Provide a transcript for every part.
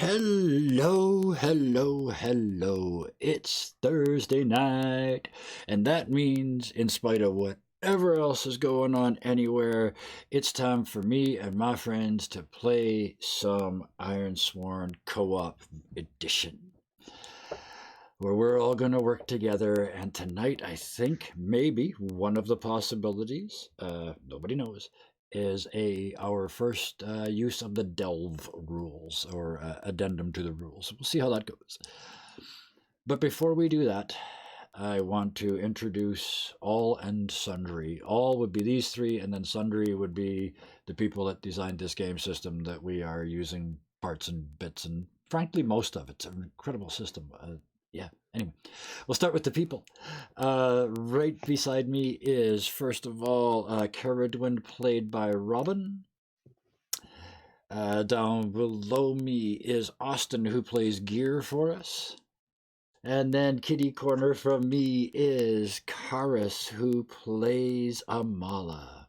Hello, hello, hello. It's Thursday night, and that means, in spite of whatever else is going on anywhere, it's time for me and my friends to play some Ironsworn Co-op Edition, where we're all going to work together. And tonight, I think maybe one of the possibilities, nobody knows, is our first use of the delve rules or addendum to the rules. We'll see how that goes. But before we do that, I want to introduce all and sundry. All would be these three, and then sundry would be the people that designed this game system that we are using parts and bits, and frankly, most of it's an incredible system. Yeah, anyway, we'll start with the people. Right beside me is, first of all, Caradwin, played by Robin. Down below me is Austin, who plays Gear for us. And then kitty corner from me is Karis, who plays Amala.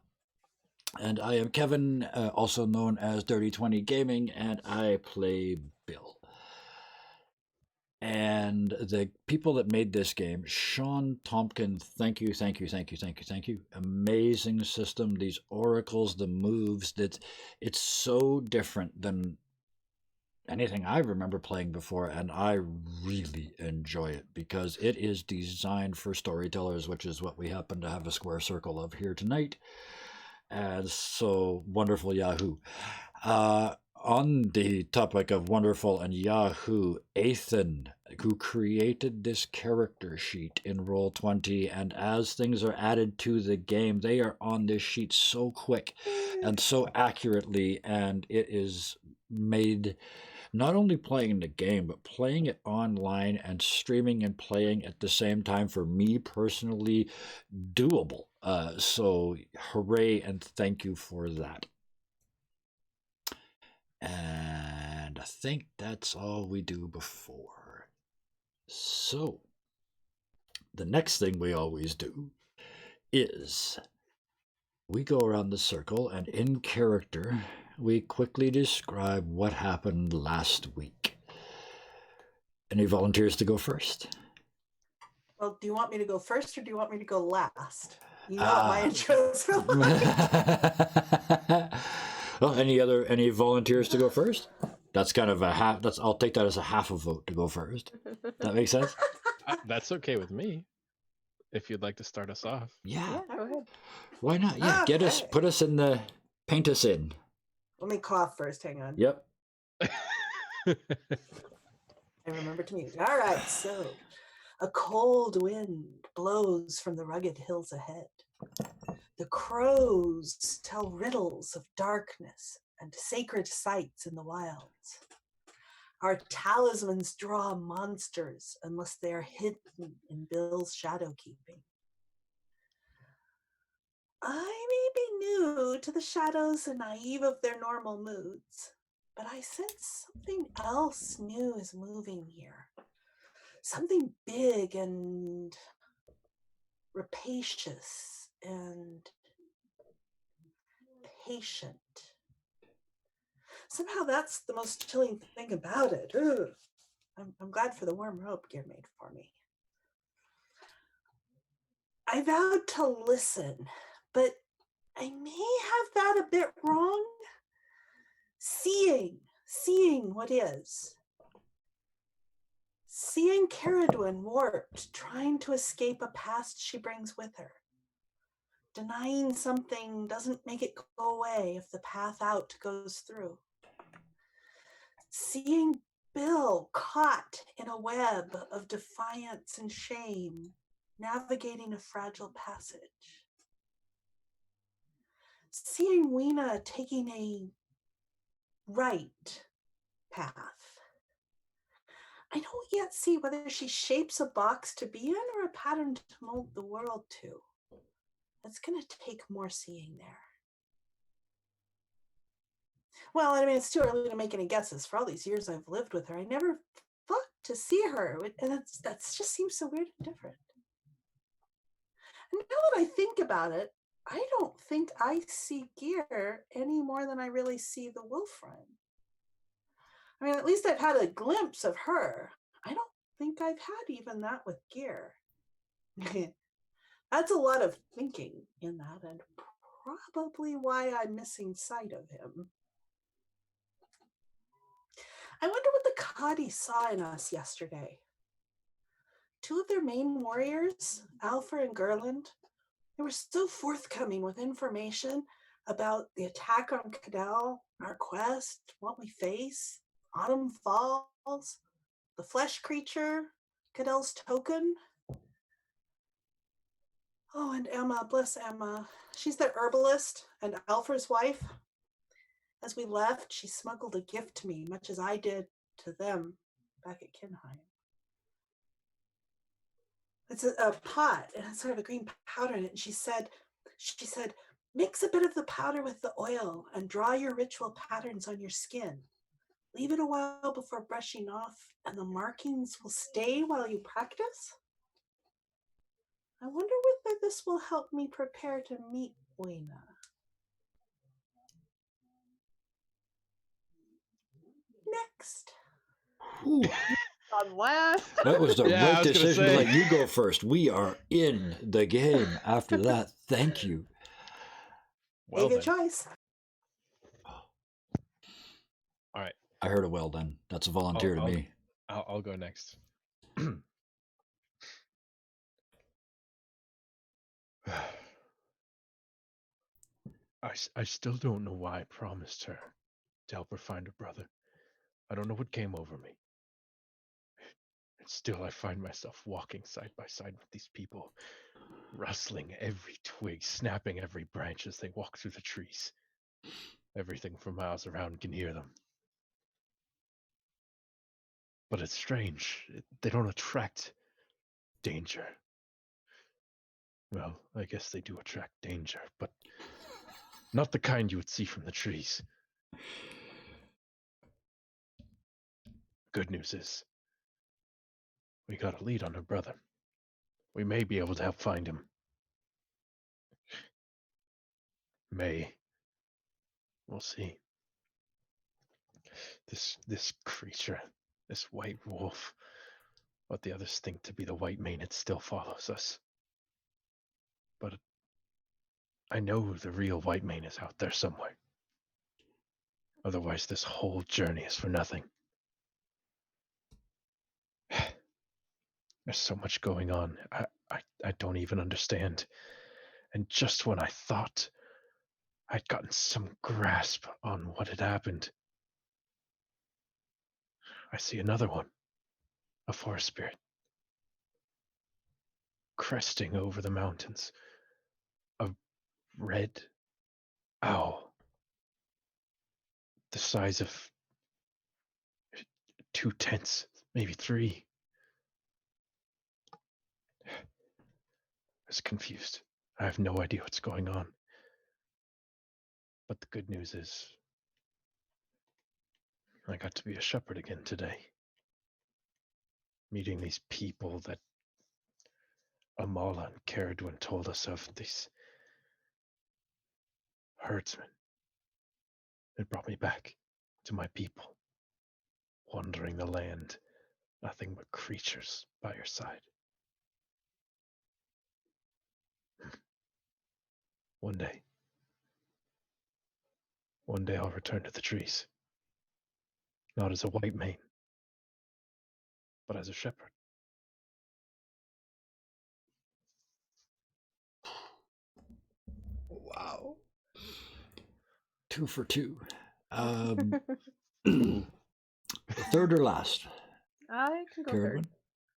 And I am Kevin, also known as Dirty 20 Gaming, and I play Bill. And the people that made this game, Sean Tompkin, thank you. Amazing system. These oracles, the moves, it's so different than anything I remember playing before, and I really enjoy it because it is designed for storytellers, which is what we happen to have a square circle of here tonight. And so wonderful Yahoo. On the topic of wonderful and Yahoo, Ethan, who created this character sheet in Roll20, and as things are added to the game, they are on this sheet so quick and so accurately, and it is made not only playing the game, but playing it online and streaming and playing at the same time, for me personally, doable. So hooray and thank you for that. And I think that's all we do before. So, the next thing we always do is we go around the circle, and in character, we quickly describe what happened last week. Any volunteers to go first? Well, do you want me to go first or do you want me to go last? You know what my intros are like. Well, any volunteers to go first? That's kind of a half. I'll take that as a half a vote to go first. That makes sense. That's okay with me. If you'd like to start us off. Yeah, go ahead. Why not? Yeah, Okay. Paint us in. Let me cough first. Hang on. Yep. I remember to mute. All right. So, a cold wind blows from the rugged hills ahead. The crows tell riddles of darkness and sacred sites in the wilds. Our talismans draw monsters unless they are hidden in Bill's shadow keeping. I may be new to the shadows and naive of their normal moods, but I sense something else new is moving here. Something big and rapacious and patient. Somehow that's the most chilling thing about it. I'm glad for the warm robe Gear made for me. I vowed to listen, but I may have that a bit wrong. Seeing what is. Seeing Caradwin warped, trying to escape a past she brings with her. Denying something doesn't make it go away if the path out goes through. Seeing Bill caught in a web of defiance and shame, navigating a fragile passage. Seeing Weena taking a right path. I don't yet see whether she shapes a box to be in or a pattern to mold the world to. It's going to take more seeing there. Well, I mean, it's too early to make any guesses. For all these years I've lived with her, I never thought to see her. And that just seems so weird and different. And now that I think about it, I don't think I see Gear any more than I really see the wolf run. I mean, at least I've had a glimpse of her. I don't think I've had even that with Gear. That's a lot of thinking in that, and probably why I'm missing sight of him. I wonder what the Kadi saw in us yesterday. Two of their main warriors, Alpha and Gerland, they were so forthcoming with information about the attack on Cadell, our quest, what we face, Autumn Falls, the flesh creature, Cadell's token. Oh, and Emma, bless Emma. She's the herbalist and Alpha's wife. As we left, she smuggled a gift to me, much as I did to them back at Kinheim. It's a pot, and it's sort of a green powder in it. And she said, mix a bit of the powder with the oil and draw your ritual patterns on your skin. Leave it a while before brushing off, and the markings will stay while you practice. I wonder whether this will help me prepare to meet Buena. Next. Ooh, On last. that was the Yeah, I right was gonna decision to say. let you go first. We are in the game after that. Thank you. Well Good then. choice. All right. I heard a well done. That's a volunteer to me. I'll go next. I still don't know why I promised her to help her find her brother. I don't know what came over me. And still, I find myself walking side by side with these people, rustling every twig, snapping every branch as they walk through the trees. Everything for miles around can hear them. But it's strange. They don't attract danger. Well, I guess they do attract danger, but not the kind you would see from the trees. Good news is, we got a lead on her brother. We may be able to help find him. We'll see. This creature, this white wolf, what the others think to be the white mane, it still follows us. But I know the real white mane is out there somewhere. Otherwise, this whole journey is for nothing. There's so much going on. I don't even understand. And just when I thought I'd gotten some grasp on what had happened, I see another one. A forest spirit. Cresting over the mountains. A red owl. The size of 2 tents, maybe 3. I was confused. I have no idea what's going on. But the good news is, I got to be a shepherd again today. Meeting these people that Amala and Caradwin told us of, these herdsmen. It brought me back to my people, wandering the land, nothing but creatures by your side. One day I'll return to the trees, not as a white mane, but as a shepherd. Wow. 2 for 2. Third or last? I can go Caroline? third.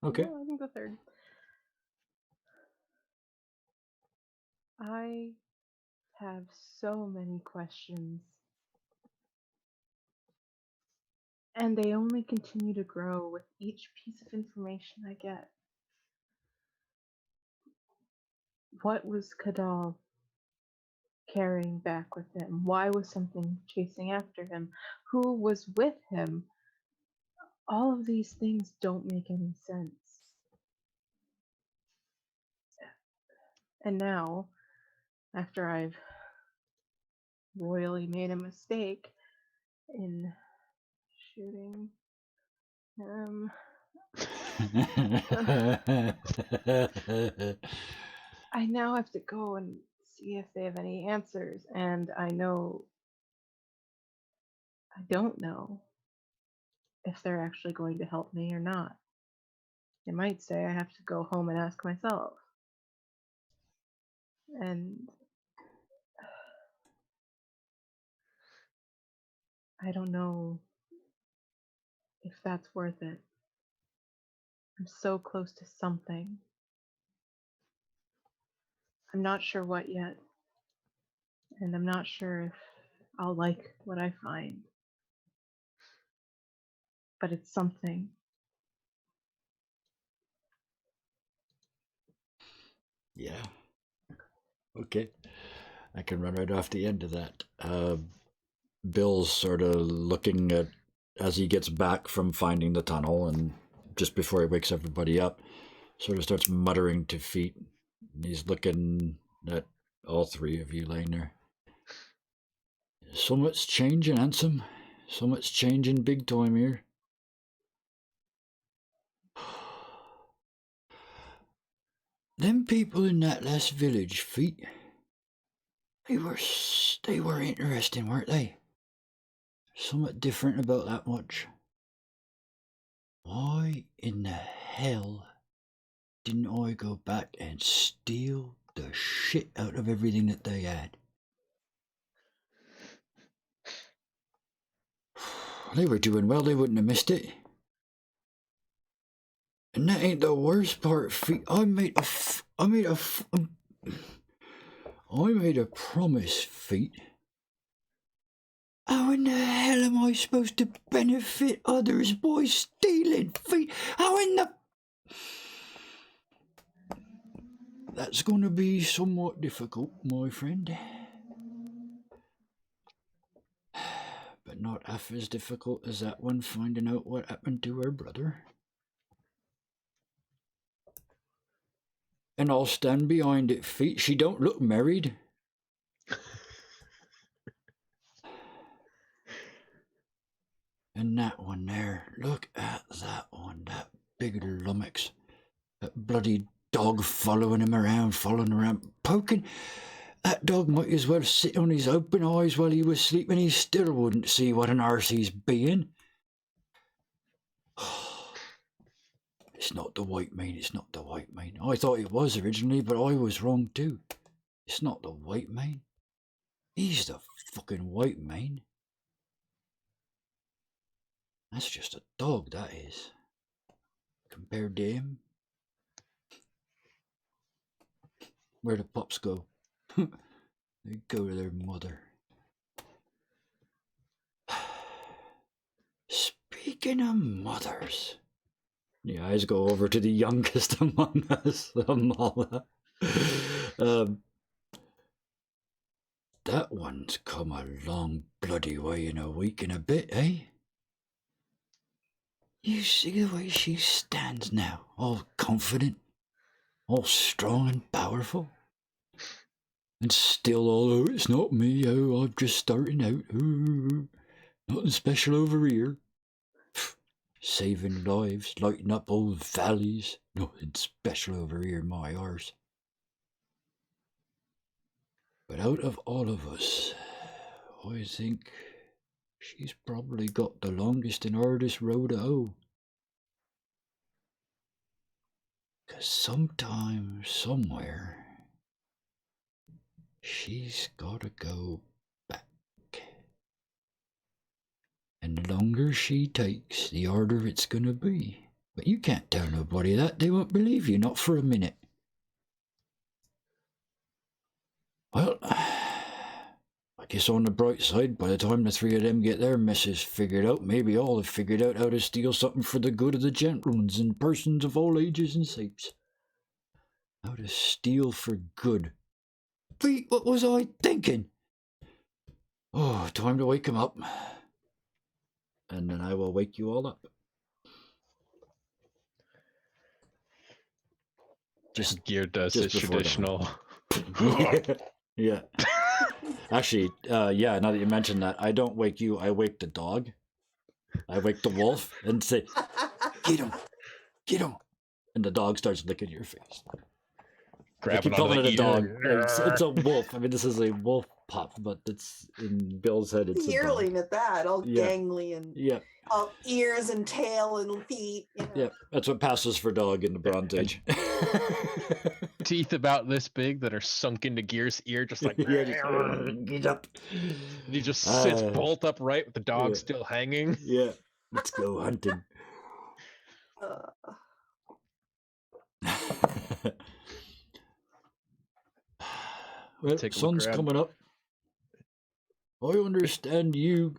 Okay. No, I can go third. I have so many questions. And they only continue to grow with each piece of information I get. What was Kadal carrying back with him? Why was something chasing after him? Who was with him? All of these things don't make any sense. And now, after I've royally made a mistake in shooting him. I now have to go and see if they have any answers, and I don't know if they're actually going to help me or not. They might say I have to go home and ask myself. And I don't know if that's worth it. I'm so close to something. I'm not sure what yet. And I'm not sure if I'll like what I find. But it's something. Yeah. Okay. I can run right off the end of that. Bill's sort of looking at, as he gets back from finding the tunnel and just before he wakes everybody up, sort of starts muttering to Feet. He's looking at all three of you laying there. So much changing, handsome. So much changing big time here. Them people in that last village, Feet, they were interesting, weren't they? Somewhat different about that much. Why in the hell didn't I go back and steal the shit out of everything that they had? They were doing well, they wouldn't have missed it. And that ain't the worst part, Feet. I made a promise, Feet. How in the hell am I supposed to benefit others by stealing, Feet? How in the... That's going to be somewhat difficult, my friend. But not half as difficult as that one finding out what happened to her brother. And I'll stand behind it, Feet. She don't look married. And that one there, look at that one, that big lummox. That bloody dog following around, poking. That dog might as well sit on his open eyes while he was sleeping. He still wouldn't see what an arse he's being. It's not the white mane, it's not the white mane. I thought it was originally, but I was wrong too. It's not the white mane. He's the fucking white mane. That's just a dog, that is. Compared to him. Where the pups go? They go to their mother. Speaking of mothers, the eyes go over to the youngest among us, Amala. That one's come a long bloody way in a week and a bit, eh? You see the way she stands now, all confident, all strong and powerful. And still all, oh, it's not me, oh, I'm just starting out, oh, nothing special over here. Saving lives, lighting up old valleys, nothing special over here, my arse. But out of all of us, I think she's probably got the longest and hardest road to hoe. 'Cause sometime, somewhere, she's gotta go back. And the longer she takes, the harder it's gonna be. But you can't tell nobody that. They won't believe you, not for a minute. Well, I guess on the bright side, by the time the three of them get their messes figured out, maybe I'll have figured out how to steal something for the good of the gentlemen and persons of all ages and shapes. How to steal for good. Pete, what was I thinking? Oh, time to wake him up. And then I will wake you all up. Just Gear does his traditional. Yeah. Actually, yeah, now that you mention that, I don't wake you, I wake the dog. I wake the wolf and say, "Get him, get him!" And the dog starts licking your face. I keep Grabbing calling onto it a the dog. ear. It's a wolf. I mean, this is a wolf pup, but it's in Bill's head. It's The a dog. yearling at that, all Yeah. gangly and Yeah, all ears and tail and feet. You know. yeah. That's what passes for dog in the Bronze Age. Teeth about this big that are sunk into Gear's ear, just like Yeah, just, get up. And he just sits bolt upright with the dog yeah. still hanging. Yeah, let's go hunting. Well, Take a look sun's around. coming up. I understand you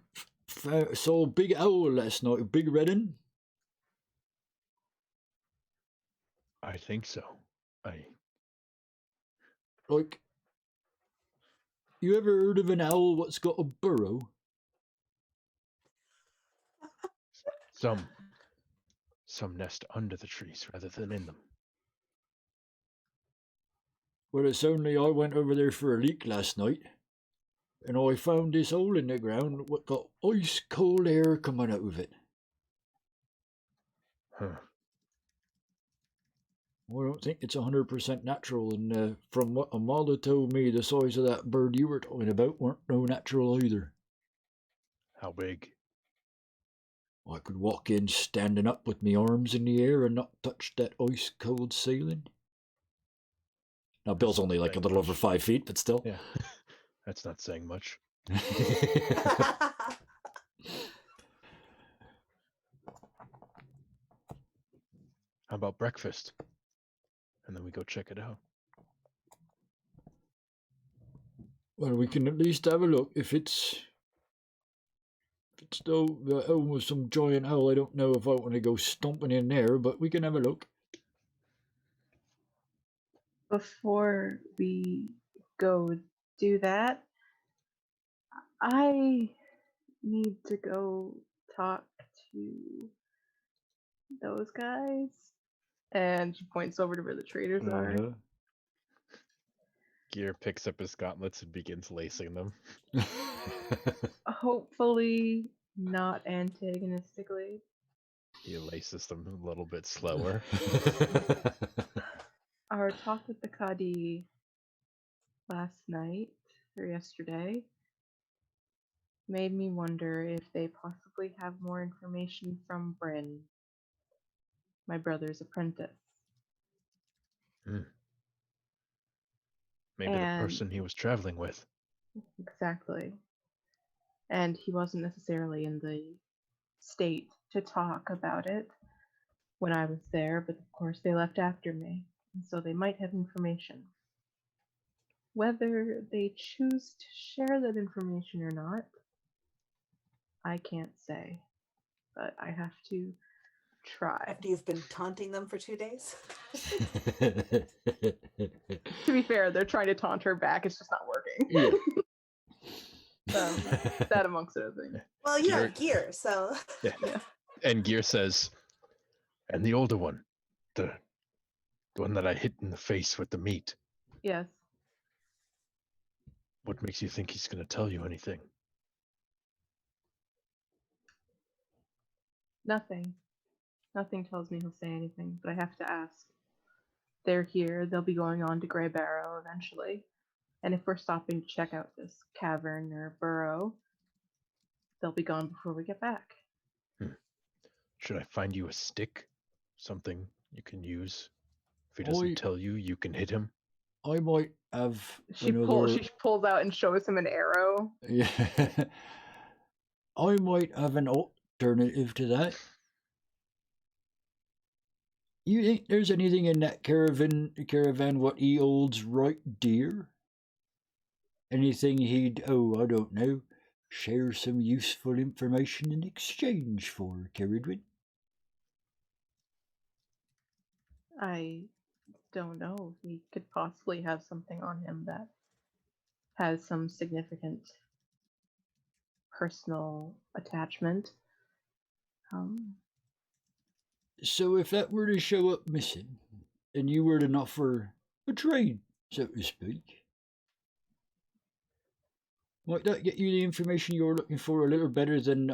saw a big owl last night, a big red one. I think so. Like, you ever heard of an owl what's got a burrow? Some nest under the trees rather than in them. Well, it's only I went over there for a leak last night, and I found this hole in the ground what got ice cold air coming out of it. Huh. I don't think it's 100% natural, and from what Amala told me, the size of that bird you were talking about weren't no natural either. How big? I could walk in standing up with me arms in the air and not touch that ice cold ceiling. Now, Bill's only like a little over 5 feet, but still. Yeah. That's not saying much. How about breakfast? And then we go check it out. Well, we can at least have a look. If it's still almost some giant owl, I don't know if I want to go stomping in there, but we can have a look. Before we go do that, I need to go talk to those guys. And she points over to where the traders are. Gear picks up his gauntlets and begins lacing them. Hopefully not antagonistically. He laces them a little bit slower. Our talk with the Qadi last night or yesterday made me wonder if they possibly have more information from Bryn, my brother's apprentice. Maybe the person he was traveling with. Exactly. And he wasn't necessarily in the state to talk about it when I was there, but of course they left after me, and so they might have information. Whether they choose to share that information or not, I can't say, but I have to try. After you've been taunting them for 2 days. To be fair, they're trying to taunt her back, it's just not working. Yeah. That amongst other things. Well, you have gear, so. Yeah. And Gear says, and the older one, the one that I hit in the face with the meat. Yes. What makes you think he's going to tell you anything? Nothing. Nothing tells me he'll say anything, but I have to ask. They're here, they'll be going on to Grey Barrow eventually. And if we're stopping to check out this cavern or burrow, they'll be gone before we get back. Should I find you a stick? Something you can use? If he doesn't tell you, you can hit him? I might have She pulls out and shows him an arrow. Yeah. I might have an alternative to that. You think there's anything in that caravan what he holds right dear? Anything he'd, I don't know, share some useful information in exchange for, Caradwin? I don't know. He could possibly have something on him that has some significant personal attachment. So if that were to show up missing, and you were to offer a trade, so to speak, might that get you the information you're looking for a little better than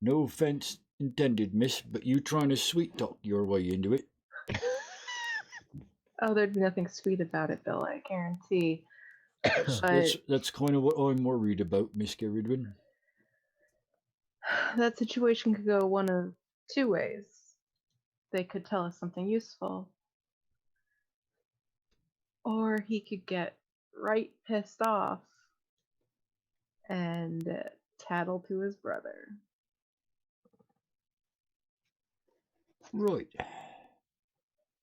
No offense intended, miss, but you trying to sweet talk your way into it. Oh, there'd be nothing sweet about it, Bill, I guarantee. That's kind of what I'm worried about, Miss Garridwin. That situation could go one of two ways. They could tell us something useful, or he could get right pissed off and tattle to his brother. Right.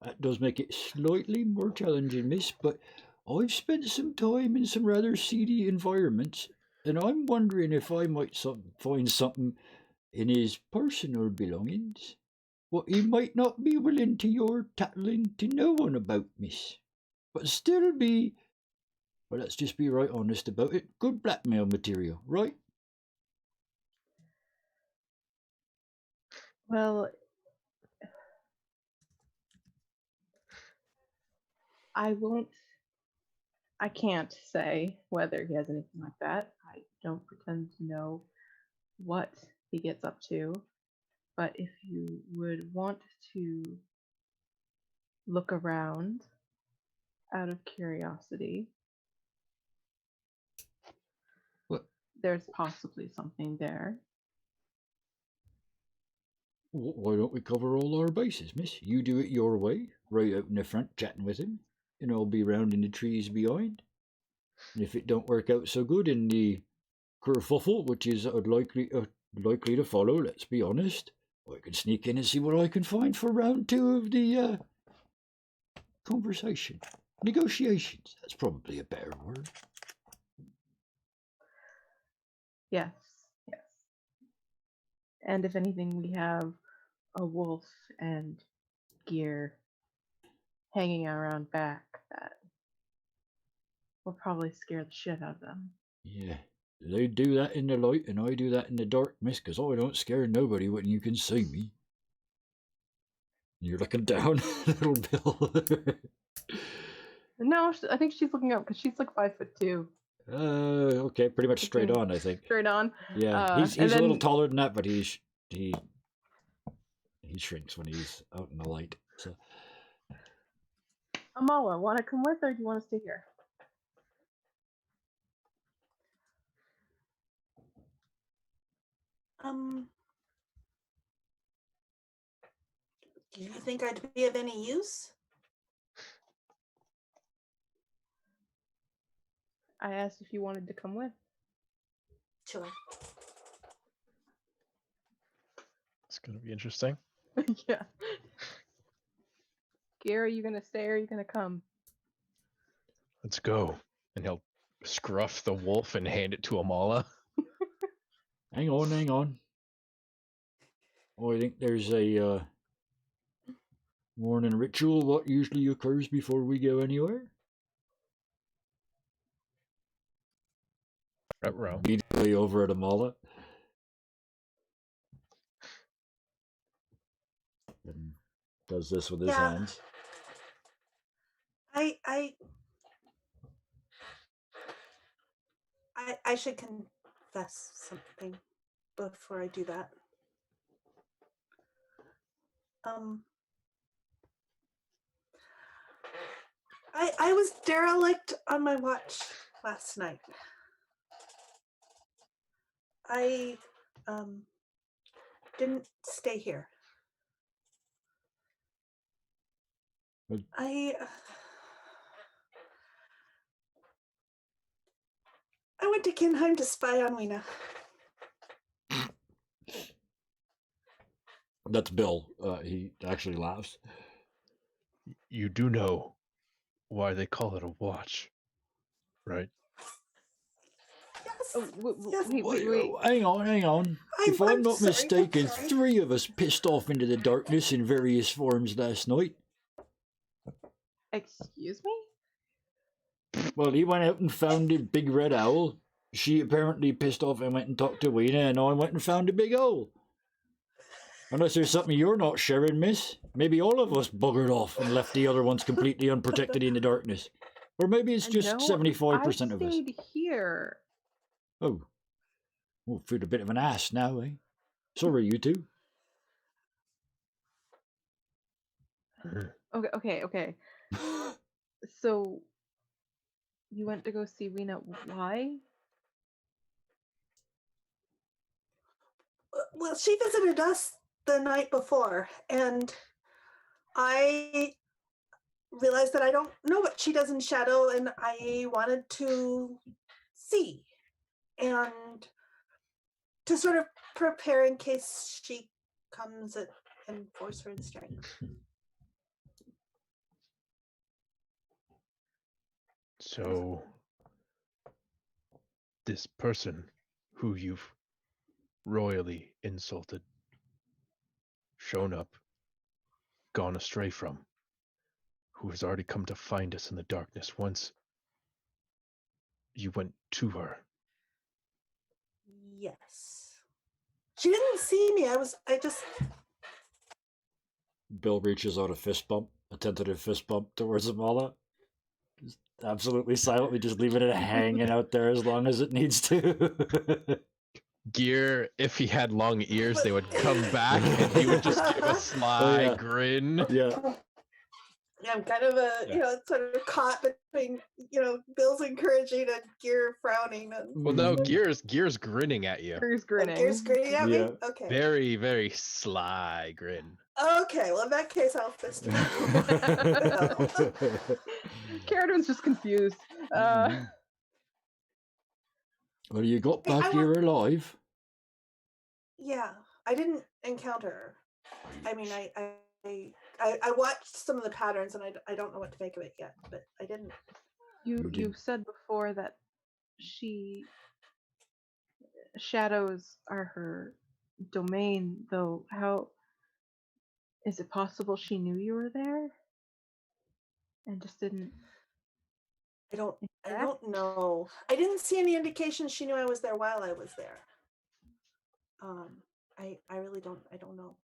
That does make it slightly more challenging, miss, but I've spent some time in some rather seedy environments, and I'm wondering if I might find something in his personal belongings what he might not be willing to your tattling to no one about, miss, but still be, well, let's just be right honest about it, good blackmail material, right? Well, I can't say whether he has anything like that. I don't pretend to know what he gets up to. But if you would want to look around out of curiosity, What? There's possibly something there. Why don't we cover all our bases, miss? You do it your way, right out in the front chatting with him, and I'll be round in the trees behind. And if it don't work out so good in the kerfuffle, which is likely to follow, let's be honest, I can sneak in and see what I can find for round 2 of the conversation. Negotiations, that's probably a better word. Yes. And if anything, we have a wolf and gear hanging around back that will probably scare the shit out of them. Yeah, they do that in the light and I do that in the dark, miss, because I don't scare nobody when you can see me. You're looking down, little Bill. No, I think she's looking up because she's like 5'2". Okay, pretty much straight on, I think. Straight on. Yeah, he's a little taller than that, but he shrinks when he's out in the light. So, Amala, want to come with, or do you want to stay here? Do you think I'd be of any use? I asked if you wanted to come with. Sure. It's gonna be interesting. Yeah. Gary, are you gonna stay or are you gonna come? Let's go. And he'll scruff the wolf and hand it to Amala. hang on. Oh, I think there's a morning ritual what usually occurs before we go anywhere. Immediately over at Amala. And does this with his hands. I should confess something before I do that. I was derelict on my watch last night. I didn't stay here. I went to Kinheim to spy on Weena. That's Bill. He actually laughs. You do know why they call it a watch, right? Yes. Wait. Hang on. If I'm not mistaken, 3 of us pissed off into the darkness in various forms last night. Excuse me? Well, he went out and found a big red owl. She apparently pissed off and went and talked to Weena, and I went and found a big owl. Unless there's something you're not sharing, miss. Maybe all of us buggered off and left the other ones completely unprotected in the darkness. Or maybe it's just 75% of us. I stayed here. Oh. Well, feel a bit of an ass now, eh? So were you two. Okay. So you went to go see Rena. Why? Well, she visited us the night before, and I realized that I don't know what she does in shadow, and I wanted to see and to sort of prepare in case she comes and force her strength. So, this person who you've royally insulted, shown up, gone astray from, who has already come to find us in the darkness once you went to her. Yes. She didn't see me. I just Bill reaches out a tentative fist bump towards Amala. Just absolutely silently, just leaving it hanging out there as long as it needs to. Gear, if he had long ears, they would come back and he would just give a sly grin. Yeah. Yeah, I'm kind of sort of caught between, Bill's encouraging and Gear frowning. And Well, no, Gear's grinning at you. Gear's grinning. Gear's grinning at me? Yeah. Okay. Very, very sly grin. Okay, well, in that case, I'll fist him. Carradin's just confused. Well, you got Hey, back here alive. Yeah, I didn't encounter her. I mean, I watched some of the patterns, and I don't know what to make of it yet, but I didn't. You said before that shadows are her domain, though. How is it possible she knew you were there and just didn't? I don't know. I didn't see any indication she knew I was there while I was there. I really don't. I don't know.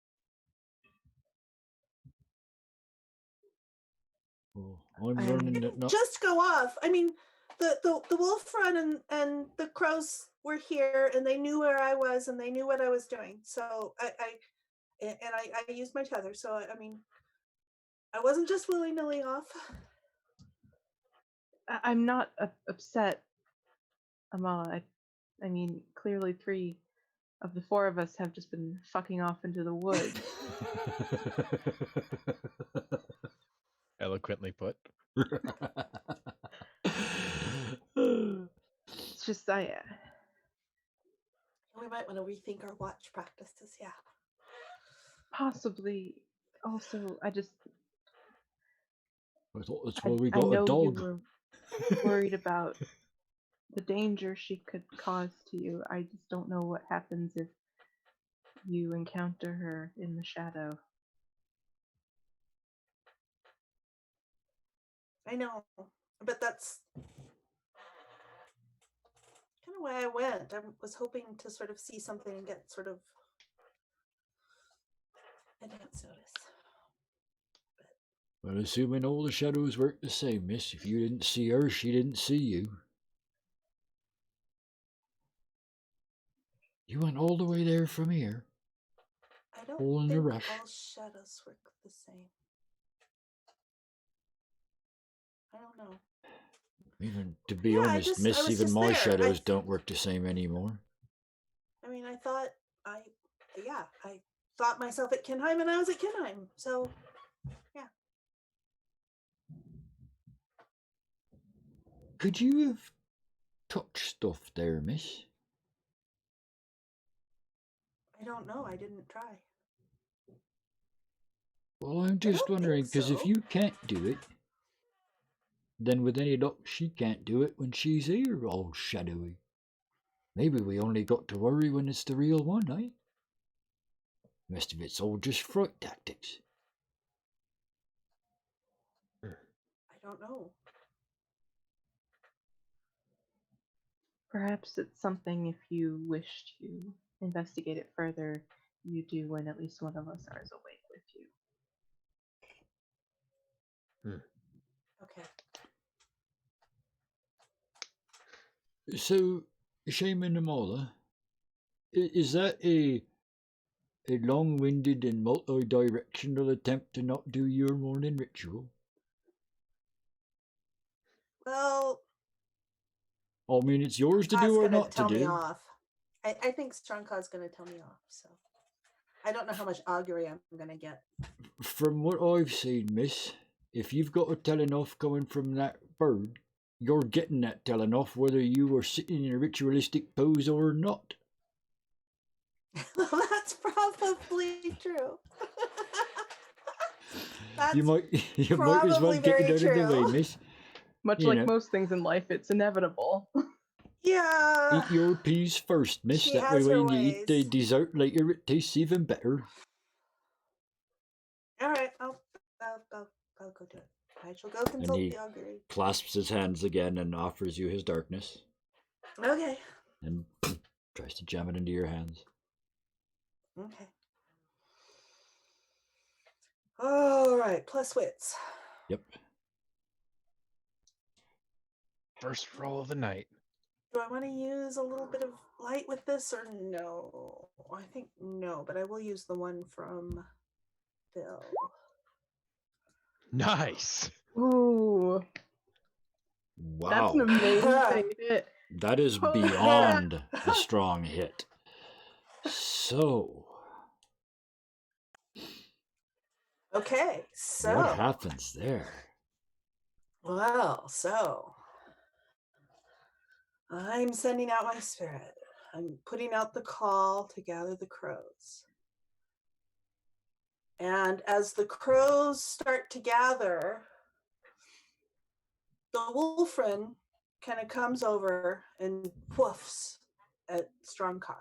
Oh, I'm learning that not. Just go off. I mean, the wolf run and the crows were here, and they knew where I was, and they knew what I was doing. So I used my tether. So I mean, I wasn't just willy-nilly off. I'm not upset, Amala. I mean, clearly 3 of the 4 of us have just been fucking off into the woods. Eloquently put. It's just We might want to rethink our watch practices. Yeah. possibly. Also, I thought that's why we got know a dog. you were worried about the danger she could cause to you. I just don't know what happens if you encounter her in the shadow. I know, but that's kind of why I went. I was hoping to sort of see something and get sort of advance notice. Well, assuming all the shadows work the same, miss, if you didn't see her, she didn't see you. You went all the way there from here. I don't All in think a rush. all shadows work the same. I don't know. Even to be Yeah, honest, miss, I was even just my there. shadows don't work the same anymore. I mean, I thought myself at Kinheim, and I was at Kinheim. So, yeah. Could you have touched stuff there, miss? I don't know. I didn't try. Well, I'm just don't wondering, think because if so. you can't do it, then with any luck, she can't do it when she's here, all shadowy. Maybe we only got to worry when it's the real one, eh? The rest of it's all just fright tactics. I don't know. Perhaps it's something, if you wish to investigate it further, you do when at least one of us is awake with you. Okay. So, Shaman Amala, is that a a long-winded and multi-directional attempt to not do your morning ritual? Well, I mean, it's yours to do Strongcaw's or gonna not to tell me do. off. I think Strongcaw's gonna tell me off, so I don't know how much augury I'm gonna get. From what I've seen, miss, if you've got a telling off coming from that bird, you're getting that telling off whether you are sitting in a ritualistic pose or not. That's probably true. That's You might as well probably get it very out of the way, true. miss. Much You like know. most things in life, it's inevitable. Yeah. Eat your peas first, miss. She That way has her when you eat the ways. dessert later, it tastes even better. All right, I'll go do it. I shall go consult he- the augury. Clasps his hands again and offers you his darkness. Okay. And tries to jam it into your hands. Okay. All right, plus wits. Yep. First roll of the night. Do I want to use a little bit of light with this or no? I think no, but I will use the one from Bill. Nice. Ooh, that's an Wow. amazing hit. That is beyond a strong hit. So, Okay, so what happens there? well, so I'm sending out my spirit. I'm putting out the call to gather the crows. And as the crows start to gather, the wolfren kind of comes over and woofs at Strongcaw.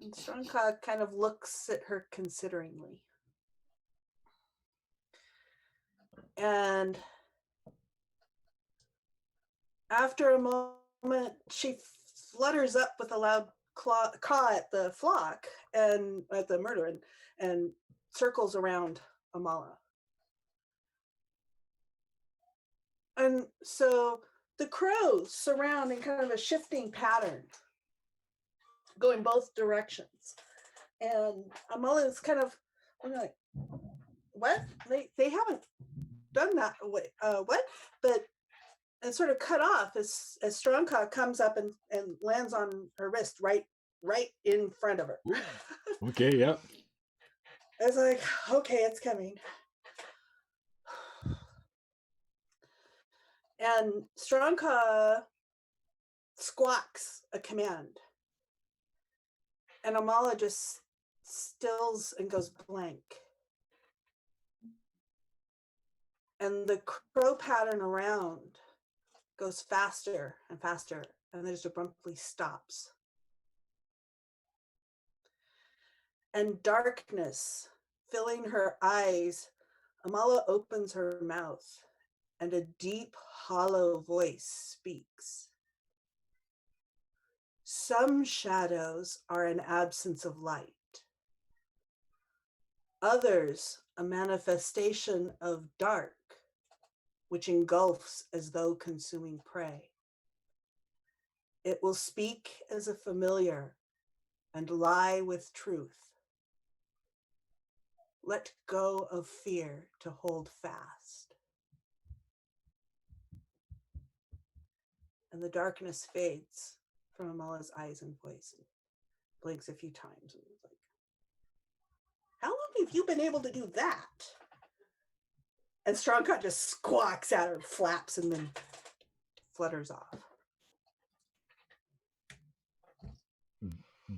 And Strongcaw kind of looks at her consideringly. And after a moment, she flutters up with a loud caw at the flock and at the murderer and circles around Amala. And so the crows surround in kind of a shifting pattern, going both directions. And Amala is kind of, I'm like, what? They haven't done that. What? But and sort of cut off as Strongcaw comes up and lands on her wrist right in front of her. Okay, yep. It's like, okay, it's coming. And Strongcaw squawks a command. And Amala just stills and goes blank. And the crow pattern around goes faster and faster, and then just abruptly stops. And darkness filling her eyes, Amala opens her mouth, and a deep, hollow voice speaks. Some shadows are an absence of light. Others, a manifestation of dark, which engulfs as though consuming prey. It will speak as a familiar and lie with truth. Let go of fear to hold fast. And the darkness fades from Amala's eyes and voice and blinks a few times. And it's like, how long have you been able to do that? And Strongcaw just squawks at her, flaps, and then flutters off.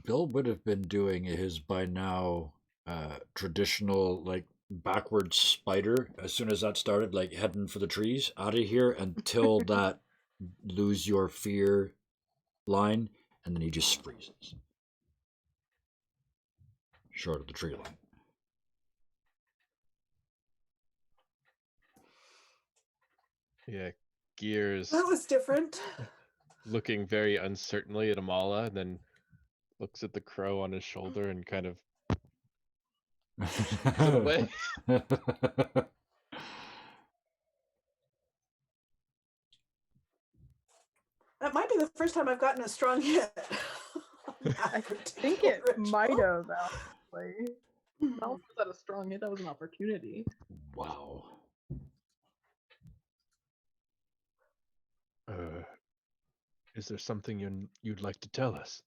Bill would have been doing his by now traditional like backwards spider as soon as that started, like heading for the trees out of here until that lose your fear line, and then he just freezes short of the tree line. Yeah, Gears That was different. looking very uncertainly at Amala, and then looks at the crow on his shoulder and kind of pushes it away. That might be the first time I've gotten a strong hit. I think it might have, actually. Not only was that a strong hit, that was an opportunity. Wow. Is there something you'd like to tell us?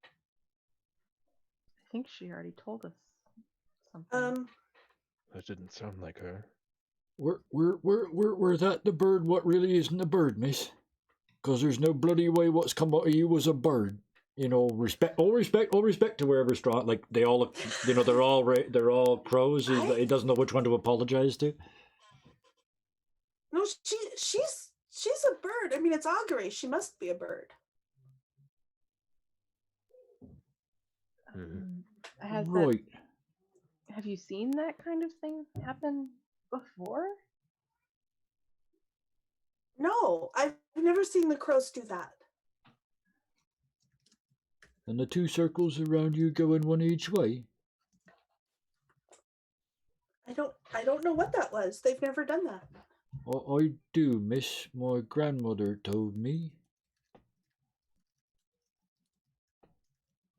I think she already told us something. That didn't sound like her. Were that the bird what really isn't a bird, miss? Because there's no bloody way what's come out of you was a bird. You know, all respect to wherever strong. Like they all, you know, they're all crows. He doesn't know which one to apologize to. No, she's a bird. I mean, it's augury. She must be a bird. Right. Have you seen that kind of thing happen before? No, I've never seen the crows do that. And the two circles around you going one each way. I don't know what that was. They've never done that. I do, miss. My grandmother told me.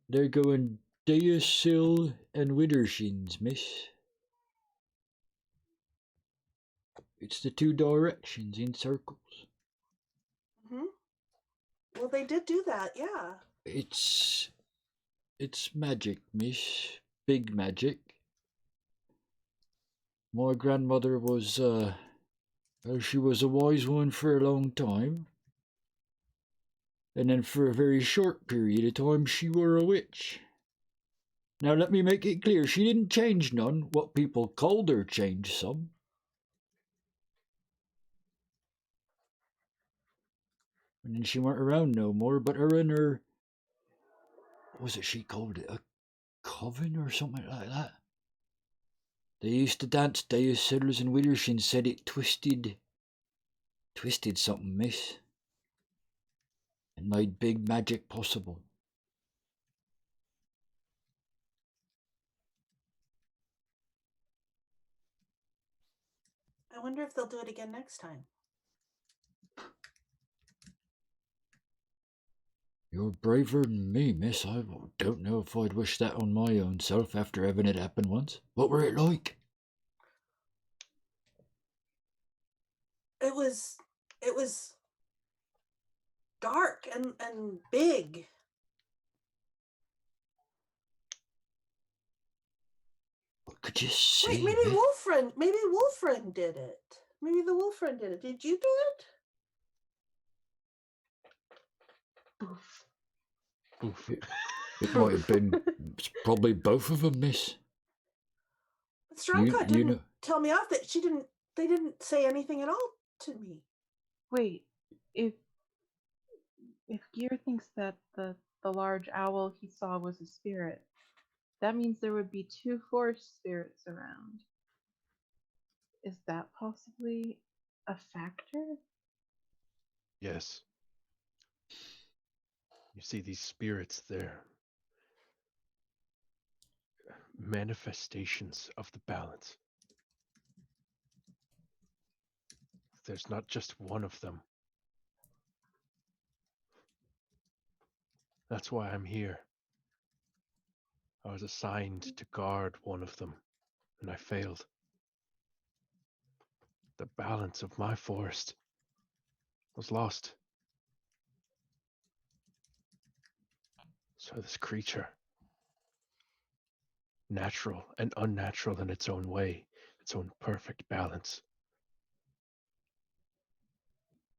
They're going Deosil and Widdershins, miss. It's the two directions in circles. Well, they did do that, yeah. It's magic, miss. Big magic. My grandmother was, she was a wise one for a long time. And then for a very short period of time, she were a witch. Now let me make it clear, she didn't change none. What people called her changed some. And then she weren't around no more, but her and her, what was it she called it, a coven or something like that? They used to dance Deosills and Widdershins said it twisted something, miss. And made big magic possible. I wonder if they'll do it again next time. You're braver than me, miss. I don't know if I'd wish that on my own self after having it happen once. What were it like? It was dark and big. What could you see? Wait, maybe Wolfriend did it. Maybe the Wolfriend did it. Did you do it? Oof. It might have been probably both of them, miss. But Strongcut didn't tell me off that they didn't say anything at all to me. Wait, if Gear thinks that the large owl he saw was a spirit, that means there would be two forest spirits around. Is that possibly a factor? Yes. You see these spirits there. Manifestations of the balance. There's not just one of them. That's why I'm here. I was assigned to guard one of them, and I failed. The balance of my forest was lost. So this creature, natural and unnatural in its own way, its own perfect balance,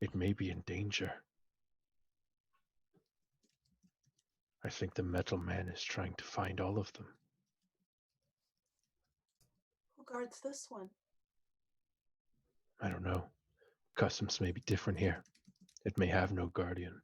it may be in danger. I think the Metal Man is trying to find all of them. Who guards this one? I don't know. Customs may be different here. It may have no guardian.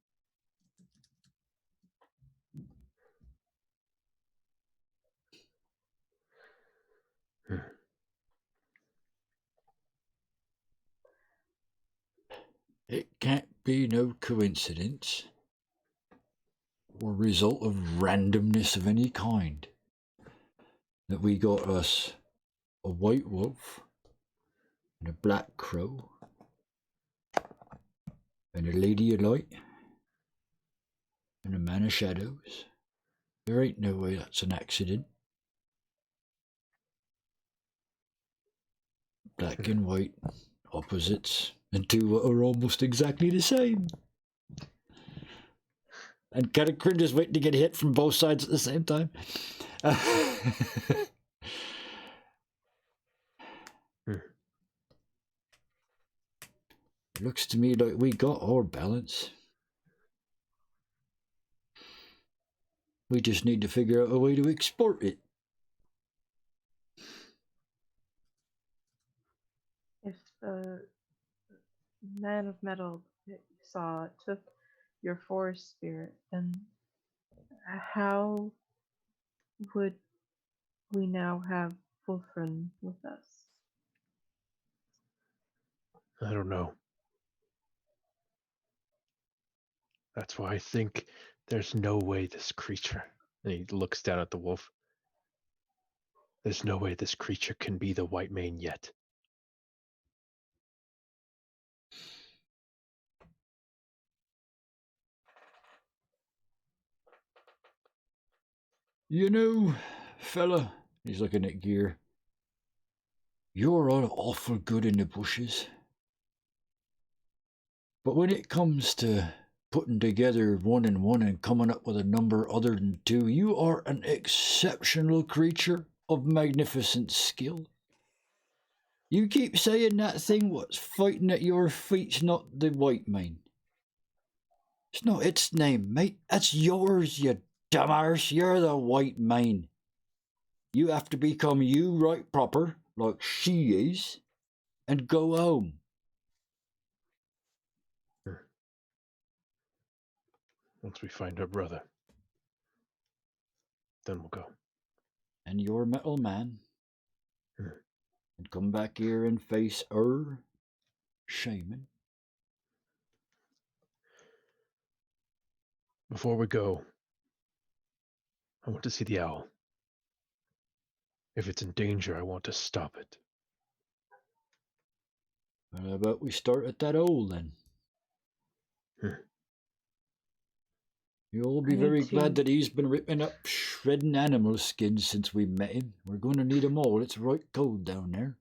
It can't be no coincidence or result of randomness of any kind that we got us a white wolf and a black crow and a lady of light and a man of shadows. There ain't no way that's an accident. Black and white, opposites, and two that are almost exactly the same. And kind of cringes waiting to get hit from both sides at the same time. Looks to me like we got our balance. We just need to figure out a way to export it. If the man of metal that you saw took your forest spirit, then how would we now have Wolfram with us? I don't know. That's why I think there's no way this creature, and he looks down at the wolf, there's no way this creature can be the white mane yet. You know, fella, he's looking at Gear. You're all awful good in the bushes. But when it comes to putting together one and one and coming up with a number other than two, you are an exceptional creature of magnificent skill. You keep saying that thing what's fighting at your feet's not the white mane. It's not its name, mate. That's yours, you dumbarse. You're the white mane. You have to become you right proper, like she is, and go home. Once we find our brother, then we'll go. And your metal man. And come back here and face her shaman. Before we go, I want to see the owl. If it's in danger, I want to stop it. Well, how about we start at that owl then? You'll all be very glad that he's been ripping up shredding animal skins since we met him. We're going to need 'em all. It's right cold down there.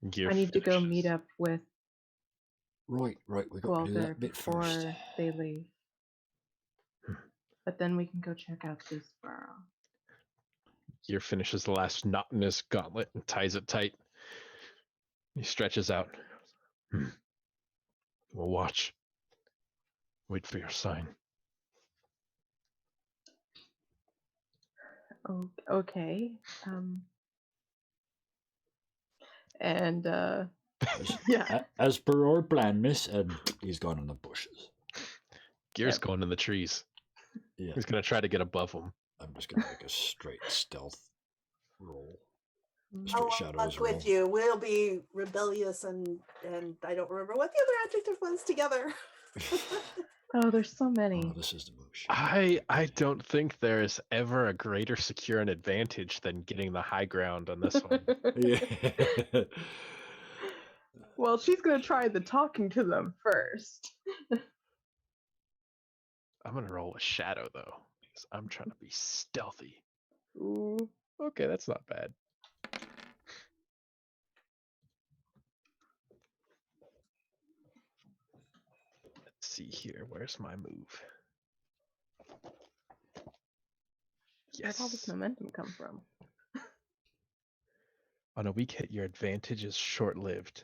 Gear I need to go meet finishes. up with Right. We got to do Gwalder that bit before first. they leave. But then we can go check out this burrow. Gear finishes the last knot in his gauntlet and ties it tight. He stretches out. We'll watch. Wait for your sign. Oh, okay. And yeah. As per our plan, miss, and he's gone in the bushes. Gear's going in the trees. Yeah. He's going to try to get above them. I'm just going to make a straight stealth roll. I'll Straight shadows walk roll. with you. We'll be rebellious and I don't remember what the other adjective was together. Oh, there's so many. Oh, this is the motion. I don't think there is ever a greater secure an advantage than getting the high ground on this one. Yeah. Well, she's gonna try the talking to them first. I'm going to roll a shadow, though, because I'm trying to be stealthy. Ooh. Okay, that's not bad. Let's see here. Where's my move? Where'd all this Yes. momentum come from? On a weak hit, your advantage is short-lived.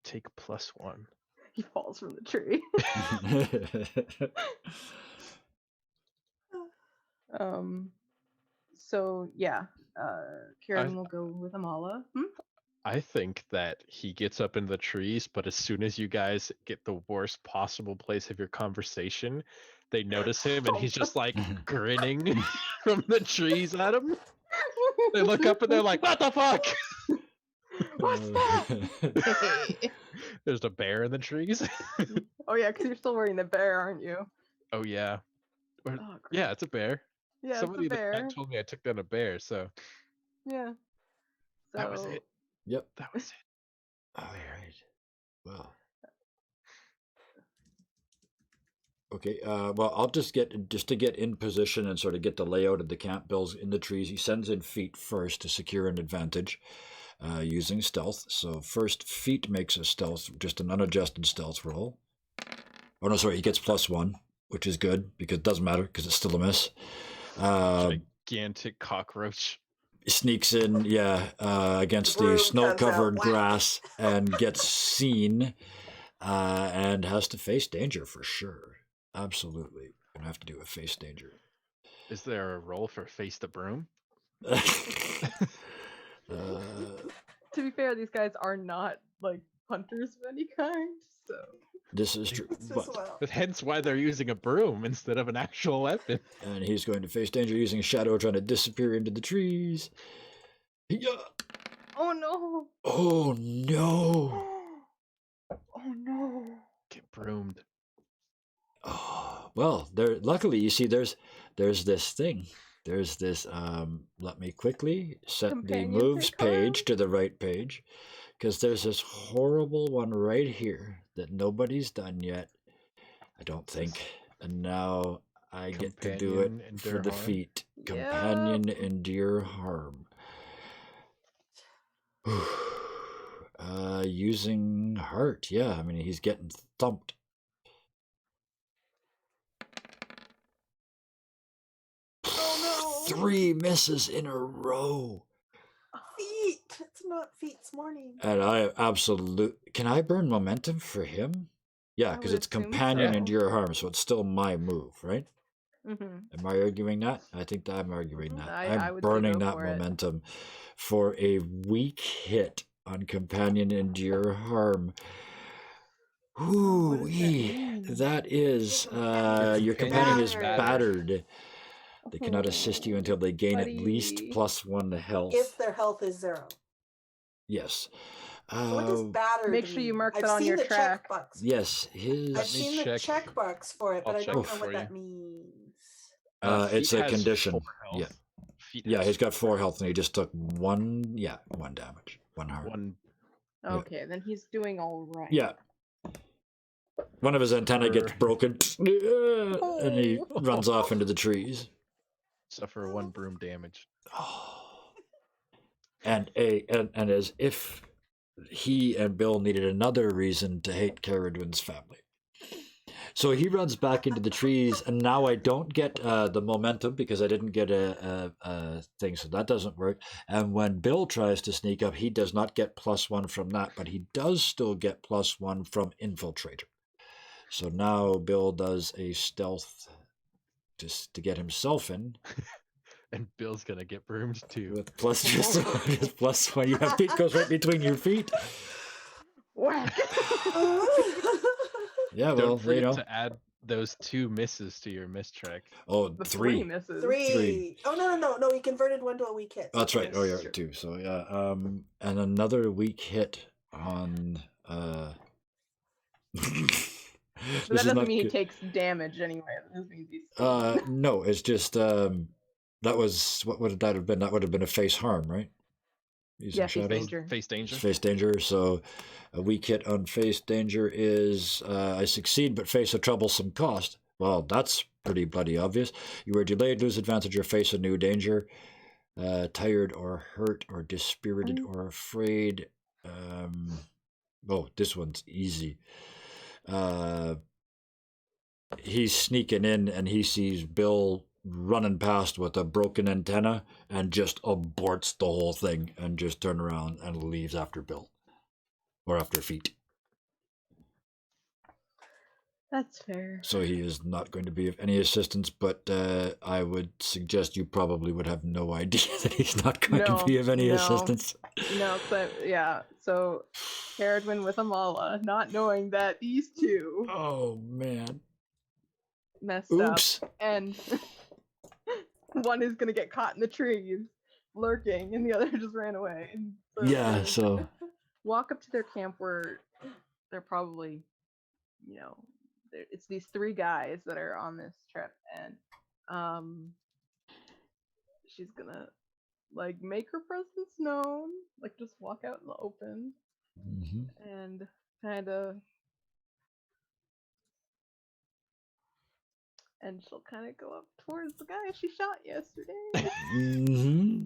Take +1. He falls from the tree. So yeah, Kieran will go with Amala. I think that he gets up in the trees, but as soon as you guys get the worst possible place of your conversation, they notice him and he's just like grinning from the trees at him. They look up and they're like, "What the fuck?" What's that? There's a bear in the trees. Oh yeah, because you're still wearing the bear, aren't you? Oh yeah. Oh, great. Yeah, it's a bear. Yeah, Somebody it's a in the bear. chat told me I took down a bear, so Yeah. So that was it. Yep. That was it. All right. Well. Okay. Well, I'll just to get in position and sort of get the layout of the camp. Bill's in the trees. He sends in feet first to secure an advantage, using stealth. So first, feet makes a stealth, just an unadjusted stealth roll. Oh no, sorry, he gets +1, which is good because it doesn't matter because it's still a miss. Gigantic cockroach. Sneaks in, against the Broom comes snow-covered out, whack. grass and gets seen, and has to face danger for sure. Absolutely, gonna have to do a face danger. Is there a roll for face the broom? To be fair, these guys are not like hunters of any kind, so This is true, It's but just well. But hence why they're using a broom instead of an actual weapon. and he's going to face danger using a shadow, trying to disappear into the trees. Yeah. oh no! Oh no! Oh no! Get broomed. Oh, well, there. Luckily, you see, there's this thing. There's this. Let me quickly set the Companion moves pick card? page to the right page, because there's this horrible one right here that nobody's done yet. I don't think. And now I get to do it Companion for endure the harm? feet. Companion endure harm. Using heart. Yeah, I mean he's getting thumped. Oh no! 3 misses in a row. Feet! It's not feet's morning. And I absolutely... Can I burn momentum for him? Yeah, I because would it's assume companion so. endure harm, so it's still my move, right? Mm-hmm. Am I arguing that? I think that I'm arguing that. I I'm would say burning go that for it. momentum for a weak hit on companion endure harm. What does that Ooh-wee. mean? That is... your companion is battered. They cannot assist you until they gain at least Buddy. +1 health. If their health is 0. Yes. So what does battered Make sure you mean? mark I've that on seen your the track. checkbox. Yes, his... I've seen the check. checkbox for it, but I'll I check don't it know for what you. that means. it's Feet a has condition. 4 health. Yeah. Feet Yeah, has he's got 4 health and he just took 1 damage. 1 harm. 1. Okay, then he's doing all right. Yeah. One of his antennae gets broken and he runs off into the trees. Suffer 1 broom damage. And as if he and Bill needed another reason to hate Caradwin's family. So he runs back into the trees, and now I don't get the momentum because I didn't get a thing, so that doesn't work. And when Bill tries to sneak up, he does not get +1 from that, but he does still get +1 from Infiltrator. So now Bill does a stealth just to get himself in. And Bill's gonna get broomed too. With just +1. You have feet goes right between your feet. Whack! Yeah, well, Don't forget you know. to add those 2 misses to your miss track. Oh, The 3. 3 misses. 3. Oh no! He converted 1 to a weak hit. Oh, that's right. Oh, yeah, Sure. 2. So yeah, and another weak hit on. But that doesn't mean he takes damage anyway. That just means he's No, it's just that was what would that have been? That would have been a face harm, right? Using Yeah, face shadow? danger. Face danger. Face danger. So a weak hit on face danger is I succeed but face a troublesome cost. Well, that's pretty bloody obvious. You are delayed, lose advantage, or face a new danger. Tired or hurt or dispirited or afraid. Oh, this one's easy. He's sneaking in and he sees Bill running past with a broken antenna and just aborts the whole thing and just turns around and leaves after Bill. Or after feet. That's fair. So he is not going to be of any assistance, but I would suggest you probably would have no idea that he's not going to be of any assistance. No, but yeah. So Caradwin with Amala, not knowing that these 2 Oh, man. messed Oops. up, and one is gonna get caught in the trees, lurking, and the other just ran away. And Yeah, so... walk up to their camp where they're probably, it's these 3 guys that are on this trip, and she's gonna like make her presence known, like just walk out in the open, and kind of and she'll kind of go up towards the guy she shot yesterday. Mm-hmm.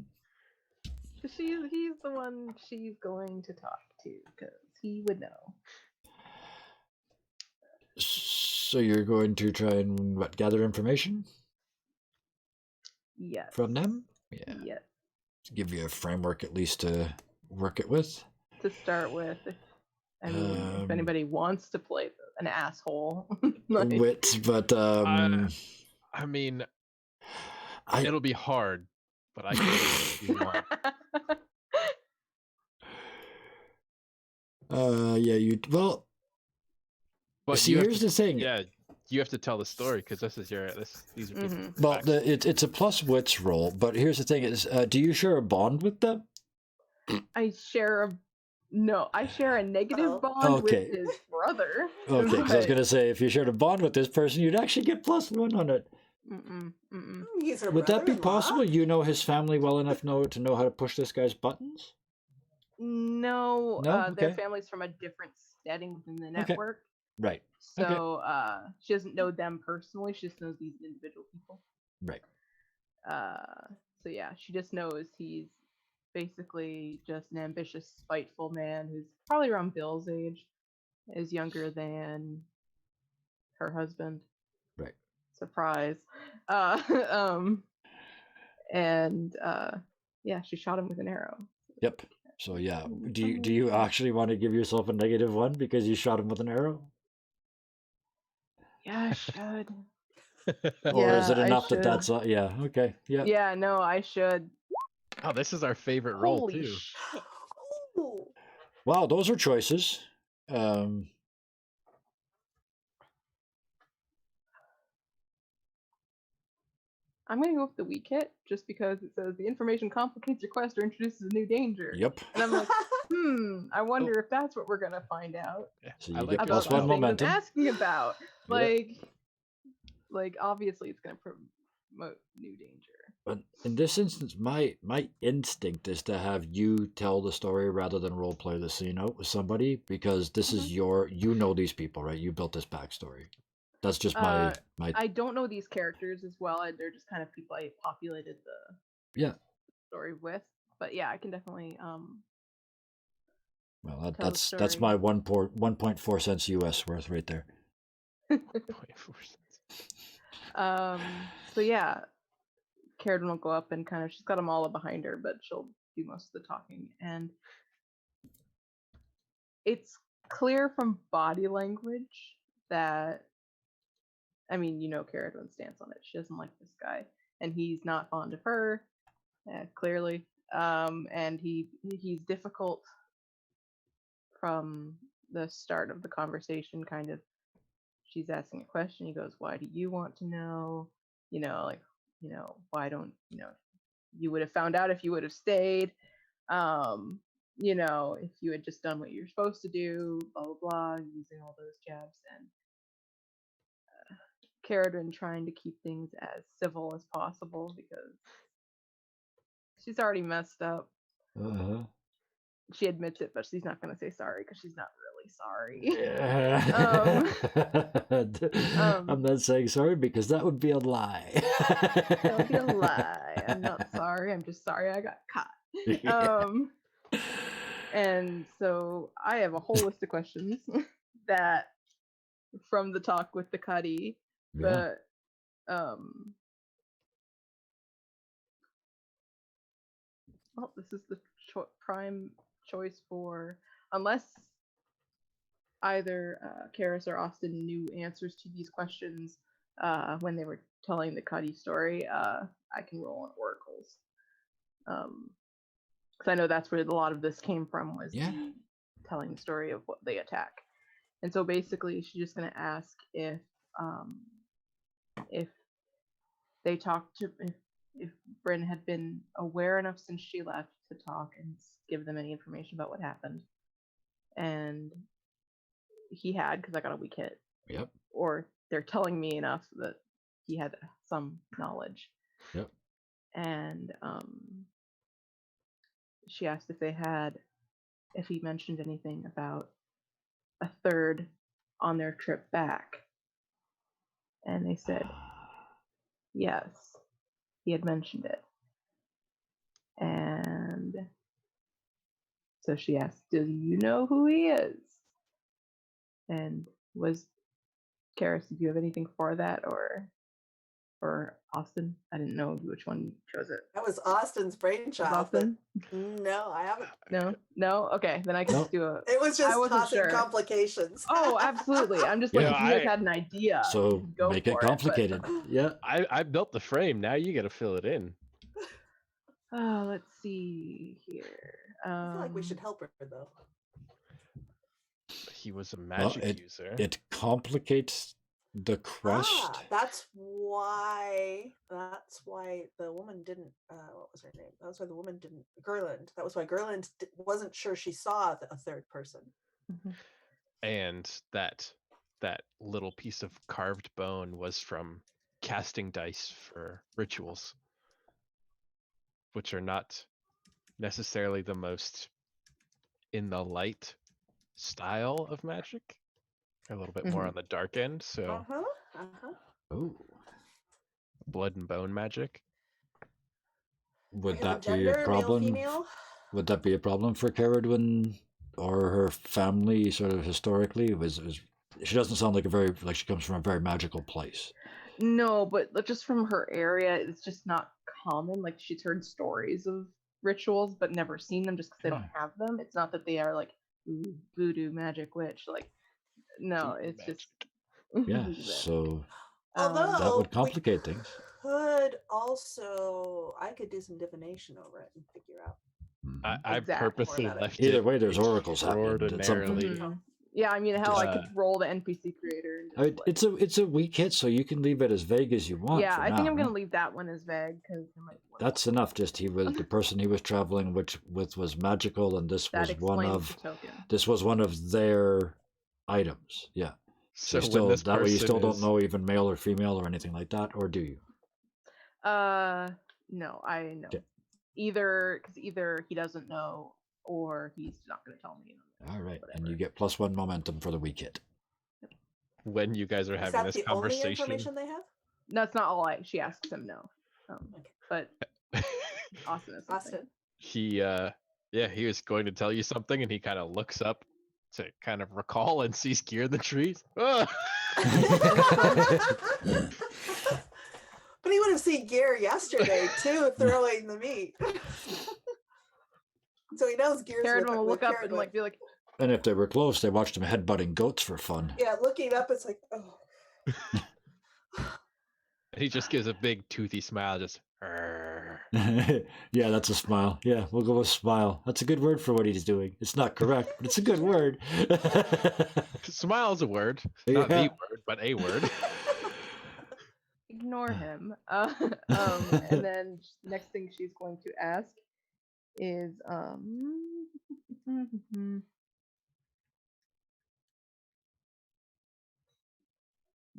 Cause he's the one she's going to talk to, because he would know. So you're going to try and gather information Yes. from them? Yeah. Yes. To give you a framework at least to work it with. To start with, if Um, anybody wants to play an asshole, like, Wit, but I mean, I it'll be hard, but I can do it if you want. yeah, well. But See, you have here's to, the thing. Yeah, you have to tell the story because these are people's Mhm. Well, facts. it's a plus wits roll, but here's the thing: is do you share a bond with them? I share a negative Oh. bond Okay. with his brother. Okay, because I was gonna say if you shared a bond with this person, you'd actually get +1 on it. He's her Would that be brother-in-law. possible? You know his family well enough to know how to push this guy's buttons? No, No? their Okay. family's from a different setting within the network. Right. So she doesn't know them personally. She just knows these individual people. Right. So yeah, she just knows he's basically just an ambitious, spiteful man who's probably around Bill's age, is younger than her husband. Right. Surprise. Yeah, she shot him with an arrow. Yep. So yeah, do you actually want to give yourself a -1 because you shot him with an arrow? Yeah, I should. Or is it Yeah, I enough that should. that's yeah, okay. Yeah. Yeah, no, I should. Oh, this is our favorite role Holy too. shit. Ooh. Wow, those are choices. I'm gonna go with the weak hit just because it says the information complicates your quest or introduces a new danger. Yep. And I'm like, I wonder if that's what we're gonna find out. Yeah, So I you like get your About +1 the style. things momentum. I'm asking about. Yeah. Like obviously it's gonna promote new danger. But in this instance, my instinct is to have you tell the story rather than role play the scene out with somebody because this is you know these people, right? You built this backstory. That's just my I don't know these characters as well. They're just kind of people I populated the story with. But yeah, I can definitely well tell the that's story. my 1.4 cents US worth right there. 0.4 cents. So yeah, Carradine will go up and kind of, she's got Amala behind her, but she'll do most of the talking. And it's clear from body language that, I mean, you know Carradine's stance on it. She doesn't like this guy, and he's not fond of her, clearly. And he's difficult from the start of the conversation, kind of. She's asking a question. He goes, "Why do you want to know? Why don't you would have found out if you would have stayed. If you had just done what you're supposed to do, blah blah blah," using all those jabs, and Carradine trying to keep things as civil as possible because she's already messed up. Uh-huh. She admits it, but she's not going to say sorry because she's not really sorry. I'm not saying sorry because that would be a lie. That would be a lie. I'm not sorry. I'm just sorry I got caught. And so I have a whole list of questions that from the talk with the Cuddy, Yeah. but well, this is the prime choice for, unless either Karis or Austin knew answers to these questions when they were telling the Cuddy story, I can roll on oracles. Because I know that's where a lot of this came from, was the telling the story of what they attack. And so basically she's just going to ask if they talked to, if Bryn had been aware enough since she left to talk and give them any information about what happened. And he had, because I got a weak hit. Yep. Or they're telling me enough that he had some knowledge. Yep. And she asked if he mentioned anything about a third on their trip back. And they said Yes, he had mentioned it. And so she asked, do you know who he is? And was Karis, did you have anything for that or Austin? I didn't know which one chose it. That was Austin's Was brainchild. Austin? No, I haven't. No. Okay, then I can just do a. It was I just wasn't causing sure. complications. Oh, absolutely. I'm just Yeah, like, if you guys had an idea, you So could go make for it complicated. Yeah. I built the frame. Now you got to fill it in. Let's see here. I feel like we should help her though. He was a Well, magic user. it complicates the quest. That's why the woman didn't. What was her name? That's why the woman didn't. Gerland. That was why Gerland wasn't sure she saw a third person. Mhm. And that little piece of carved bone was from casting dice for rituals, which are not necessarily the most in the light style of magic. They're a little bit more on the dark end, so Oh. blood and bone magic. Would We have that a be a gender, problem? Male, female? Would that be a problem for Caradwin or her family, sort of historically? She doesn't sound like she comes from a very magical place. No, but just from her area, it's just not common. Like she's heard stories of rituals, but never seen them just because they don't have them. It's not that they are like voodoo magic witch. Like no, Voodoo it's magic. just Yeah, so Although that would complicate things. I could do some divination over it and figure out. I Exactly. purposely More about it. left Either it way, there's oracles happening at some point. extraordinarily. Yeah, I mean, hell, I Just, could roll the NPC creator. And just, It's a weak hit, so you can leave it as vague as you want. yeah, for I think now, I'm gonna huh? leave that one as vague because That's enough. Just he was the person he was traveling with was magical, and this that was one explains of the token. this was one of their items. Yeah. So So when this that way you still person don't know even male or female or anything like that, or do you? No, I know. Yeah. Either he doesn't know or he's not gonna tell me. All right, Whatever. and you get +1 momentum for the weak hit. when you guys are Is having that this the only conversation. information they have? That's not all. She asks him no. But Austin is something. Austin. He he was going to tell you something, and he kind of looks up to kind of recall and sees Gear in the trees. Ah! But he would have seen Gear yesterday too, throwing the meat. So he knows Gear's Karen with will look up and Caradwin. like be like, And if they were close, they watched him headbutting goats for fun. Yeah, looking up, it's like, oh. And he just gives a big toothy smile, just. "Arr." Yeah, that's a smile. Yeah, we'll go with smile. That's a good word for what he's doing. It's not correct, but it's a good word. Smile is a word, not the word, but a word. ignore him. And then next thing she's going to ask is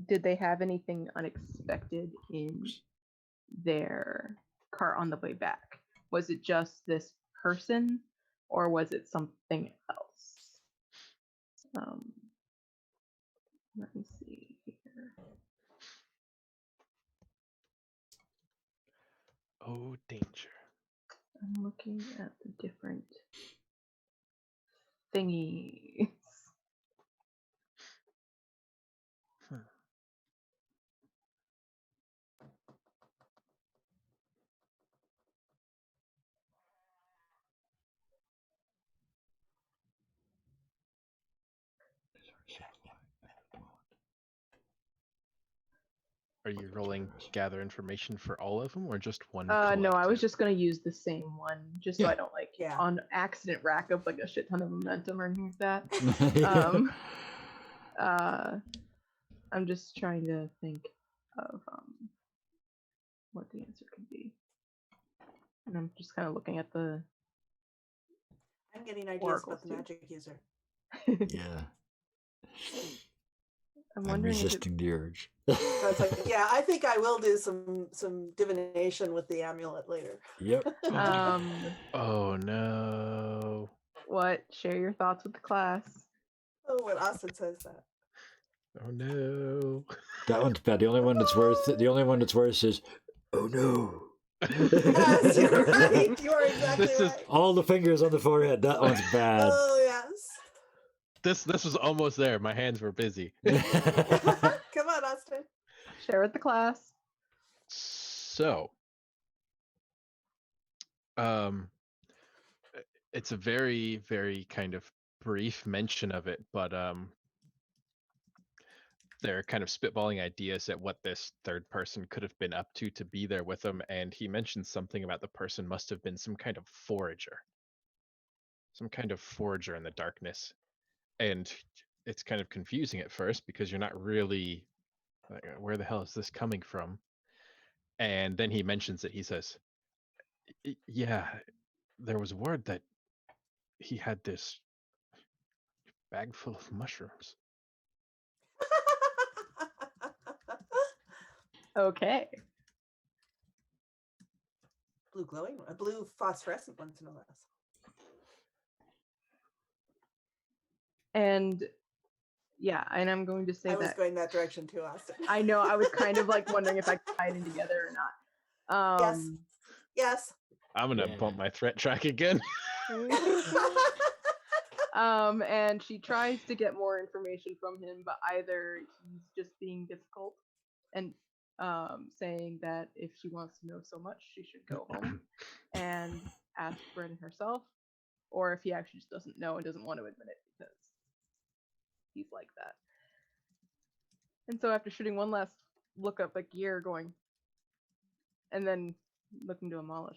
did they have anything unexpected in their cart on the way back? Was it just this person or was it something else? Let me see here. Oh, danger. I'm looking at the different thingies. Are you rolling gather information for all of them or just one? No, I was collective? just gonna use the same one, just so Yeah. I don't like Yeah. on accident rack up like a shit ton of momentum or anything like that. I'm just trying to think of what the answer could be, and I'm just kind of looking at the. I'm getting ideas Oracles about the too. magic user. Yeah. I'm I'm wondering if resisting the urge. So it's like, yeah, I think I will do some divination with the amulet later. Yep. Oh no. What? Share your thoughts with the class. Oh, when Austin says that. Oh no. That one's bad. The only one that's worse. The only one that's worse is, oh no. Yes, you're right. You are exactly This is- right. All the fingers on the forehead. That one's bad. Oh yes. This was almost there. My hands were busy. Come on, Austin. Share with the class. So, it's a very, very kind of brief mention of it, but they're kind of spitballing ideas at what this third person could have been up to be there with them, and he mentions something about the person must have been some kind of forager in the darkness, and it's kind of confusing at first because you're not really like, where the hell is this coming from? And then he mentions it. He says, yeah, there was word that he had this bag full of mushrooms. Okay. Blue glowing, a blue phosphorescent ones, no less. And yeah, and I'm going to say I was that going that direction too, Austin. I know I was kind of like wondering if I could tie it in together or not. Yes. Yes. I'm gonna Yeah. bump my threat track again. And she tries to get more information from him, but either he's just being difficult and saying that if she wants to know so much, she should go home and ask Bryn herself, or if he actually just doesn't know and doesn't want to admit it because he's like that. And so after shooting one last look up at gear, going, and then looking to Amala,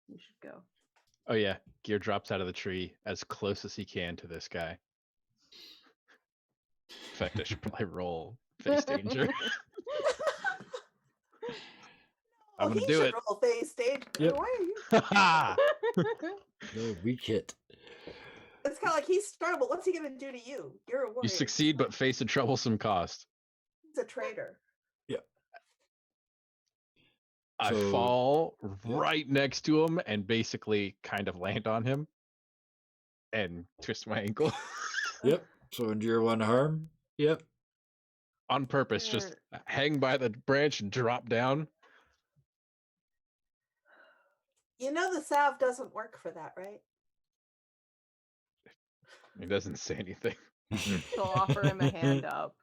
we should go. Oh yeah, Gear drops out of the tree as close as he can to this guy. In fact, I should probably roll face danger. I'm gonna he do should it. Roll face danger. Yep. Why are you? No, weak hit. It's kind of like he's strong, but what's he gonna do to you? You're a warrior. You succeed, but face a troublesome cost. He's a traitor. I So- fall right next to him and basically kind of land on him and twist my ankle Yep. So endure one harm. Yep. on purpose. Just Sure. hang by the branch and drop down. You know the salve doesn't work for that, right? He doesn't say anything. She'll offer him a hand up.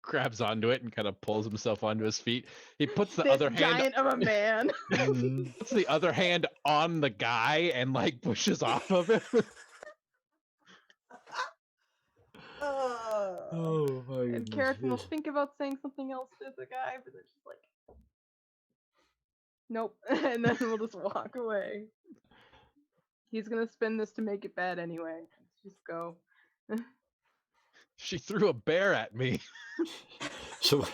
Grabs onto it and kind of pulls himself onto his feet. He puts the This other hand giant of a man. Mm, puts the other hand on the guy and like pushes off of him. oh my And goodness. Carrick will yes. think about saying something else to the guy, but then she's like, nope. And then we'll just walk away. He's gonna spin this to make it bad anyway. Let's just go. She threw a bear at me. So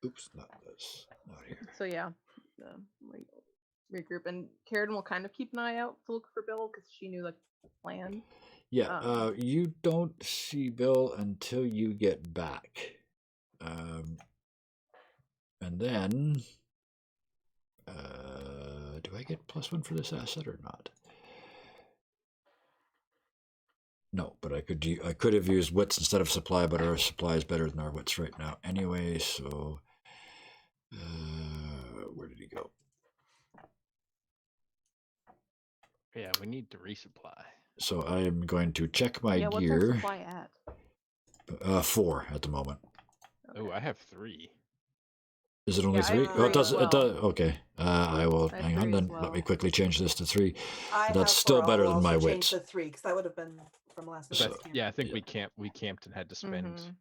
oops, not this. Not here. So yeah, we regroup, and Karen will kind of keep an eye out to look for Bill because she knew like the plan. Yeah, you don't see Bill until you get back. And then do I get +1 for this asset or not? No, but I could have used wits instead of supply, but our supply is better than our wits right now anyway, so where did he go? Yeah, we need to resupply. So I am going to check my Yeah, what's our gear. supply at? 4 at the moment. Oh, I have 3. Is it only Yeah, I 3? have Oh, it 3 does. as It does. well. Okay. I will I have hang on 3 then. as Let me well. quickly change this to 3. I That's have still 4. better I'll than my also change wits. to 3 because that would have been from last But night's So- camp. yeah, I think Yeah. we camped and had to spend, Mhm.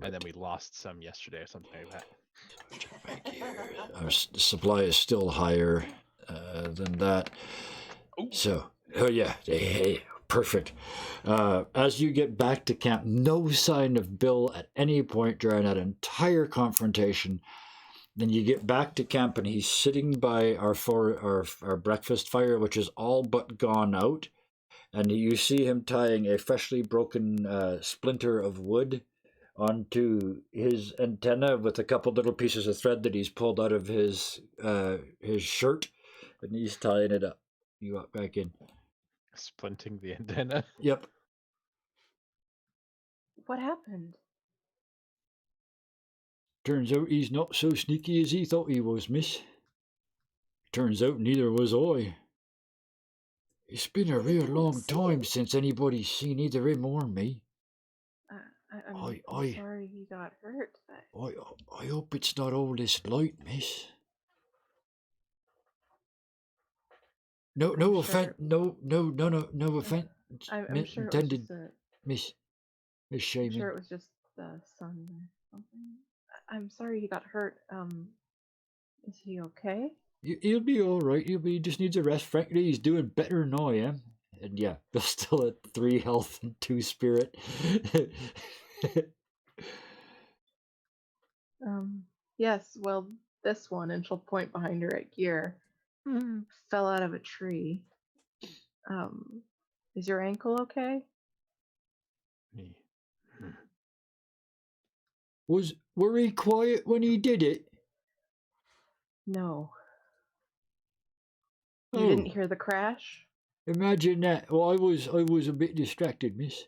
and then we lost some yesterday or something like that. Check my gear. Our supply is still higher than that. Ooh. So, oh yeah, hey, perfect. As you get back to camp, no sign of Bill at any point during that entire confrontation. Then you get back to camp and he's sitting by our breakfast fire, which is all but gone out. And you see him tying a freshly broken splinter of wood onto his antenna with a couple little pieces of thread that he's pulled out of his shirt, and he's tying it up. You walk back in. Splinting the antenna. Yep. What happened? Turns out he's not so sneaky as he thought he was, miss. Turns out neither was I. It's been a Well, they real didn't long see time it. since anybody's seen either him or me. I'm I- sorry he got hurt. I hope it's not all this light, miss. No I'm offense. sure- No offense. I'm sure it was intended, just a. Miss I'm Shaman. sure it was just the sun or something. I'm sorry he got hurt. Is he okay? He'll be all right. He just needs a rest. Frankly, he's doing better than I am. And yeah, Bill's still at 3 health and 2 spirit. Yes, well, this one, and she'll point behind her at Gear, fell out of a tree. Is your ankle okay? Were he quiet when he did it? No. You didn't Oh, hear the crash? imagine that. Well, I was a bit distracted, miss.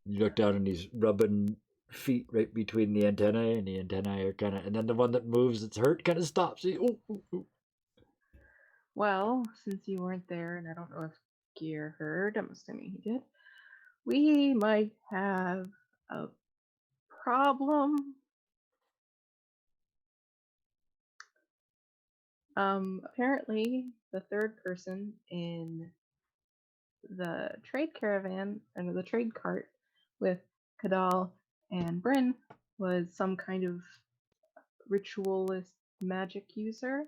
You look down and he's rubbing feet right between the antennae, and the antennae are kind of, and then the one that moves that's hurt kind of stops. Ooh. Well, since you weren't there, and I don't know if Gear heard, I'm assuming he did, we might have a problem. Apparently, the third person in the trade caravan, or the trade cart with Kadal and Bryn, was some kind of ritualist magic user.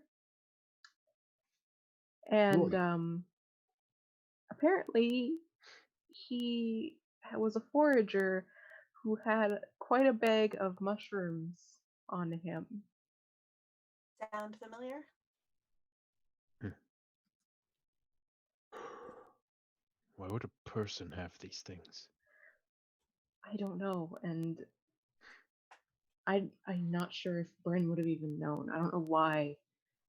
And Right. apparently, he was a forager who had quite a bag of mushrooms on him. Sound familiar? Why would a person have these things? I don't know, and I'm not sure if Bryn would have even known. I don't know why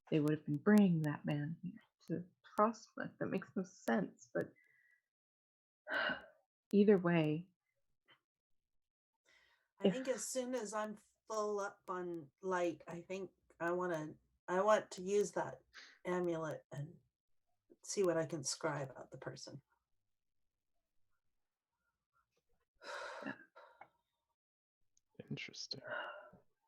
they would have been bringing that man here to Frostcliff. That makes no sense, but either way. I think as soon as I'm full up on light, I think I want to use that amulet and see what I can scry about the person. Interesting.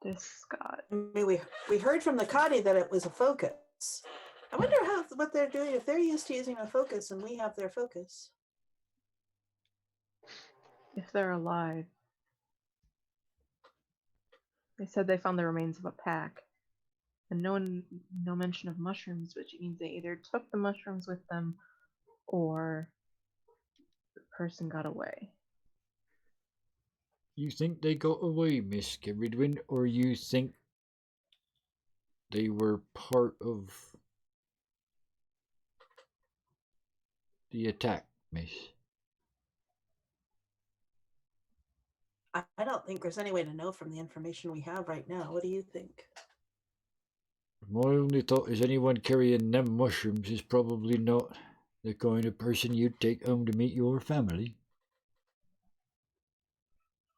This Scott. I mean, we heard from the Kadi that it was a focus. I wonder what they're doing if they're used to using a focus and we have their focus. If they're alive. They said they found the remains of a pack. And no mention of mushrooms, which means they either took the mushrooms with them or the person got away. You think they got away, Miss Ridwin, or you think they were part of the attack, Miss? I don't think there's any way to know from the information we have right now. What do you think? My only thought is anyone carrying them mushrooms is probably not the kind of person you'd take home to meet your family.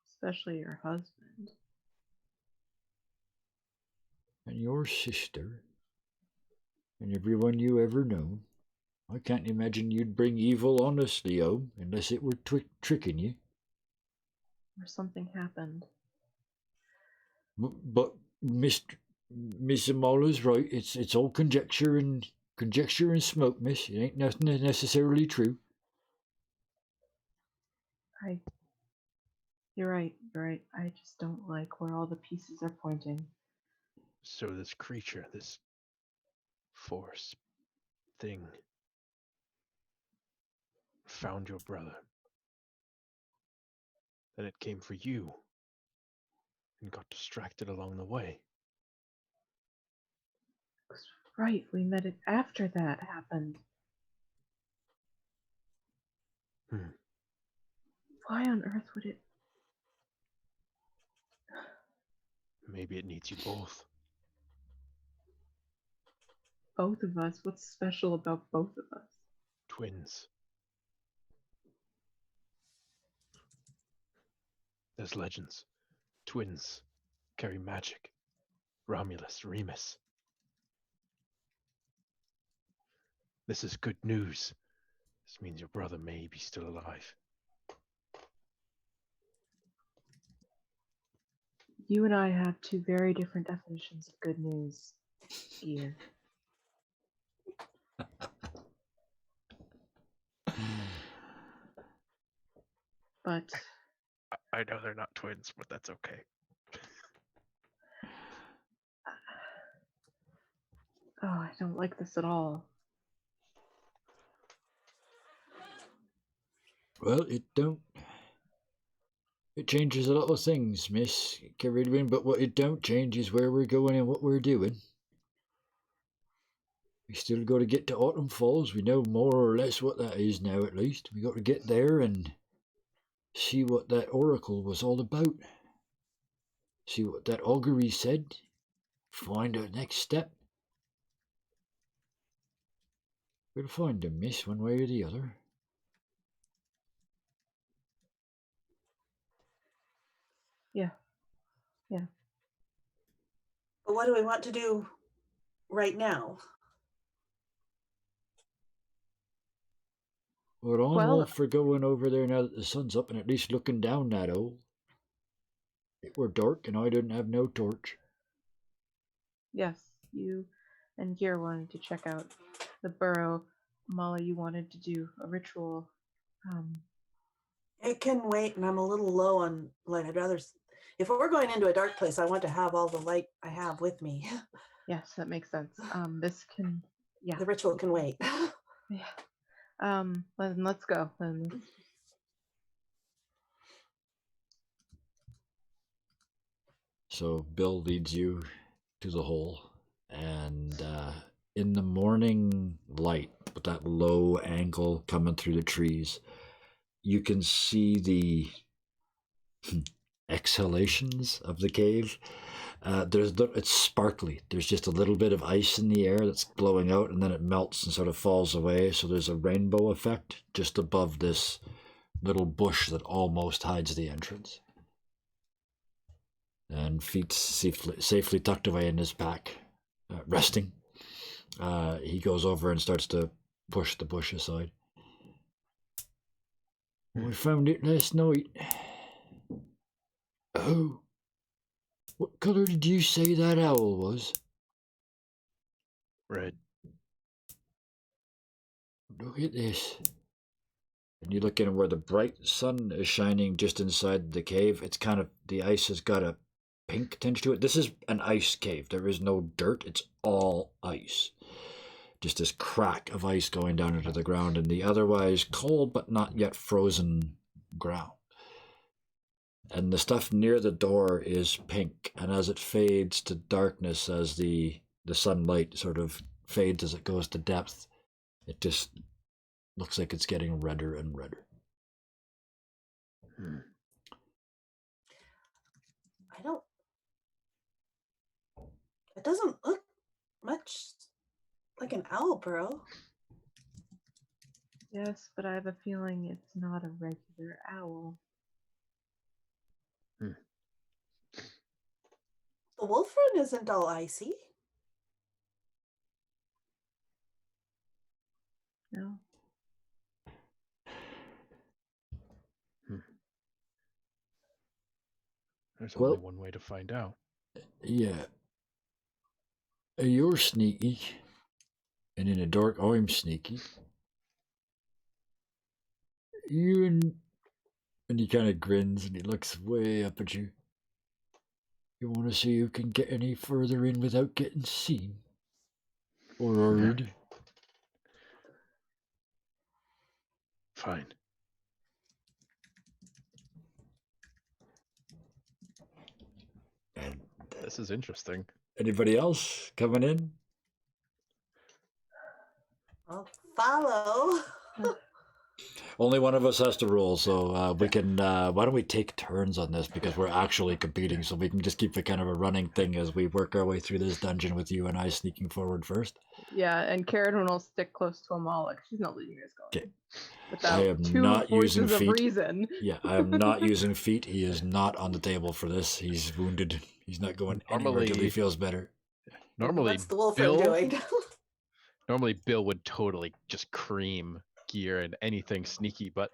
Especially your husband. And your sister. And everyone you ever know. I can't imagine you'd bring evil honestly home unless it were tricking you. Or something happened. But Miss Amala's right. It's all conjecture and smoke, Miss. It ain't nothing necessarily true. You're right. I just don't like where all the pieces are pointing. So this creature, this force thing, found your brother. Then it came for you and got distracted along the way. Right, we met it after that happened. Why on earth would it Maybe it needs you both. Both of us? What's special about both of us? Twins. There's legends. Twins carry magic. Romulus, Remus. This is good news. This means your brother may be still alive. You and I have two very different definitions of good news, Gear. But I know they're not twins, but that's okay. oh, I don't like this at all. Well, it don't. It changes a lot of things, Miss Caridwin, but what it don't change is where we're going and what we're doing. We still got to get to Autumn Falls. We know more or less what that is now, at least. We got to get there and see what that oracle was all about. See what that augury said. Find our next step. We'll find them, miss, one way or the other. Yeah. But what do we want to do right now? Well, I'm Well- all for going over there now that the sun's up and at least looking down that hole. It were dark and I didn't have no torch. Yes, you and Gear wanted to check out the burrow. Molly, you wanted to do a ritual. It can wait, and I'm a little low on light. I'd rather, if we're going into a dark place, I want to have all the light I have with me. Yes, that makes sense. This can, yeah. The ritual can wait. Yeah. Let's go. So Bill leads you to the hole, and in the morning light, with that low angle coming through the trees, you can see the exhalations of the cave. It's sparkly. There's just a little bit of ice in the air that's blowing out, and then it melts and sort of falls away. So there's a rainbow effect just above this little bush that almost hides the entrance. And feet safely tucked away in his pack, resting. He goes over and starts to push the bush aside. We found it last night. Oh, what colour did you say that owl was? Red. Look at this. And you look in where the bright sun is shining just inside the cave. It's kind of, the ice has got a pink tinge to it. This is an ice cave. There is no dirt. It's all ice. Just this crack of ice going down into the ground and the otherwise cold but not yet frozen ground. And the stuff near the door is pink, and as it fades to darkness, as the sunlight sort of fades as it goes to depth, it just looks like it's getting redder and redder. It doesn't look much like an owl burrow. Yes, but I have a feeling it's not a regular owl. The wolf run isn't all icy. No. There's Well- only one way to find out. Yeah. You're sneaky. And in the dark, I'm sneaky. And he kind of grins and he looks way up at you. You want to see who can get any further in without getting seen? Or heard? Fine. And This is interesting. anybody else coming in? I'll follow. Only one of us has to roll, so we can. Why don't we take turns on this because we're actually competing, so we can just keep it kind of a running thing as we work our way through this dungeon with you and I sneaking forward first. Yeah, and Karen will stick close to Amala. She's not leaving us going. Okay. Without I am two not voices using of feet. reason. Yeah, I am not using feet. He is not on the table for this. He's wounded. He's not going anywhere until he feels better. Normally, What's the wolf Bill, doing? normally Bill would totally just cream Gear and anything sneaky, but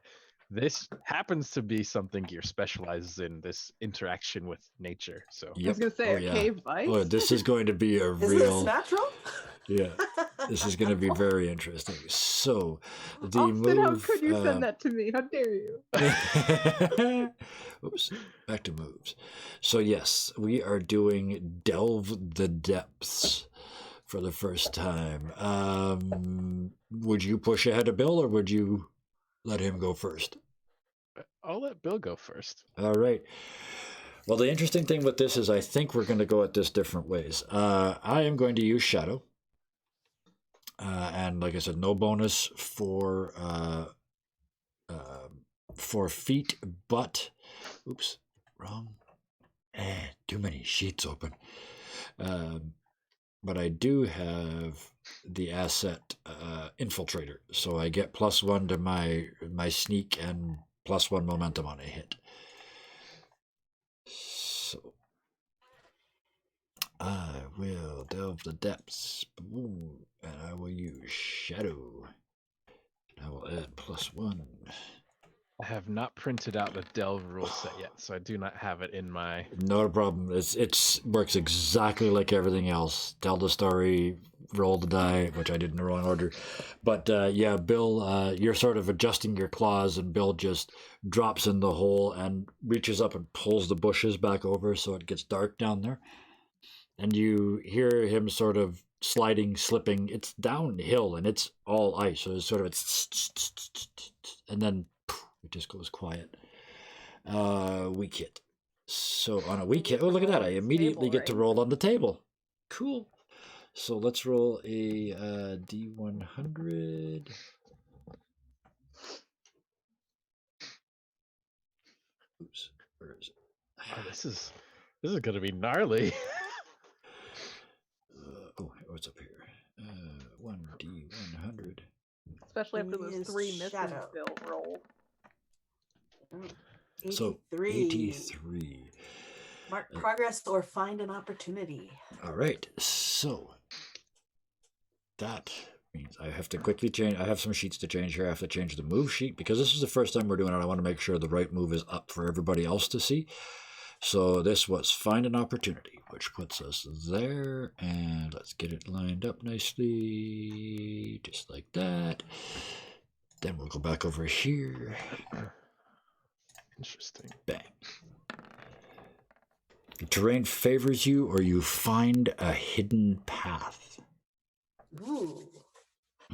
this happens to be something Gear specializes in, this interaction with nature. So I was gonna say cave vice. Oh, this is going to be a Is real. this natural? Yeah, this is going to be very interesting. So, the Austin, move. how could you send that to me? How dare you? Oops, back to moves. So yes, we are doing Delve the Depths for the first time. Would you push ahead of Bill, or would you let him go first? I'll let Bill go first. All right. Well, the interesting thing with this is I think we're going to go at this different ways. I am going to use Shadow. And like I said, no bonus for feet, but oops, wrong. Too many sheets open. But I do have the asset Infiltrator, so I get +1 to my sneak and +1 momentum on a hit. So I will delve the depths, boom, and I will use Shadow. I will add +1. I have not printed out the Delve rule set yet, so I do not have it in my... Not a problem. It's works exactly like everything else. Tell the story, roll the die, which I did in the wrong order. But yeah, Bill, you're sort of adjusting your claws, and Bill just drops in the hole and reaches up and pulls the bushes back over so it gets dark down there. And you hear him sort of sliding, slipping. It's downhill and it's all ice, so it's sort of and then it just goes quiet. Weak hit. So on a weak hit, oh look at that! I immediately get to roll on the table. Cool. So let's roll a D100. Oops, where is it? Oh, this is gonna be gnarly. What's up here? 1D100. Especially after those Is 3 misses Shadow. Bill rolled. 83. So 83. Mark progress or find an opportunity. All right. So that means I have to quickly change. I have some sheets to change here. I have to change the move sheet because this is the first time we're doing it. I want to make sure the right move is up for everybody else to see. So this was find an opportunity, which puts us there. And let's get it lined up nicely, just like that. Then we'll go back over here. Interesting. Bang. The terrain favors you, or you find a hidden path. Ooh.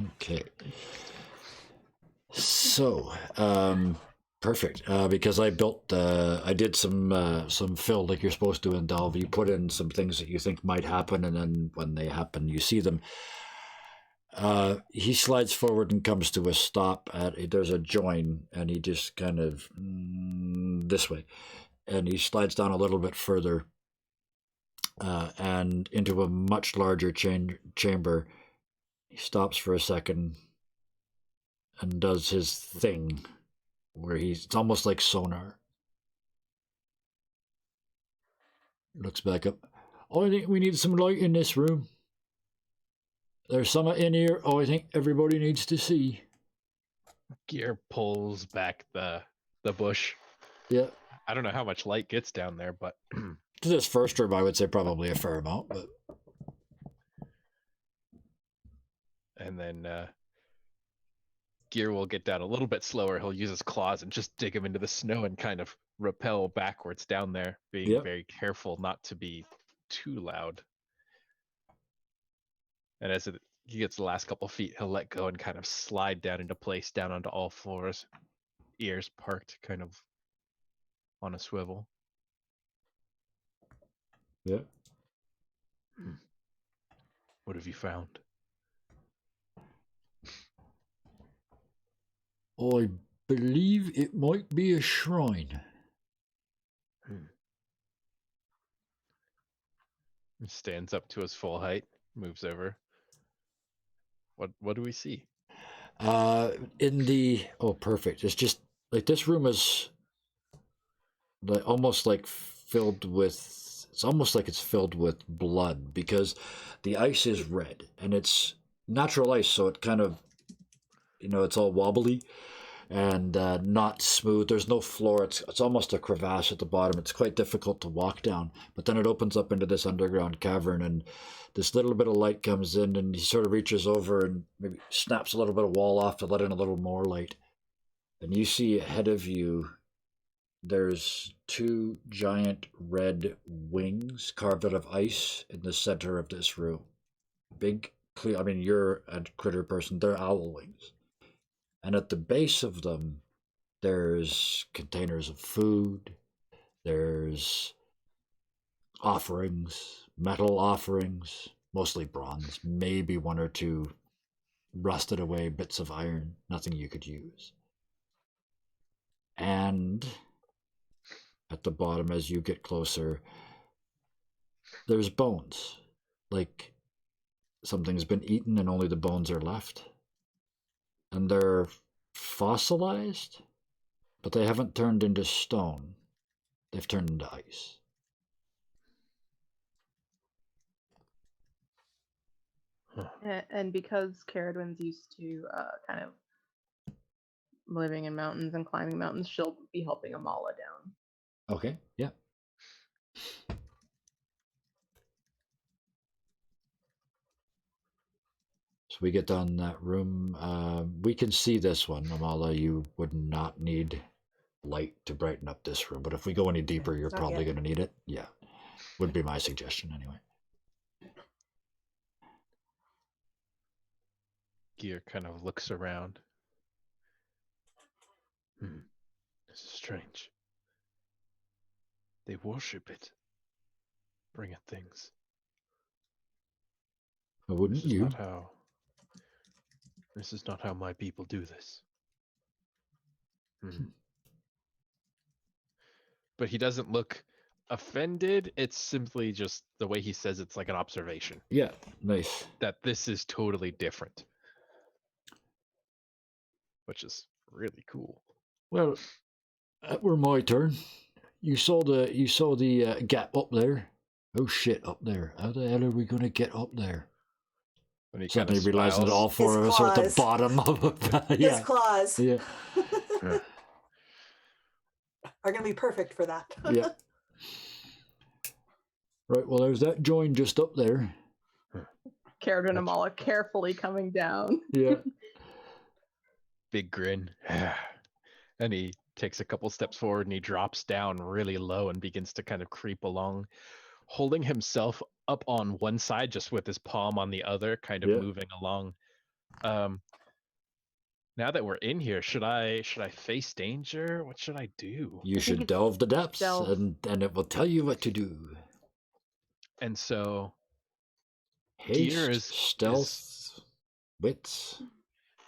Okay. So, perfect. Because I built, I did some fill like you're supposed to in Delve. You put in some things that you think might happen, and then when they happen, you see them. He slides forward and comes to a stop there's a join, and he just kind of this way, and he slides down a little bit further, and into a much larger chamber. He stops for a second and does his thing, where it's almost like sonar. Looks back up. Oh, I think we need some light in this room. There's some in here. Oh, I think everybody needs to see. Gear pulls back the bush. Yeah. I don't know how much light gets down there, but To this first room, I would say probably a fair amount, but and then Gear will get down a little bit slower. He'll use his claws and just dig him into the snow and kind of rappel backwards down there, being very careful not to be too loud. And as he gets the last couple feet, he'll let go and kind of slide down into place, down onto all fours, ears parked kind of on a swivel. yeah. What have you found? I believe it might be a shrine. He stands up to his full height, moves over. What do we see? Perfect. It's just like this room is like almost like filled with. It's almost like it's filled with blood because the ice is red and it's natural ice, so it kind of, it's all wobbly and not smooth. There's no floor. It's almost a crevasse at the bottom. It's quite difficult to walk down. But then it opens up into this underground cavern, and this little bit of light comes in, and he sort of reaches over and maybe snaps a little bit of wall off to let in a little more light. And you see ahead of you, there's two giant red wings carved out of ice in the center of this room. Big, clear. I mean, you're a critter person. They're owl wings. And at the base of them, there's containers of food, there's offerings, metal offerings, mostly bronze, maybe one or two rusted away bits of iron, nothing you could use. And at the bottom, as you get closer, there's bones. Like something's been eaten and only the bones are left. And they're fossilized, but they haven't turned into stone. They've turned into ice. And because Caradwin's used to kind of living in mountains and climbing mountains, she'll be helping Amala down. Okay, yeah. So we get down that room. We can see this one, Amala. You would not need light to brighten up this room, but if we go any deeper, you're probably going to need it. Yeah, would be my suggestion anyway. Gear kind of looks around. This is strange. They worship it. Bring it things. Wouldn't you? This is not how my people do this. But he doesn't look offended. It's simply just the way he says it's like an observation. Yeah, nice. That this is totally different. Which is really cool. Well, that were my turn. You saw the gap up there. Oh shit, up there. How the hell are we going to get up there? When he Suddenly kind of realizing that all four of us are at the bottom of it. His claws Yeah. are going to be perfect for that. Yeah. Right, well, there's that join just up there. Caradwin and Amala carefully coming down. Yeah. Big grin. And he takes a couple steps forward and he drops down really low and begins to kind of creep along, holding himself up on one side just with his palm on the other, kind of moving along. Now that we're in here, should I face danger? What should I do? You should delve the depths and it will tell you what to do. And so haste, stealth, wits.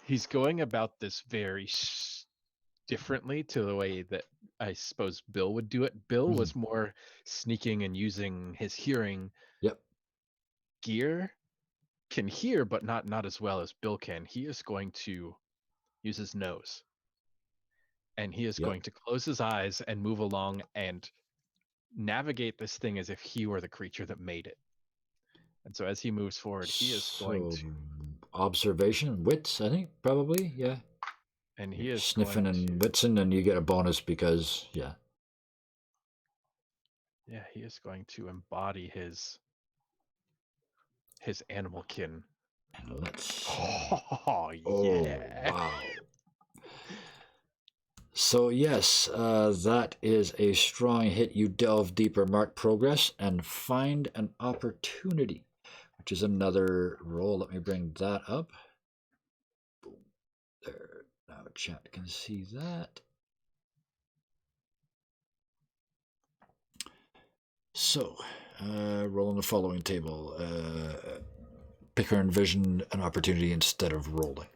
He's going about this very differently to the way that I suppose Bill would do it. Bill was more sneaking and using his hearing. Yep. Gear can hear, but not as well as Bill can. He is going to use his nose. And he is going to close his eyes and move along and navigate this thing as if he were the creature that made it. And so as he moves forward, he is going to... Observation, wits, I think, probably, yeah. And he is sniffing and witsing, and you get a bonus because, Yeah, he is going to embody his animal kin. And let's... Oh, yeah. Oh, wow. So yes, that is a strong hit. You delve deeper, mark progress, and find an opportunity, which is another roll. Let me bring that up. Boom. There. Now chat can see that. So, roll on the following table. Pick or envision an opportunity instead of rolling.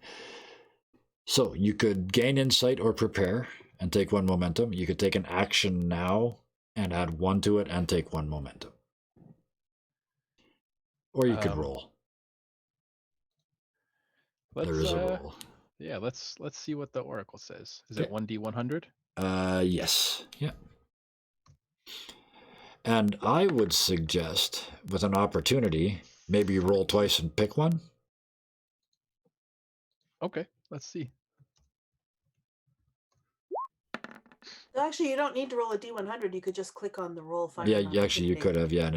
So you could gain insight or prepare and take 1 momentum. You could take an action now and add 1 to it and take 1 momentum. Or you could roll. There is a roll. Yeah, let's see what the Oracle says. Is Okay. it 1d100? Yes. Yeah. And I would suggest, with an opportunity, maybe you roll twice and pick one. Okay, let's see. Actually, you don't need to roll a D100. You could just click on the roll. Find Yeah, an actually, you could opportunity. have, and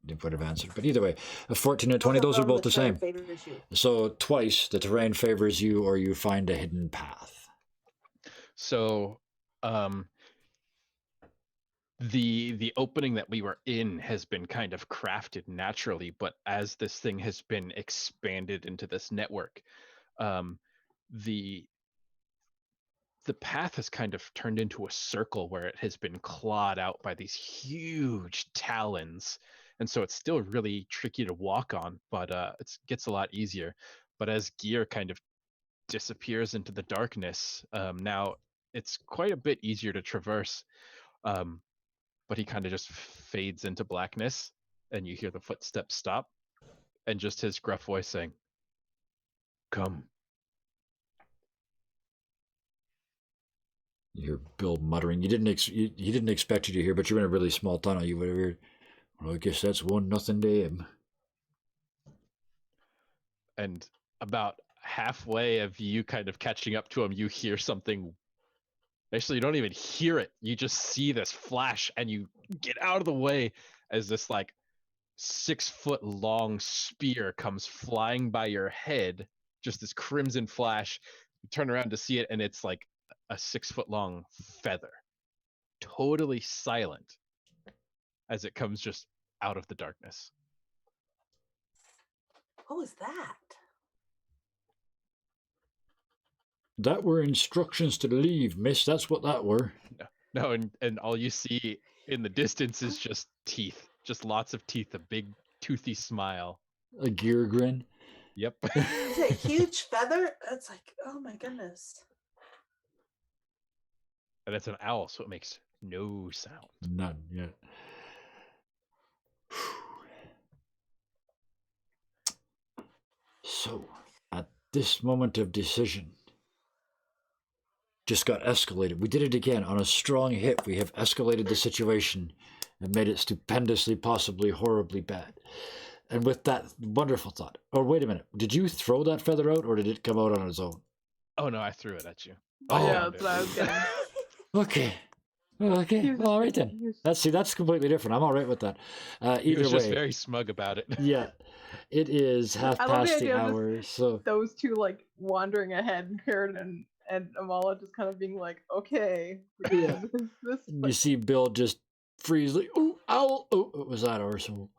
it would have answered. But either way, a 14 and 20, Also, those are on both the terrain same. favors you. So twice the terrain favors you, or you find a hidden path. So, the opening that we were in has been kind of crafted naturally, but as this thing has been expanded into this network, the path has kind of turned into a circle where it has been clawed out by these huge talons, and so it's still really tricky to walk on, but it gets a lot easier. But as Gear kind of disappears into the darkness, now it's quite a bit easier to traverse. But he kind of just fades into blackness, and you hear the footsteps stop, and just his gruff voice saying, "Come." You hear Bill muttering. He didn't expect you to hear, but you're in a really small tunnel. You would have heard, well, I guess that's 1-0 to him. And about halfway of you kind of catching up to him, you hear something. Actually, you don't even hear it. You just see this flash, and you get out of the way as this like 6-foot long spear comes flying by your head. Just this crimson flash. You turn around to see it, and it's like a 6-foot long feather, totally silent as it comes just out of the darkness. What was that? That were instructions to leave, miss. That's what that were. No, and all you see in the distance is just teeth, just lots of teeth, a big toothy smile. A Gear grin. Yep. Is it a huge feather? It's like, oh my goodness. And it's an owl, so it makes no sound. None, yeah. So, at this moment of decision, just got escalated. We did it again. On a strong hit, we have escalated the situation and made it stupendously, possibly horribly bad. And with that wonderful thought, or wait a minute, did you throw that feather out, or did it come out on its own? Oh no, I threw it at you. Oh, yeah, that's what I was getting. Okay. Okay. Well, all right then. That's completely different. I'm all right with that. He Either was way, just very smug about it. yeah, it is half I love the past the idea of hour. So those two like wandering ahead, and Karen and Amala just kind of being like, okay, we're Yeah. doing this. you see Bill just freeze like, oh, owl. Oh, it was that our soul.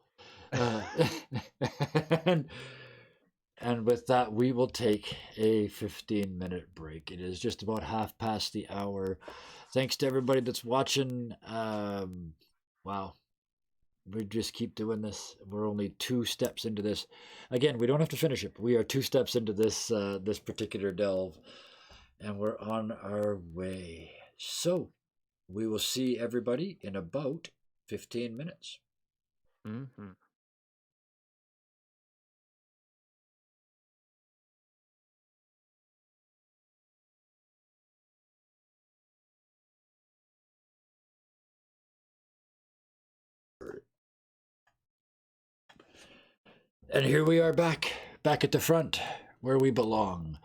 And with that, we will take a 15-minute break. It is just about half past the hour. Thanks to everybody that's watching. Wow. We just keep doing this. We're only 2 steps into this. Again, we don't have to finish it, but we are 2 steps into this this particular delve. And we're on our way. So, we will see everybody in about 15 minutes. Mm-hmm. And here we are back at the front, where we belong.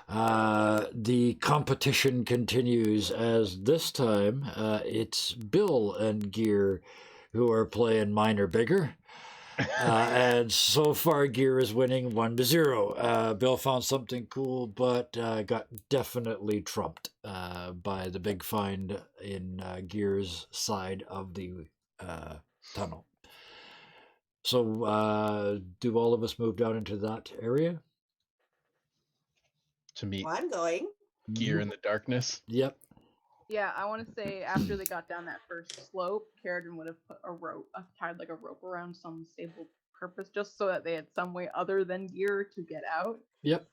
The competition continues, as this time it's Bill and Gear who are playing Minor Bigger. And so far, Gear is winning 1-0. Bill found something cool, but got definitely trumped by the big find in Gear's side of the tunnel. So, do all of us move down into that area? To meet Well, I'm going. Gear in the darkness. Yep. Yeah, I want to say after they got down that first slope, Carradine would have put a rope, tied like a rope around some stable purpose, just so that they had some way other than gear to get out. Yep.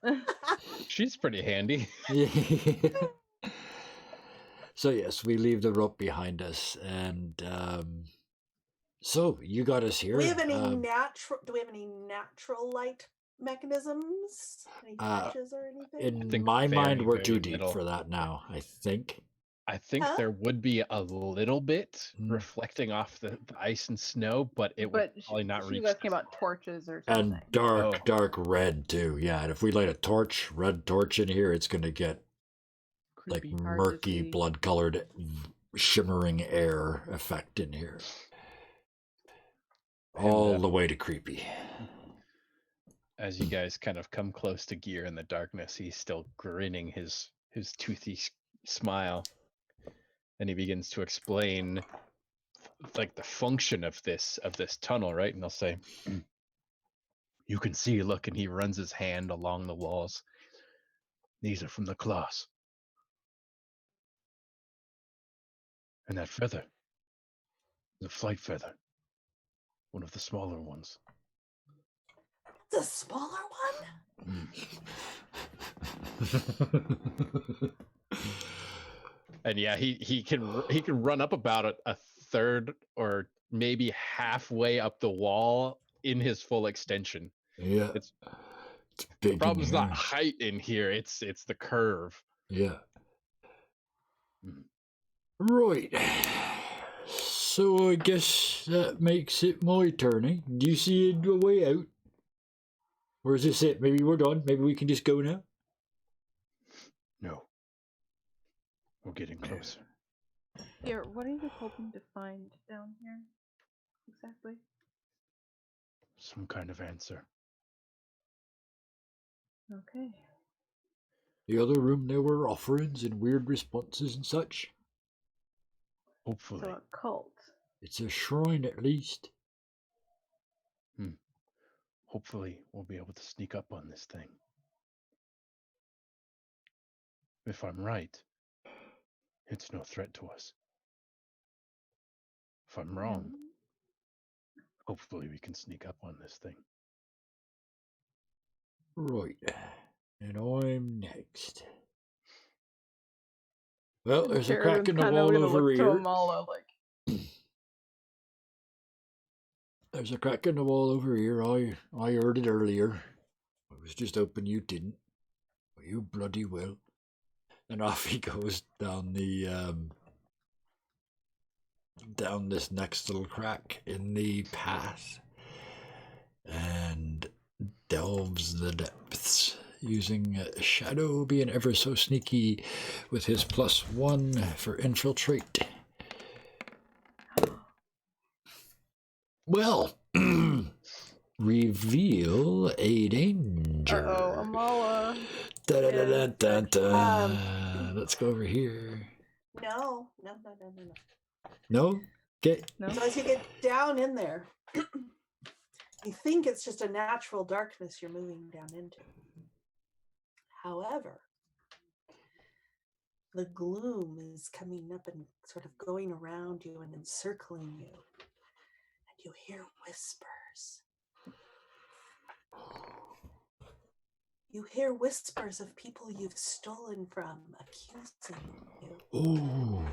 She's pretty handy. So yes, we leave the rope behind us, and so you got us here. Do we have any natural light mechanisms? Any torches or anything? In think my mind, very, we're very too deep little. for that now. I think. I think Huh? there would be a little bit Mm. reflecting off the ice and snow, but it would probably not she reach. was asking this about far. torches or something. And dark, Oh. dark red too. Yeah, and if we light a torch, red torch in here, it's gonna get like Creepy, hard to murky, see. blood-colored, shimmering air effect in here. All the way to creepy. As you guys kind of come close to Gear in the darkness, he's still grinning his toothy smile, and he begins to explain like the function of this tunnel, right? And he'll say, "You can see, look," and he runs his hand along the walls. "These are from the claws. And that feather, the flight feather, one of the smaller ones." The smaller one? And yeah, he can run up about a third or maybe halfway up the wall in his full extension. Yeah. It's big. The problem's not height in here, it's the curve. Yeah. Mm. Right. So I guess that makes it my turn, eh? Do you see a way out? Or is this it? Maybe we're done. Maybe we can just go now? No. We're getting closer. Here, what are you hoping to find down here? Exactly. Some kind of answer. Okay. The other room there were offerings and weird responses and such. Hopefully. So a cult. It's a shrine at least. Hopefully we'll be able to sneak up on this thing. If I'm right, it's no threat to us. If I'm wrong, hopefully we can sneak up on this thing. Right. And I'm next. Well, there's a crack in the wall over here. There's a crack in the wall over here. I heard it earlier. I was just hoping you didn't. But you bloody will. And off he goes down the down this next little crack in the path and delves the depths, using Shadow being ever so sneaky with his +1 for infiltrate. Well, reveal a danger. Uh-oh, Amala. Let's go over here. No. No? Get. No? So as you get down in there, you think it's just a natural darkness you're moving down into. However, the gloom is coming up and sort of going around you and encircling you. And you hear whispers. You hear whispers of people you've stolen from, accusing you. Ooh.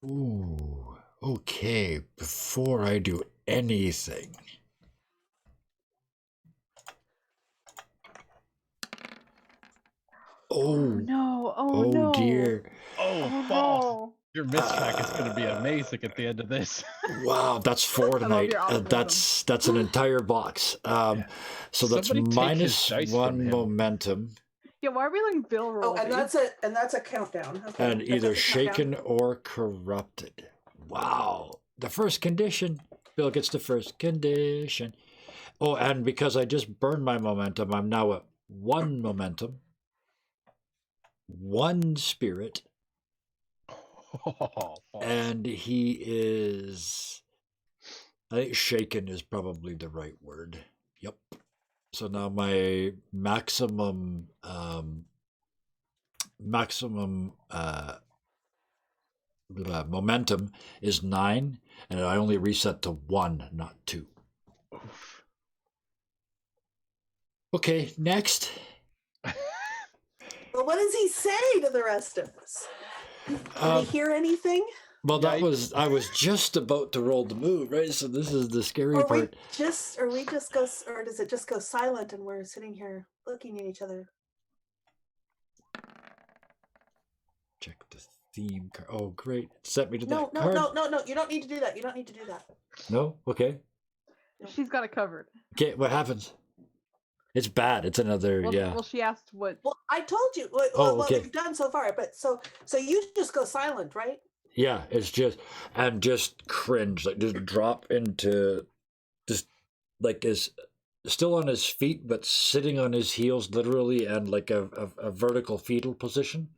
Ooh. Okay, before I do anything. Oh no! Oh no! dear. Oh, boss! Your mistrack is going to be amazing at the end of this. Wow, that's 4 tonight. That's an entire box. So that's Somebody take his minus dice 1 from him. momentum, Yeah, why are we letting Bill roll? Oh, and that's a countdown. Okay, and that's either a shaken countdown. or corrupted. Wow. The first condition. Bill gets the first condition. Oh, and because I just burned my momentum, I'm now at 1 momentum, 1 spirit, Oh, and he is, I think shaken is probably the right word. Yep. So now my maximum momentum is 9, and I only reset to 1, not 2. Oof. Okay, next. Well, what does he say to the rest of us? Did he hear anything? Well, Yeah, I was just about to roll the move, right? So this is the scary Or part. or does it just go silent and we're sitting here looking at each other? Check the theme card. Oh, great. Set me to No, that no, card. no. You don't need to do that. You don't need to do that. No? Okay. She's got it covered. Okay, what happens? It's bad. It's another, Well, yeah. well, she asked what. Well, I told you what okay. we've done so far, but so you just go silent, right? Yeah, it's just cringe, like just drop into, just like is still on his feet, but sitting on his heels literally and like a vertical fetal position.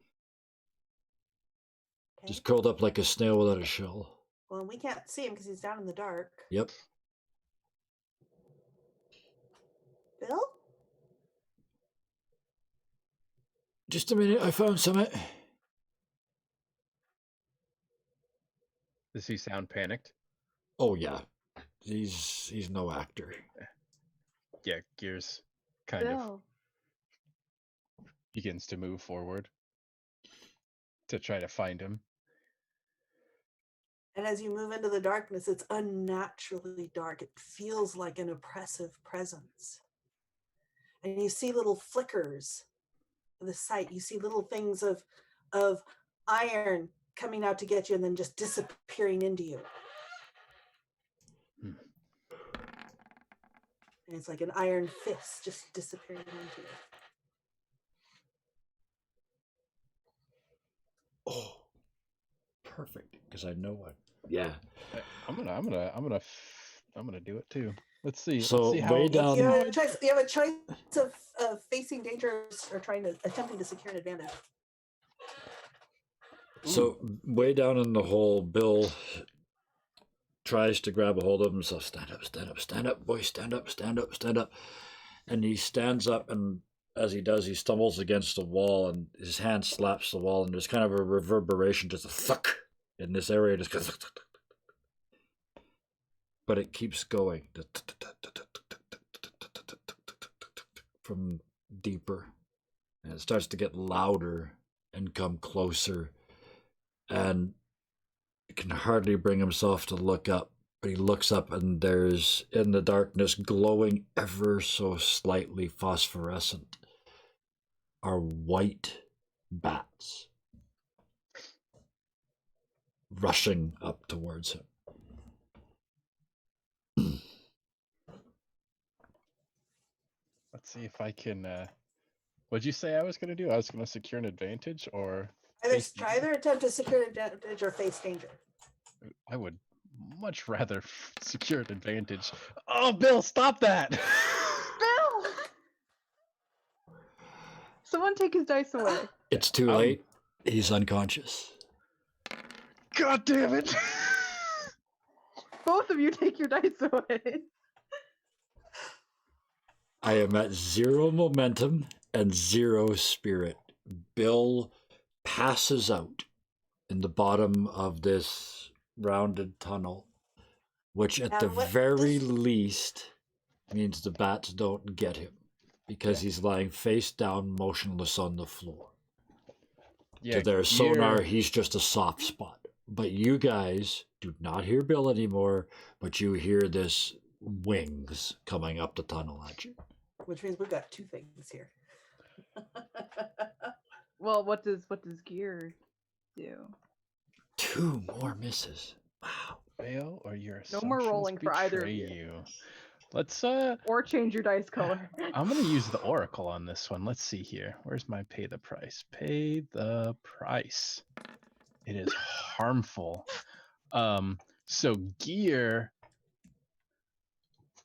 Okay. Just curled up like a snail without a shell. Well, we can't see him because he's down in the dark. Yep. Bill? Just a minute, I found something. Does he sound panicked? Oh yeah. He's no actor. Yeah, Gears kind of Bill. begins to move forward to try to find him. And as you move into the darkness, it's unnaturally dark. It feels like an oppressive presence. And you see little flickers of the sight. You see little things of iron coming out to get you and then just disappearing into you. Hmm. And it's like an iron fist just disappearing into you. Oh, perfect. Because I know what. Yeah. I'm gonna do it too. Let's see. So, Let's see how way let's down- see You how have a choice. You have a choice of facing dangers or attempting to secure an advantage. So way down in the hole, Bill tries to grab a hold of himself. Stand up, boy, stand up. And he stands up, and as he does, he stumbles against the wall, and his hand slaps the wall, and there's kind of a reverberation, just a thunk in this area, just goes, but it keeps going from deeper, and it starts to get louder and come closer, and he can hardly bring himself to look up, but he looks up, and there's, in the darkness, glowing ever so slightly phosphorescent, are white bats rushing up towards him. Let's see if I can. What'd you say I was gonna do? I was gonna secure an advantage, or Either attempt to secure an advantage or face danger. I would much rather secure an advantage. Oh, Bill, stop that! Bill! Someone take his dice away. It's too late. He's unconscious. God damn it! Both of you take your dice away. I am at 0 momentum and 0 spirit. Bill passes out in the bottom of this rounded tunnel, which at Now, the what very this- least means the bats don't get him, because he's lying face down, motionless on the floor. To their sonar, he's just a soft spot. But you guys do not hear Bill anymore, but you hear this wings coming up the tunnel at you. Which means we've got two things here. Well, what does Gear do? 2 more misses. Wow. Fail or your No more rolling for either of betray you. Let's Or change your dice color. I'm gonna use the Oracle on this one. Let's see here. Where's my pay the price? Pay the price. It is harmful. So Gear,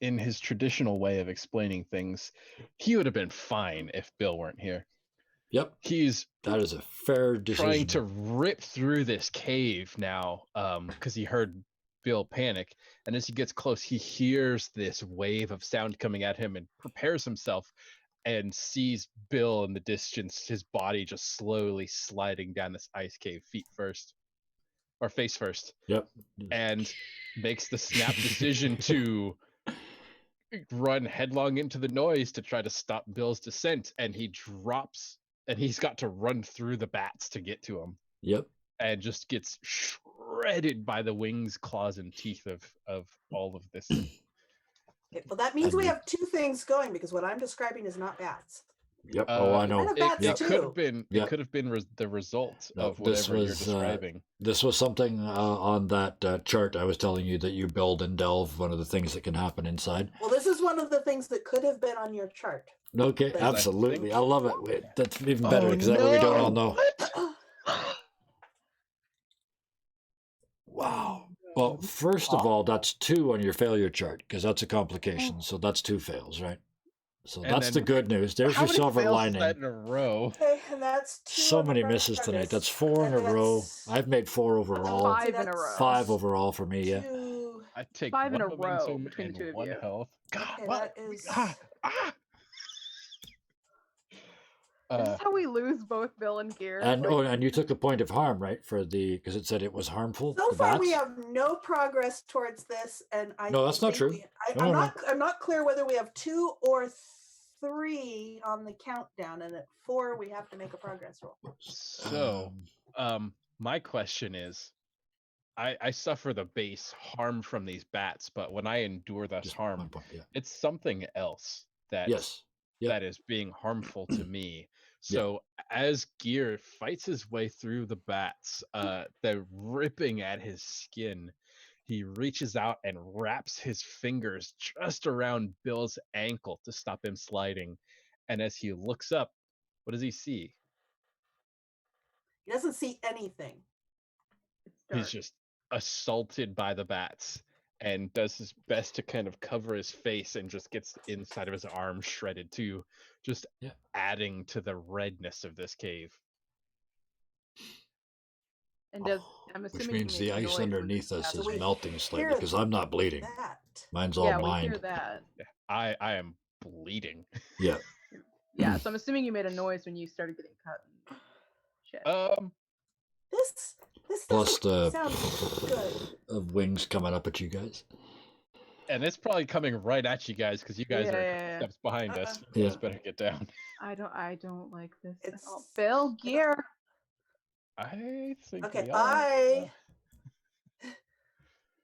in his traditional way of explaining things, he would have been fine if Bill weren't here. Yep. He's That is a fair decision. trying to rip through this cave now, because he heard Bill panic, and as he gets close, he hears this wave of sound coming at him and prepares himself and sees Bill in the distance, his body just slowly sliding down this ice cave, feet first, or face first, Yep. and makes the snap decision to run headlong into the noise to try to stop Bill's descent, and he drops, and he's got to run through the bats to get to him, Yep. and just gets shredded by the wings, claws, and teeth of all of this. Okay, well, that means And we you- have two things going because what I'm describing is not bats. Yep. Oh, I I know. have It, bats it too. could have been. Yep. It could have been the result No, of this whatever you're was, describing. This was something on that chart I was telling you that you build and delve. One of the things that can happen inside. Well, this is one of the things that could have been on your chart. Okay, But- absolutely. I love it. That's even better Oh, because that way we don't all no! know. Wow. Well, first of all, that's 2 on your failure chart because that's a complication. So that's 2 fails, right? So And that's the then- good news. There's How your many silver fails is lining. that in a row? Okay, and that's 2 So on many the misses progress. tonight. That's 4 in a And row. that's I've made 4 overall. 5 in a that's row. 5 overall for me, yeah. 2. I take 5 in one a row momentum between and the two of 1 you. health. God, Okay, well, that is- This is how we lose both Bill and Gear. And like, and you took a point of harm, right? For the because it said it was harmful. So the far, bats? we have no progress towards this, and I. No, that's not think true. we- No, I'm no. not. I'm not clear whether we have 2 or 3 on the countdown, and at 4 we have to make a progress roll. So, my question is, I suffer the base harm from these bats, but when I endure this just harm, 1 point, yeah. it's something else that Yes. Yep. that is being harmful to me. So as Gear fights his way through the bats, they're ripping at his skin. He reaches out and wraps his fingers just around Bill's ankle to stop him sliding. And as he looks up, what does he see? He doesn't see anything. it's dark. He's just assaulted by the bats and does his best to kind of cover his face and just gets inside of his arm shredded too, just Yeah. adding to the redness of this cave. And does, I'm Which assuming you means made the a ice noise when underneath this us is happened. we melting slightly hear because I'm not bleeding. That. Mine's all Yeah, we mind. hear that. I am bleeding. Yeah. Yeah, so I'm assuming you made a noise when you started getting cut. And shit. This Plus doesn't the sound good. of wings coming up at you guys. And it's probably coming right at you guys because you guys are a Yeah. couple steps behind us. Uh-uh. You guys Yeah. better get down. I don't like this at all. It's- Bill, Gear. I think Okay, we are. I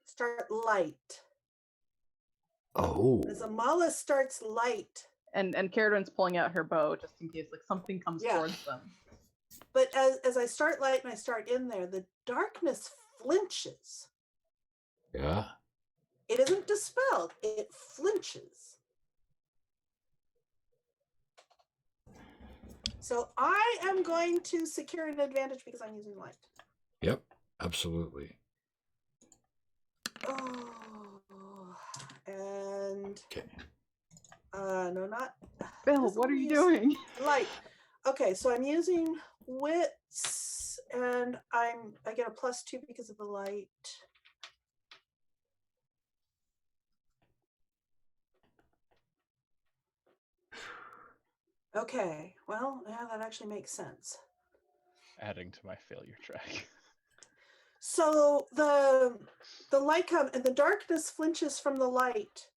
start light. Oh. As Amala starts light, And Caradon's pulling out her bow just in case like something comes Yeah. towards them. but as I start light and I start in there, the darkness flinches. Yeah. It isn't dispelled, it flinches. So I am going to secure an advantage because I'm using light. Yep. Absolutely. Oh, and Okay. no, not Bill, This what are one you is- doing? light. Okay, so I'm using wits, and I get a +2 because of the light. Okay, well, yeah, that actually makes sense. Adding to my failure track. So the light comes and the darkness flinches from the light.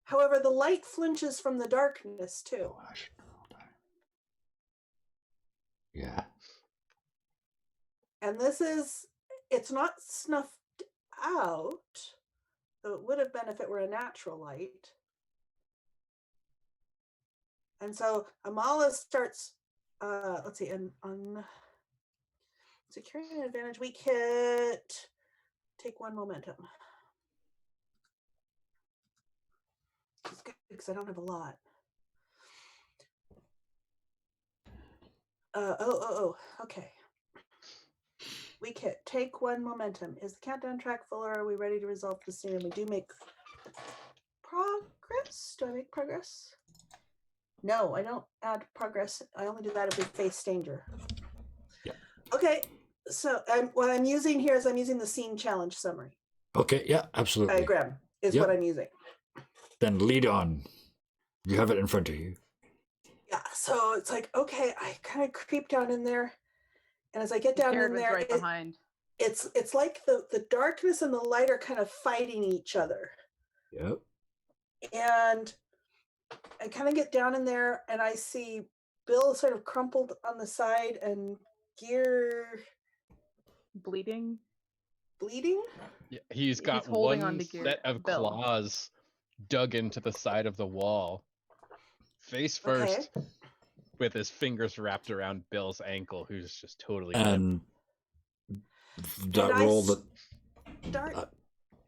However, the light flinches from the darkness too. Oh, I should roll that. Yeah. And it's not snuffed out, though it would have been if it were a natural light. And so Amala starts, let's see, and on securing an advantage, weak hit, take 1 momentum. It's good because I don't have a lot. Okay. Weak hit, take 1 momentum. Is the countdown track full or are we ready to resolve this soon? We do make progress. Do I make progress? No, I don't add progress. I only do that if we face danger. Yeah. Okay, so what I'm using here is I'm using the scene challenge summary Okay. Yeah. Absolutely. diagram is Yep. what I'm using. Then lead on. You have it in front of you. Yeah, so it's like, okay, I kind of creep down in there. And as I get down in Caradon's there, right behind. it's like the darkness and the light are kind of fighting each other. Yep. And I kind of get down in there and I see Bill sort of crumpled on the side and Gear Bleeding. Yeah, he's got holding one on to Gear- set of Bill. claws dug into the side of the wall, face first, with his fingers wrapped around Bill's ankle, who's just totally limp. And that roll that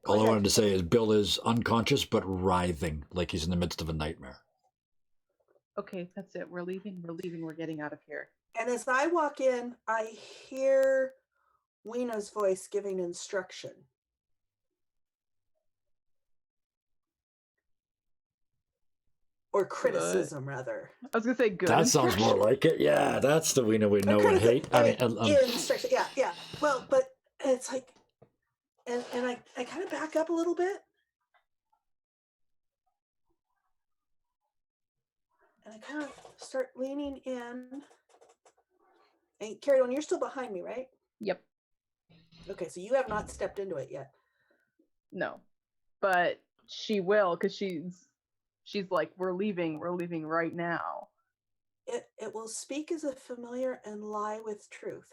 all I wanted to say is Bill is unconscious but writhing like he's in the midst of a nightmare. Okay, that's it. We're leaving. We're getting out of here. And as I walk in, I hear Weena's voice giving instruction. Or criticism, rather. I was gonna say good. That sounds more like it. Yeah, that's the Weena we know and hate. Instruction. Yeah. Well, but it's like, and I kind of back up a little bit. And I kind of start leaning in. And Carrie, when you're still behind me, right? Yep. Okay, so you have not stepped into it yet. No, but she will, because she's like, we're leaving right now. It will speak as a familiar and lie with truth.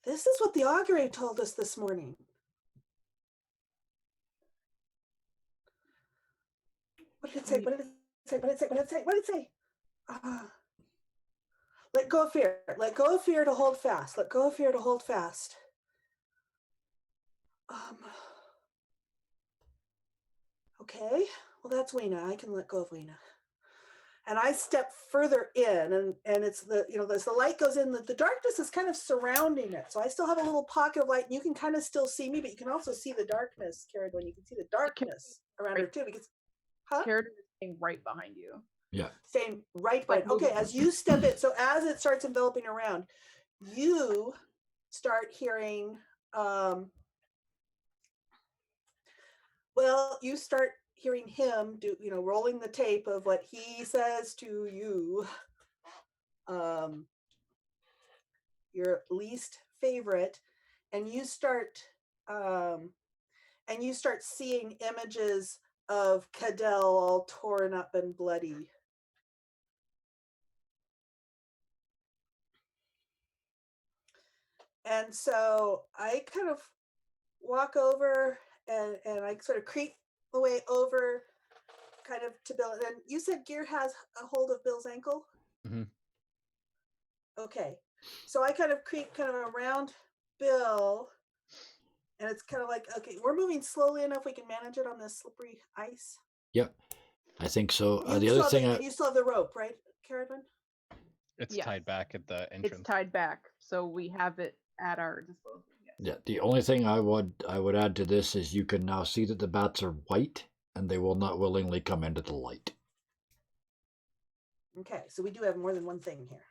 This is what the augury told us this morning. What did it say? What did it say? Let go of fear. Let go of fear to hold fast. Let go of fear to hold fast. Okay. Well, that's Weena. I can let go of Weena. And I step further in, and it's as the light goes in, the darkness is kind of surrounding it. So I still have a little pocket of light, and you can kind of still see me, but you can also see the darkness, Karen, when you can see the darkness around her too, because Karen is staying right behind you. Yeah. Staying right behind. Okay, as you step in, so as it starts enveloping around, you start hearing you start hearing him do, rolling the tape of what he says to you. Your least favorite, and you start seeing images of Cadell all torn up and bloody. And so I kind of walk over and I sort of creep the way over kind of to Bill. And you said Gear has a hold of Bill's ankle? Mm-hmm. Okay. So I kind of creep kind of around Bill, and it's kind of like, okay, we're moving slowly enough we can manage it on this slippery ice. Yep. I think so. You still have the rope, right, Carradine? It's tied back at the entrance. It's tied back, so we have it at our disposal. Yes. Yeah. The only thing I would add to this is you can now see that the bats are white, and they will not willingly come into the light. Okay, so we do have more than one thing here.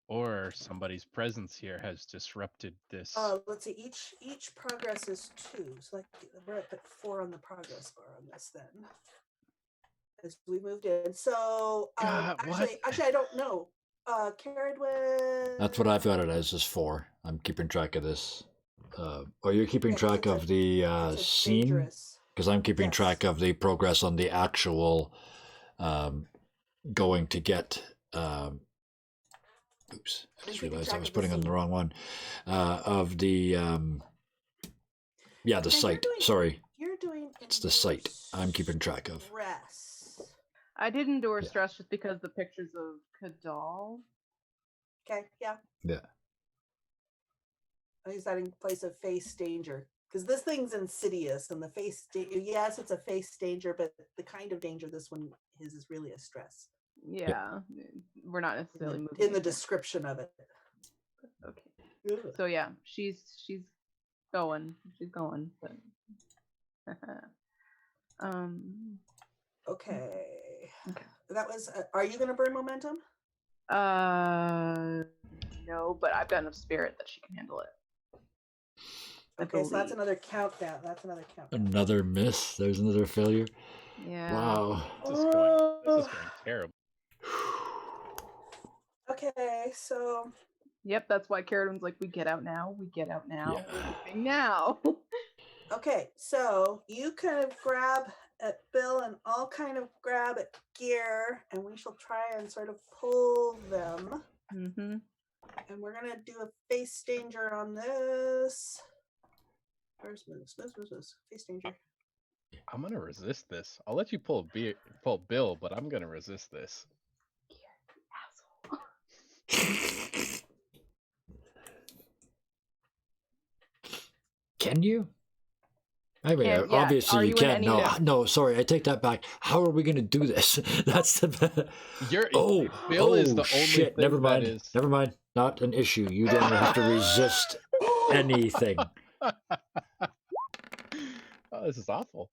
Or somebody's presence here has disrupted this. Let's see. Each progress is 2, so we're at 4 on the progress bar on this then. As we moved in, so actually, I don't know. Carradine. That's what I've got it as, is 4. I'm keeping track of this. Are you keeping track of the scene? Because I'm keeping track of the progress on the actual going to get. Oops! I just realized I was putting on the wrong one. Of the the site. Sorry. You're doing. It's the site I'm keeping track of. I did endure stress just because the pictures of Cadell. Okay, yeah. Yeah. I use that in place of face danger. Because this thing's insidious, and the face, yes, it's a face danger, but the kind of danger this one is really a stress. Yeah, we're not necessarily moving in the description of it. Okay. Ugh. So yeah, she's going. She's going, but Okay. That was. Are you going to burn momentum? No, but I've got enough spirit that she can handle it. Okay, so that's another countdown. Another miss. There's another failure. Yeah. Wow. This is going terrible. Okay, so Yep, that's why Carradin's like, we get out now, we get out now, Yeah. we're leaving now. okay, so you kind of grab at Bill and I'll kind of grab at Gear, and we shall try and sort of pull them. Mm-hmm. And we're gonna do a face danger on this. Where's moves? Face danger. I'm gonna resist this. I'll let you pull Bill, but I'm gonna resist this. Asshole. Can you? I mean, Can- yeah, obviously are you you in can. any- No, Yeah. no, sorry, I take that back. How are we going to do this? That's the. Bill is the only shit! thing Never mind. that is. Never mind. Not an issue. You don't have to resist anything. Oh, this is awful.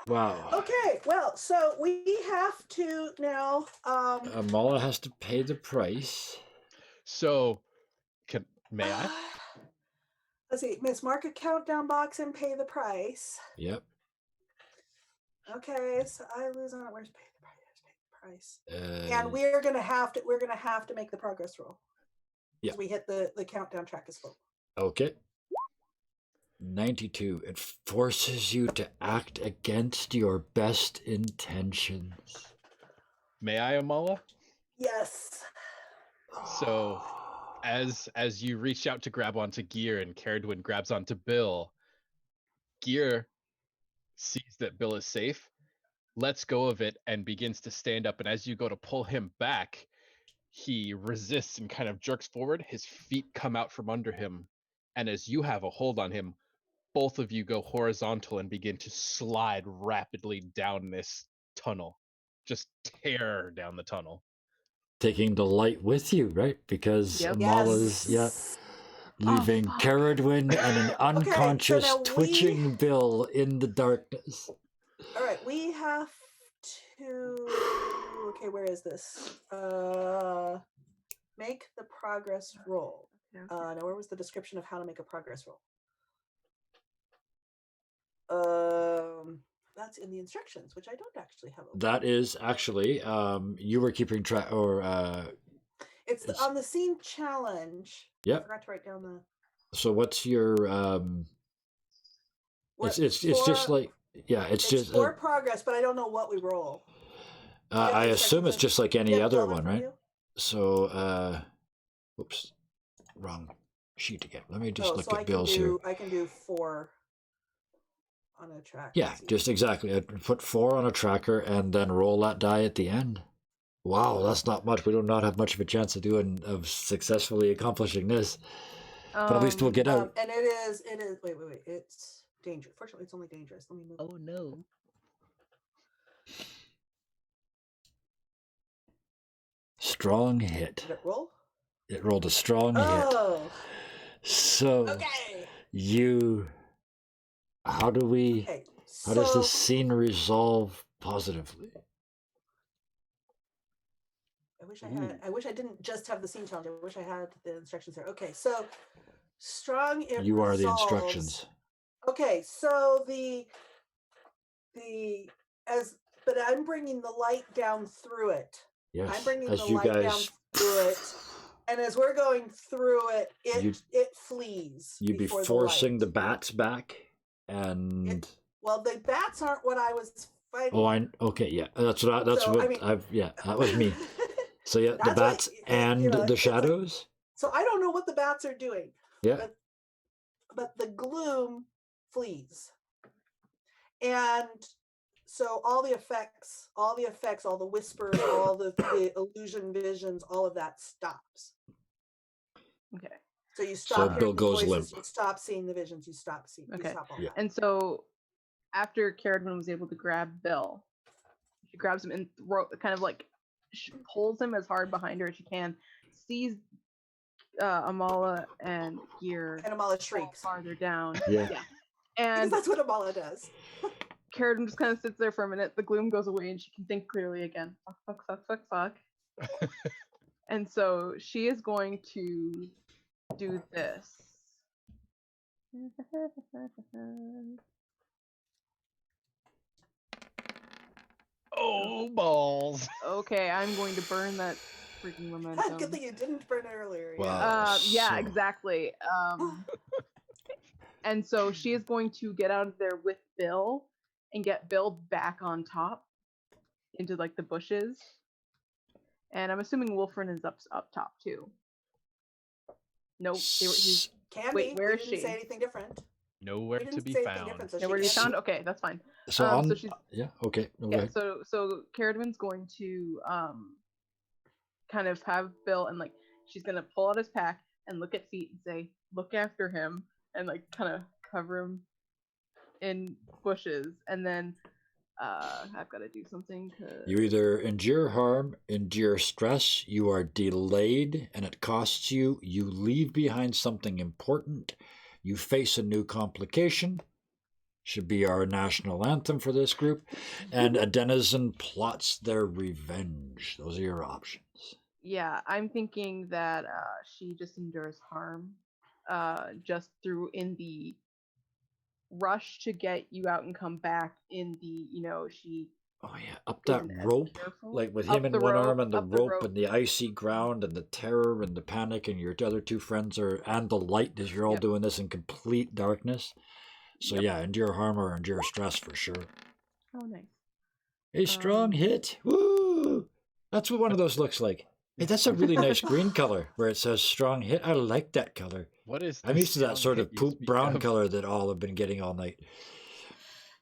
Wow. Okay, well, so we have to now. Amala has to pay the price. So, may I? Let's see. Miss, mark a countdown box and pay the price. Yep. Okay, so I lose on it. Where's pay the price? Pay the price. Uh, And we're gonna have to make the progress roll. Yeah. We hit the countdown track is full. Okay. 92. It forces you to act against your best intentions. May I, Amala? Yes. So, as you reach out to grab onto Gear and Caradwin grabs onto Bill, Gear sees that Bill is safe, lets go of it, and begins to stand up. And as you go to pull him back, he resists and kind of jerks forward. His feet come out from under him. And as you have a hold on him, both of you go horizontal and begin to slide rapidly down this tunnel. Just tear down the tunnel. Taking the light with you, right? Because Yep. Amala's, leaving fuck. Caradwin and an unconscious, now twitching Bill in the darkness. All right, we have to. Okay, where is this? Make the progress roll. Now, where was the description of how to make a progress roll? That's in the instructions, which I don't actually have. Open. That is actually, you were keeping track, or It's on the scene challenge. Yep. I forgot to write down the. So what's your it's just like it's just 4 progress, but I don't know what we roll. I assume it's just like any other one, right? You? So oops, wrong sheet again. Let me just look at Bill's here. I can do 4 on a track. Yeah, just exactly. I'd put 4 on a tracker and then roll that die at the end. Wow, that's not much. We do not have much of a chance of successfully accomplishing this. But at least we'll get out. And it is. Wait. It's dangerous. Fortunately, it's only dangerous. Let me move. Oh no. Strong hit. Did it roll? It rolled a strong Oh. hit. So Okay. how do we? Okay. How does this scene resolve positively? I wish I didn't just have the scene challenge. I wish I had the instructions there. Okay, so strong. You are the instructions. Okay, so but I'm bringing the light down through it. Yes. I'm bringing as the you light down guys through it, and as we're going through it, it flees. You'd be before forcing the light. bats back, and Well, the bats aren't what I was fighting. Oh, okay, yeah, that was me. So yeah, the That's bats and the shadows. So I don't know what the bats are doing. Yeah. But the gloom flees. And so all the effects, all the whispers, all the illusion visions, all of that stops. Okay. So you stop So hearing Bill the goes voices, limp. you stop seeing the visions, you stop seeing, you stop all that. And so after Caradwin was able to grab Bill, she grabs him and kind of like pulls him as hard behind her as she can, sees Amala and Gear, And Amala shrieks. farther down. Yeah. Because And that's what Amala does. Caradwin just kind of sits there for a minute. The gloom goes away and she can think clearly again. Fuck. And so she is going to do this. Oh, balls. Okay, I'm going to burn that freaking momentum. Good thing you didn't burn it earlier. Wow. Yeah, So- exactly. And so she is going to get out of there with Bill and get Bill back on top into like the bushes. And I'm assuming Wolfrin is up top too. Nope. He's Can Wait, be. where We is didn't she? say anything different. Nowhere We to didn't be say anything found. different, so nowhere to she be can- found. Okay, that's fine. So so on. she's Yeah. Okay. yeah. Okay. So Caradon's going to kind of have Bill and like she's gonna pull out his pack and look at Feet and say, "Look after him," and like kind of cover him in bushes, and then I've got to do something. You either endure harm, endure stress, you are delayed and it costs you, you leave behind something important, you face a new complication, should be our national anthem for this group, and a denizen plots their revenge. Those are your options. Yeah, I'm thinking that she just endures harm, just through in the rush to get you out and come back in the she Oh yeah, up that isn't as rope, careful. like with Up him in the one rope, arm and the up the rope rope. and the icy ground and the terror and the panic and your other two friends are and the light as you're all Yep. doing this in complete darkness. So Yep. yeah, endure harm or endure stress for sure. Oh, nice. A strong hit. Woo! That's what one of those looks like. Hey, that's a really nice green color where it says strong hit. I like that color. What is I'm this used to that strong sort hit of you poop speak brown of? color that all have been getting all night.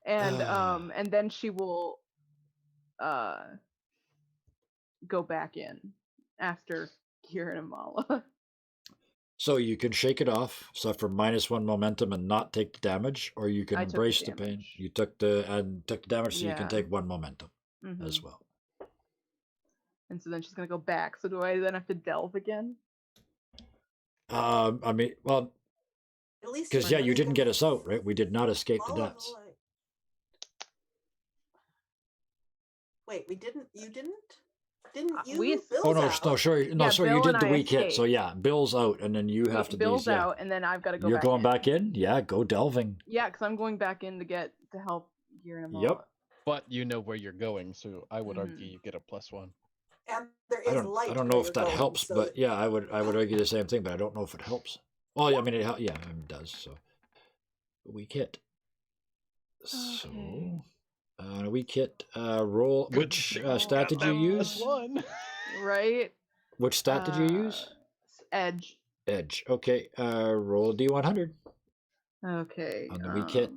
And then she will go back in after Kira and Amala. So you can shake it off, suffer -1 momentum and not take the damage, or you can I took the embrace the pain. damage. You took the damage, so you can Yeah. take 1 momentum Mhm. as well. And so then she's gonna go back. So do I then have to delve again? I mean, well, At least because you're yeah, you running didn't get the- us out, right? We did not escape the follow the deaths. light. Wait, we didn't. You didn't? Didn't you? we- Bill's Oh no, out. no, sorry, no, Yeah, sorry, Bill you did and the I weak hit. So escaped. yeah, Bill's out, and then you have to Bill's be. Yeah. out, and then I've got to go. You're back going in. back in? Yeah, go delving. Yeah, because I'm going back in to help Kira and Amala. Yep. But you know where you're going, so I would argue Mhm. you get a +1. And there I is don't, light. I don't know where if you're that going, helps, so but yeah, I would argue the same thing, but I don't know if it helps. Well, I mean, it does. So, weak hit. So, Okay. weak hit. Roll. Good Which thing stat did you use? +1. Right. Which stat did you use? Edge. Edge. Okay. Roll a d100. Okay. On the weak hit.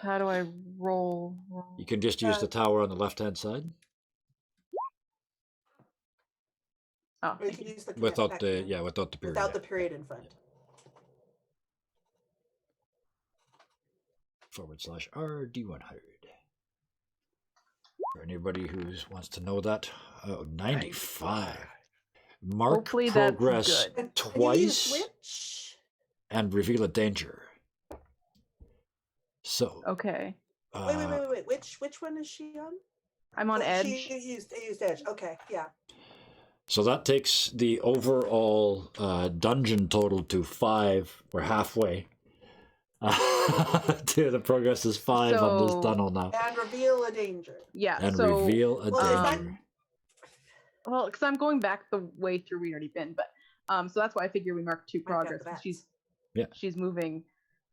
How do I roll? You can just use the tower on the left-hand side Oh, Or you can use the without back the command. without the period. Without the period in front. /R d100. For anybody who wants to know that, 95. Mark Hopefully that's progress good. And twice Can you use switch? and reveal a danger. So, Okay. Wait. Which one is she on? I'm on Oh, edge. She used edge. Okay, yeah. so that takes the overall dungeon total to 5. We're halfway. To the progress is 5 on this So- tunnel now. And reveal a danger. Yeah. And so, reveal a Well, is that- danger. Well, because I'm going back the way through we already been, but so that's why I figure we mark 2 Might have progress the because bats. she's moving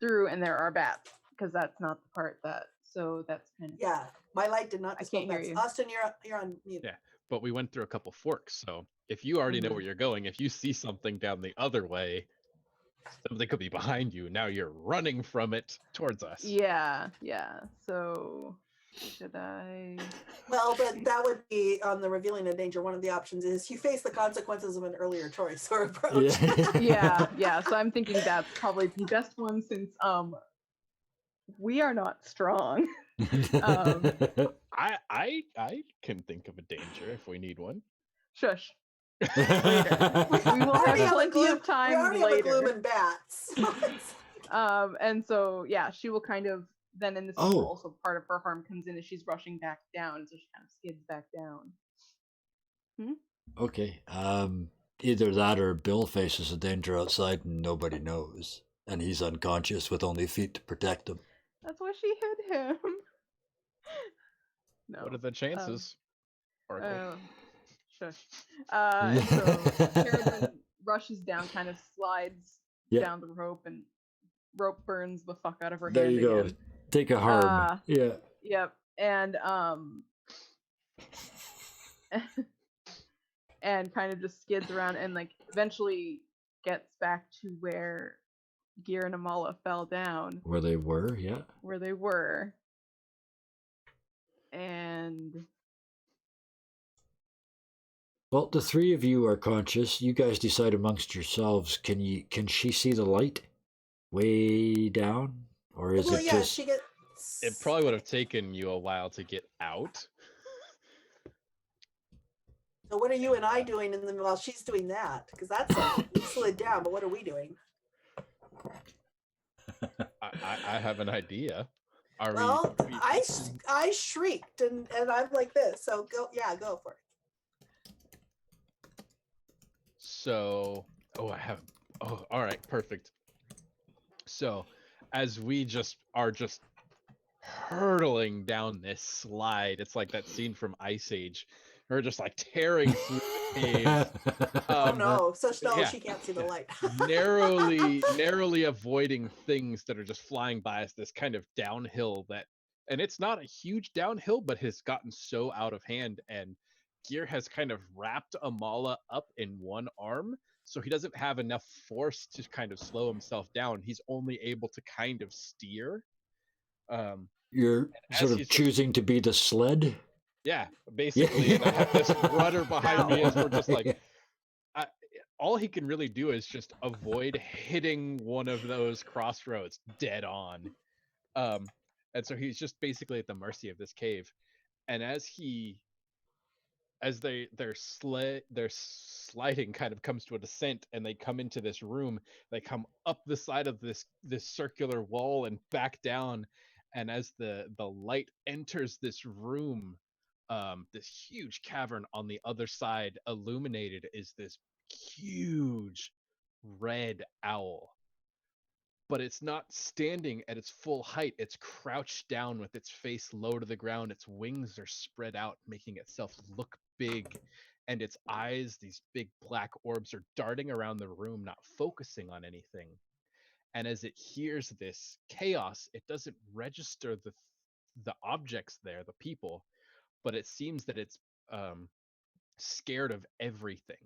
through and there are bats because that's not the part that that's kind of Yeah, my light did not. I dispel can't hear bats. you. Austin, you're on mute. Yeah. But we went through a couple forks, so if you already know Mhm. where you're going, if you see something down the other way, something could be behind you. Now you're running from it towards us. yeah. So should I? Well, but that would be on the revealing a danger. One of the options is you face the consequences of an earlier choice or approach. Yeah. So I'm thinking that's probably the best one since we are not strong. I can think of a danger if we need one. Shush. We We will have already have a plenty gloom- of time we already have a gloom later. and bats. So it's- And so yeah, she will kind of then in this is Oh. also part of her harm comes in as she's rushing back down, so she kind of skids back down. Okay. Either that or Bill faces a danger outside and nobody knows. And he's unconscious with only feet to protect him. That's why she hid him. No. What are the chances? Oracle. Shush. And so Carradine rushes down, kind of slides Yeah. down the rope, and rope burns the fuck out of her There hand you go. again. Take a harm. Yeah. Yep. And and kind of just skids around and like eventually gets back to where Gear and Amala fell down. Where they were, yeah. Where they were. And well, the three of you are conscious. You guys decide amongst yourselves. Can she see the light way down, or is it just? She gets. It probably would have taken you a while to get out. So what are you and I doing while she's doing that? Because that's we slid down, but what are we doing? I have an idea. Well, I shrieked and I'm like this. So go for it. So, all right, perfect. So, as we are just hurtling down this slide, it's like that scene from Ice Age. We're just like tearing through the cave. Oh no! She can't see the light. narrowly avoiding things that are just flying by us. This kind of downhill and it's not a huge downhill, but has gotten so out of hand. And Gear has kind of wrapped Amala up in one arm, so he doesn't have enough force to kind of slow himself down. He's only able to kind of steer. You're sort of choosing to be the sled. Yeah, basically. And I have this rudder behind me as we're just like, all he can really do is just avoid hitting one of those crossroads dead on. And so he's just basically at the mercy of this cave. And as their sliding kind of comes to a descent and they come into this room, they come up the side of this circular wall and back down. And as the light enters this room, this huge cavern on the other side, illuminated, is this huge red owl. But it's not standing at its full height. It's crouched down with its face low to the ground. Its wings are spread out, making itself look big. And its eyes, these big black orbs, are darting around the room, not focusing on anything. And as it hears this chaos, it doesn't register the objects there, the people, but it seems that it's scared of everything,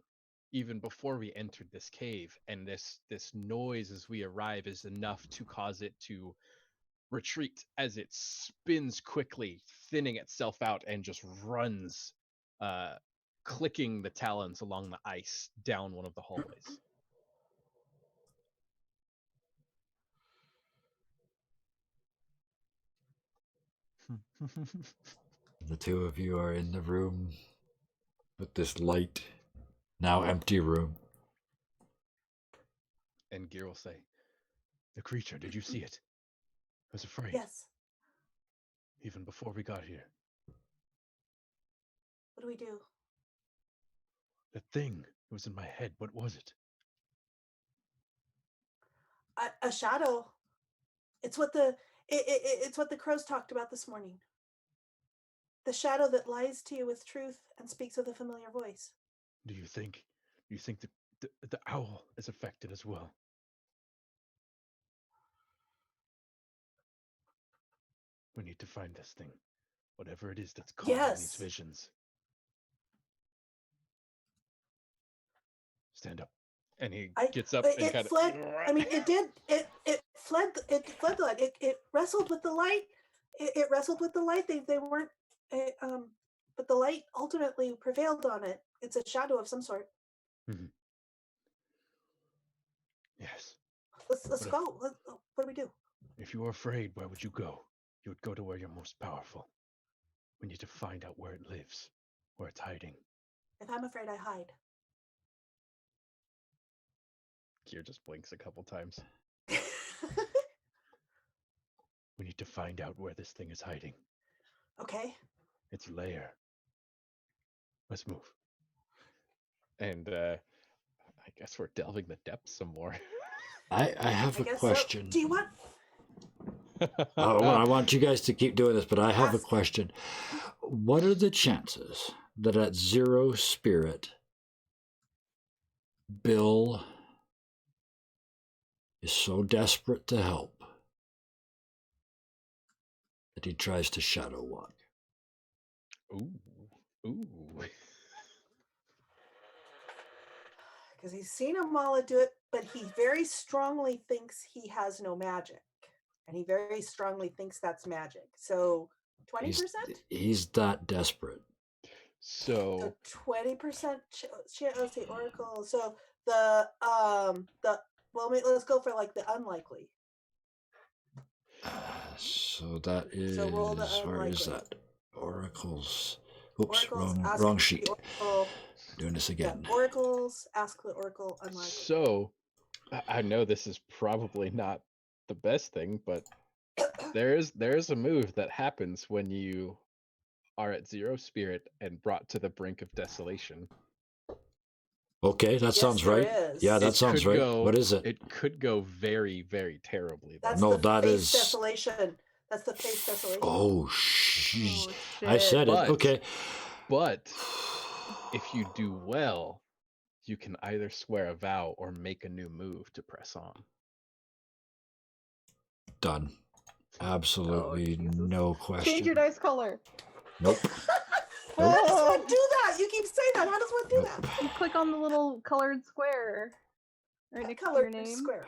even before we entered this cave. And this noise as we arrive is enough to cause it to retreat as it spins quickly, thinning itself out, and just runs, clicking the talons along the ice down one of the hallways. The two of you are in the room with this light, now empty room. And Gear will say, "The creature, did you see it? I was afraid." Yes. Even before we got here. What do we do? The thing was in my head. What was it? A shadow. It's what it's what the crows talked about this morning. The shadow that lies to you with truth and speaks with a familiar voice. Do you think that the owl is affected as well? We need to find this thing, whatever it is that's causing these visions. Stand up. And he gets up and kind of fled. I mean, it did. It fled. It fled the light. It wrestled with the light. It wrestled with the light. They weren't. But the light ultimately prevailed on it. It's a shadow of some sort. Mm-hmm. Yes. Let's go. What do we do? If you were afraid, where would you go? You would go to where you're most powerful. We need to find out where it lives, where it's hiding. If I'm afraid, I hide. Gear just blinks a couple times. We need to find out where this thing is hiding. Okay. Its lair. Let's move. And I guess we're delving the depths some more. I have a question. So. Do you want? I want you guys to keep doing this, but I have a question. what are the chances that at 0 spirit, Bill is so desperate to help that he tries to shadow walk? Ooh. Ooh. Because he's seen Amala do it, but he very strongly thinks he has no magic. And he very strongly thinks that's magic. So 20%? He's that desperate. So 20% let's see, Oracle. So let's go for like the unlikely. So that is, So roll the where is unlikely. that? Oracles. Oops, Oracles, wrong sheet. Oracle, Doing this again. Yeah, oracles, ask the oracle unlikely. So I know this is probably not the best thing, but there's a move that happens when you are at 0 spirit and brought to the brink of desolation. Okay, that sounds right. Is. Yeah, that It sounds could right. go- What is it? It could go very, very terribly. Though. That's No, the that face is- desolation. That's the face desolation. Oh, shit. Oh, I said it. But- Okay. But if you do well, you can either swear a vow or make a new move to press on. Done. Absolutely Jesus. no question. Change your dice color. Nope. How does Oh, one do that? You keep saying that. How does one do Nope. that? you click on the little colored square right next to Color your name square.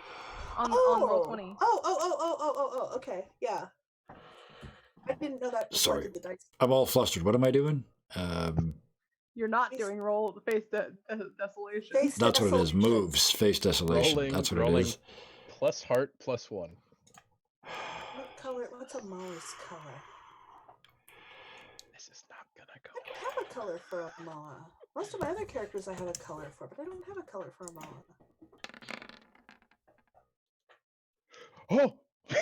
on roll 20. Oh, okay. Yeah. I didn't know that Sorry. reflected the dice. I'm all flustered. What am I doing? You're not Face- doing roll the face desolation. Face That's what it is. desolation. Moves. Face desolation. Rolling, That's what rolling. it is. Plus heart, plus 1. What color? What's Amala's color? This is not gonna go I don't have a color for Amala. Most of my other characters I have a color for, but I don't have a color for Amala. well. Oh!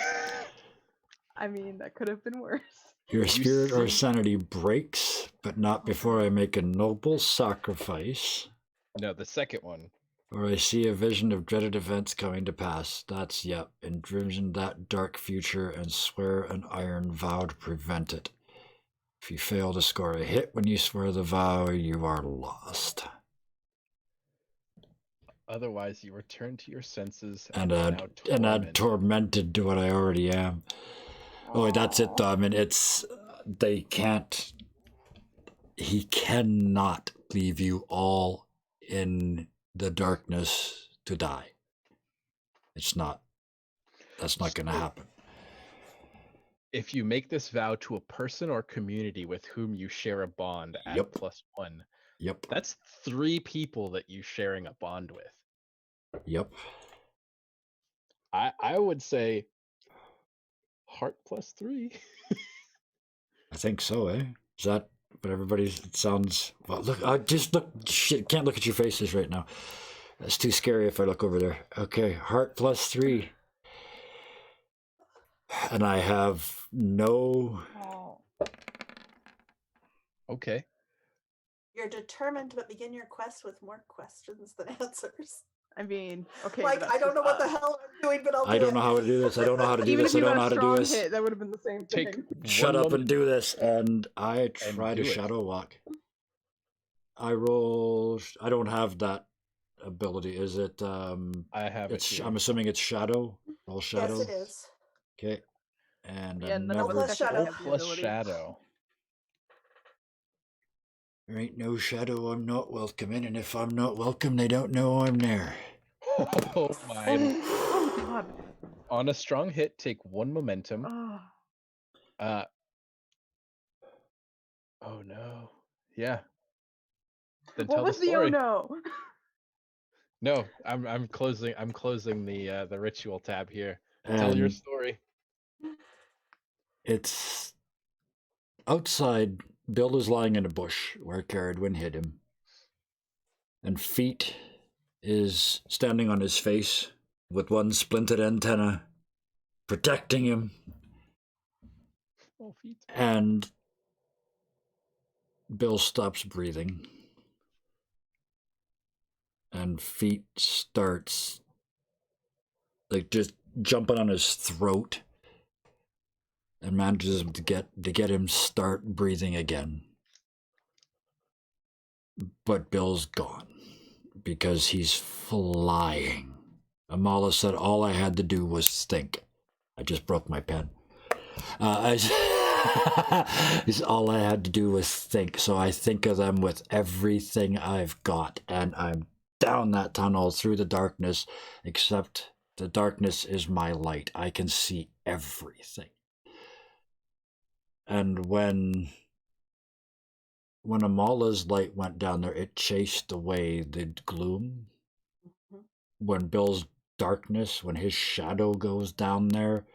I mean, that could have been worse. Your spirit or see- sanity breaks, but not before I make a noble sacrifice, No, the second one. or I see a vision of dreaded events coming to pass. That's, yep, envision that dark future and swear an iron vow to prevent it. If you fail to score a hit when you swear the vow, you are lost. Otherwise, you return to your senses And are add, now and add tormented. tormented to what I already am. Oh, that's it, though. I mean, he cannot leave you all in the darkness to die. That's not going to happen. If you make this vow to a person or community with whom you share a bond at Yep. +1, Yep. that's 3 people that you're sharing a bond with. Yep. I would say heart +3. I think so, eh? Is that what everybody's... It sounds... Well, look, I just look... Shit, can't look at your faces right now. That's too scary if I look over there. Okay, heart +3. And I have no... Oh. Okay. You're determined, but begin your quest with more questions than answers. I mean, okay. Like, but I don't know what the uh, hell I'm doing, but I'll do I don't it. know how to do this. I don't know how to do Even this. if I you don't got know a how to do strong this. hit, that would have been the same Take thing. Shut one up and do this. And I try to do it. shadow walk. I roll... I don't have that ability. Is it... I have it. Here. I'm assuming it's shadow. Roll shadow. Yes, it is. Okay. And Yeah, I none of never... plus us shadow. have the plus ability. shadow. There ain't no shadow I'm not welcome in, and if I'm not welcome, they don't know I'm there. Oh my. Oh god. On a strong hit, take 1 momentum. Oh. Oh no. Yeah. Then What tell was the the story. oh no? No, I'm closing the ritual tab here. Tell your And story. it's outside. Bill is lying in a bush where Caradwin hit him. And Feet is standing on his face with one splintered antenna protecting him. Oh, feet. And Bill stops breathing. And Feet starts like just jumping on his throat and manages to get him start breathing again. But Bill's gone because he's flying. Amala said all I had to do was think. I just broke my pen. All I had to do was think. So I think of them with everything I've got, and I'm down that tunnel through the darkness, except the darkness is my light. I can see everything. And when Amala's light went down there, it chased away the gloom. Mhm. When Bill's darkness, when his shadow goes down there,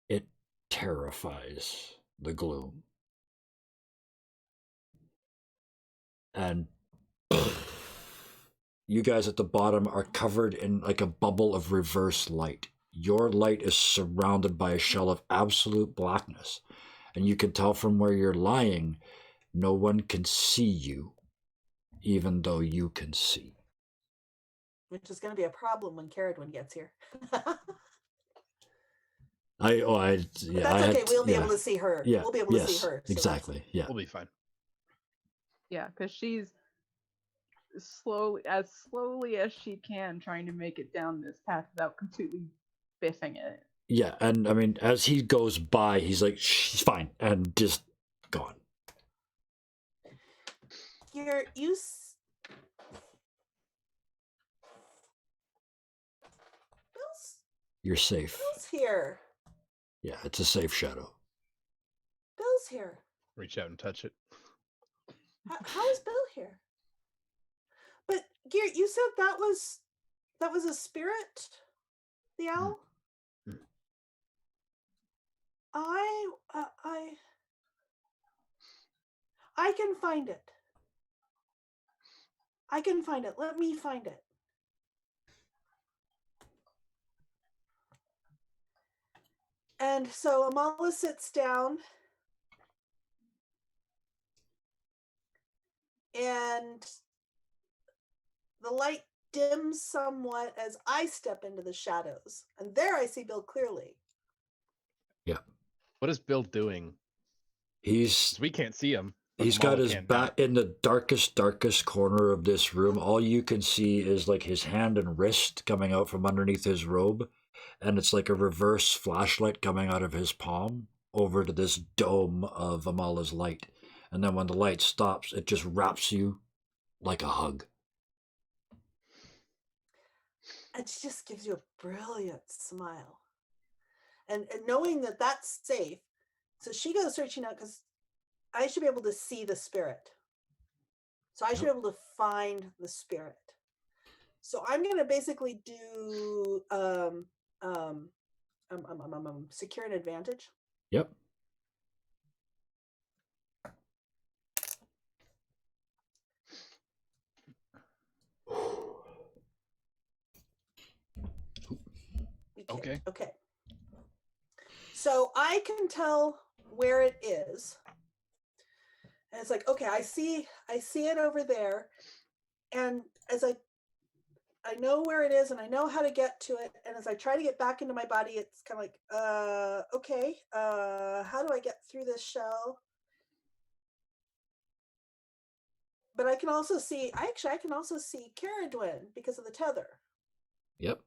it terrifies the gloom. And you guys at the bottom are covered in like a bubble of reverse light. Your light is surrounded by a shell of absolute blackness. And you can tell from where you're lying, no one can see you, even though you can see. Which is going to be a problem when Caradwin gets here. But that's okay. We'll be able to see her. Yeah. We'll be able to see her. So exactly. Yeah. We'll be fine. Yeah, because she's slowly as she can trying to make it down this path without completely biffing it. Yeah, and I mean, as he goes by, he's like, she's fine, and just gone. Bill's You're safe. Bill's here. Yeah, it's a safe shadow. Bill's here. Reach out and touch it. How is Bill here? But Geert, you said that was a spirit, the owl. Mm. I can find it. I can find it. Let me find it. And so Amala sits down and the light dims somewhat as I step into the shadows. And there I see Bill clearly. Yeah. What is Bill doing? 'Cause we can't see him. He's got his back in the darkest corner of this room. All you can see is like his hand and wrist coming out from underneath his robe. And it's like a reverse flashlight coming out of his palm over to this dome of Amala's light. And then when the light stops, it just wraps you like a hug. And she just gives you a brilliant smile. And knowing that that's safe, so she goes searching out because I should be able to see the spirit. So I should be able to find the spirit. So I'm going to basically do secure an advantage. Yep. Okay. Okay. So I can tell where it is. And it's like, okay, I see it over there. And as I know where it is and I know how to get to it. And as I try to get back into my body, it's kind of like, okay, how do I get through this shell? But I can also see, I can also see Caradwin because of the tether. Yep.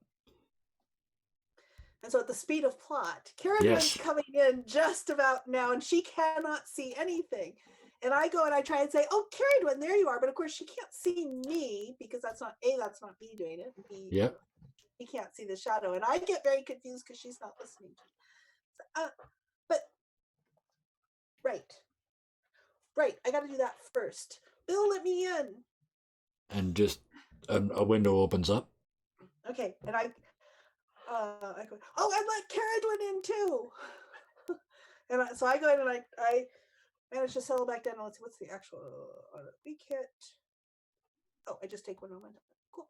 And so at the speed of plot, Caradwin's coming in just about now and she cannot see anything. And I go and I try and say, oh, Caradwin, there you are. But of course, she can't see me because that's not me doing it. B, yep. He can't see the shadow. And I get very confused because she's not listening to me. But, right. I got to do that first. Bill, let me in. And just a window opens up. Okay. And I go, oh, and let Caradwin in too. And so I go in and I manage to settle back down. And let's see, what's the actual weak hit? Oh, I just take one moment. Cool.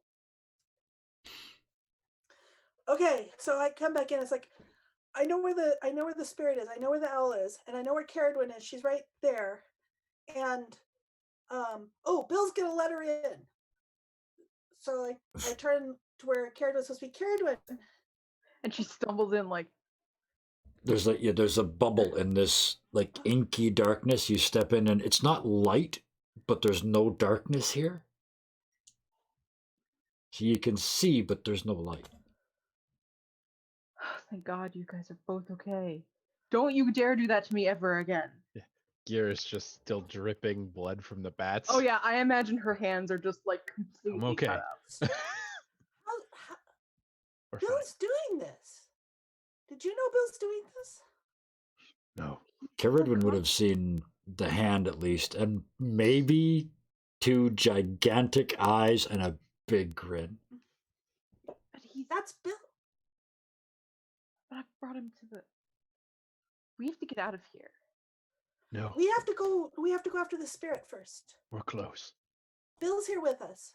Okay, so I come back in. It's like I know where the spirit is. I know where the owl is, and I know where Caradwin is. She's right there. And Bill's gonna let her in. So I turn to where Caradwin's supposed to be. Caradwin. And she stumbles in like there's a bubble in this like inky darkness. You step in and it's not light, but there's no darkness here. So you can see, but there's no light. Thank God you guys are both okay. Don't you dare do that to me ever again. Gear is just still dripping blood from the bats. Oh yeah, I imagine her hands are just like completely I'm okay. cut up. We're fine. Bill's doing this. Did you know Bill's doing this? No. Caridwen would have seen the hand at least, and maybe 2 gigantic eyes and a big grin. But That's Bill. But I brought him to the. We have to get out of here. No. We have to go after the spirit first. We're close. Bill's here with us.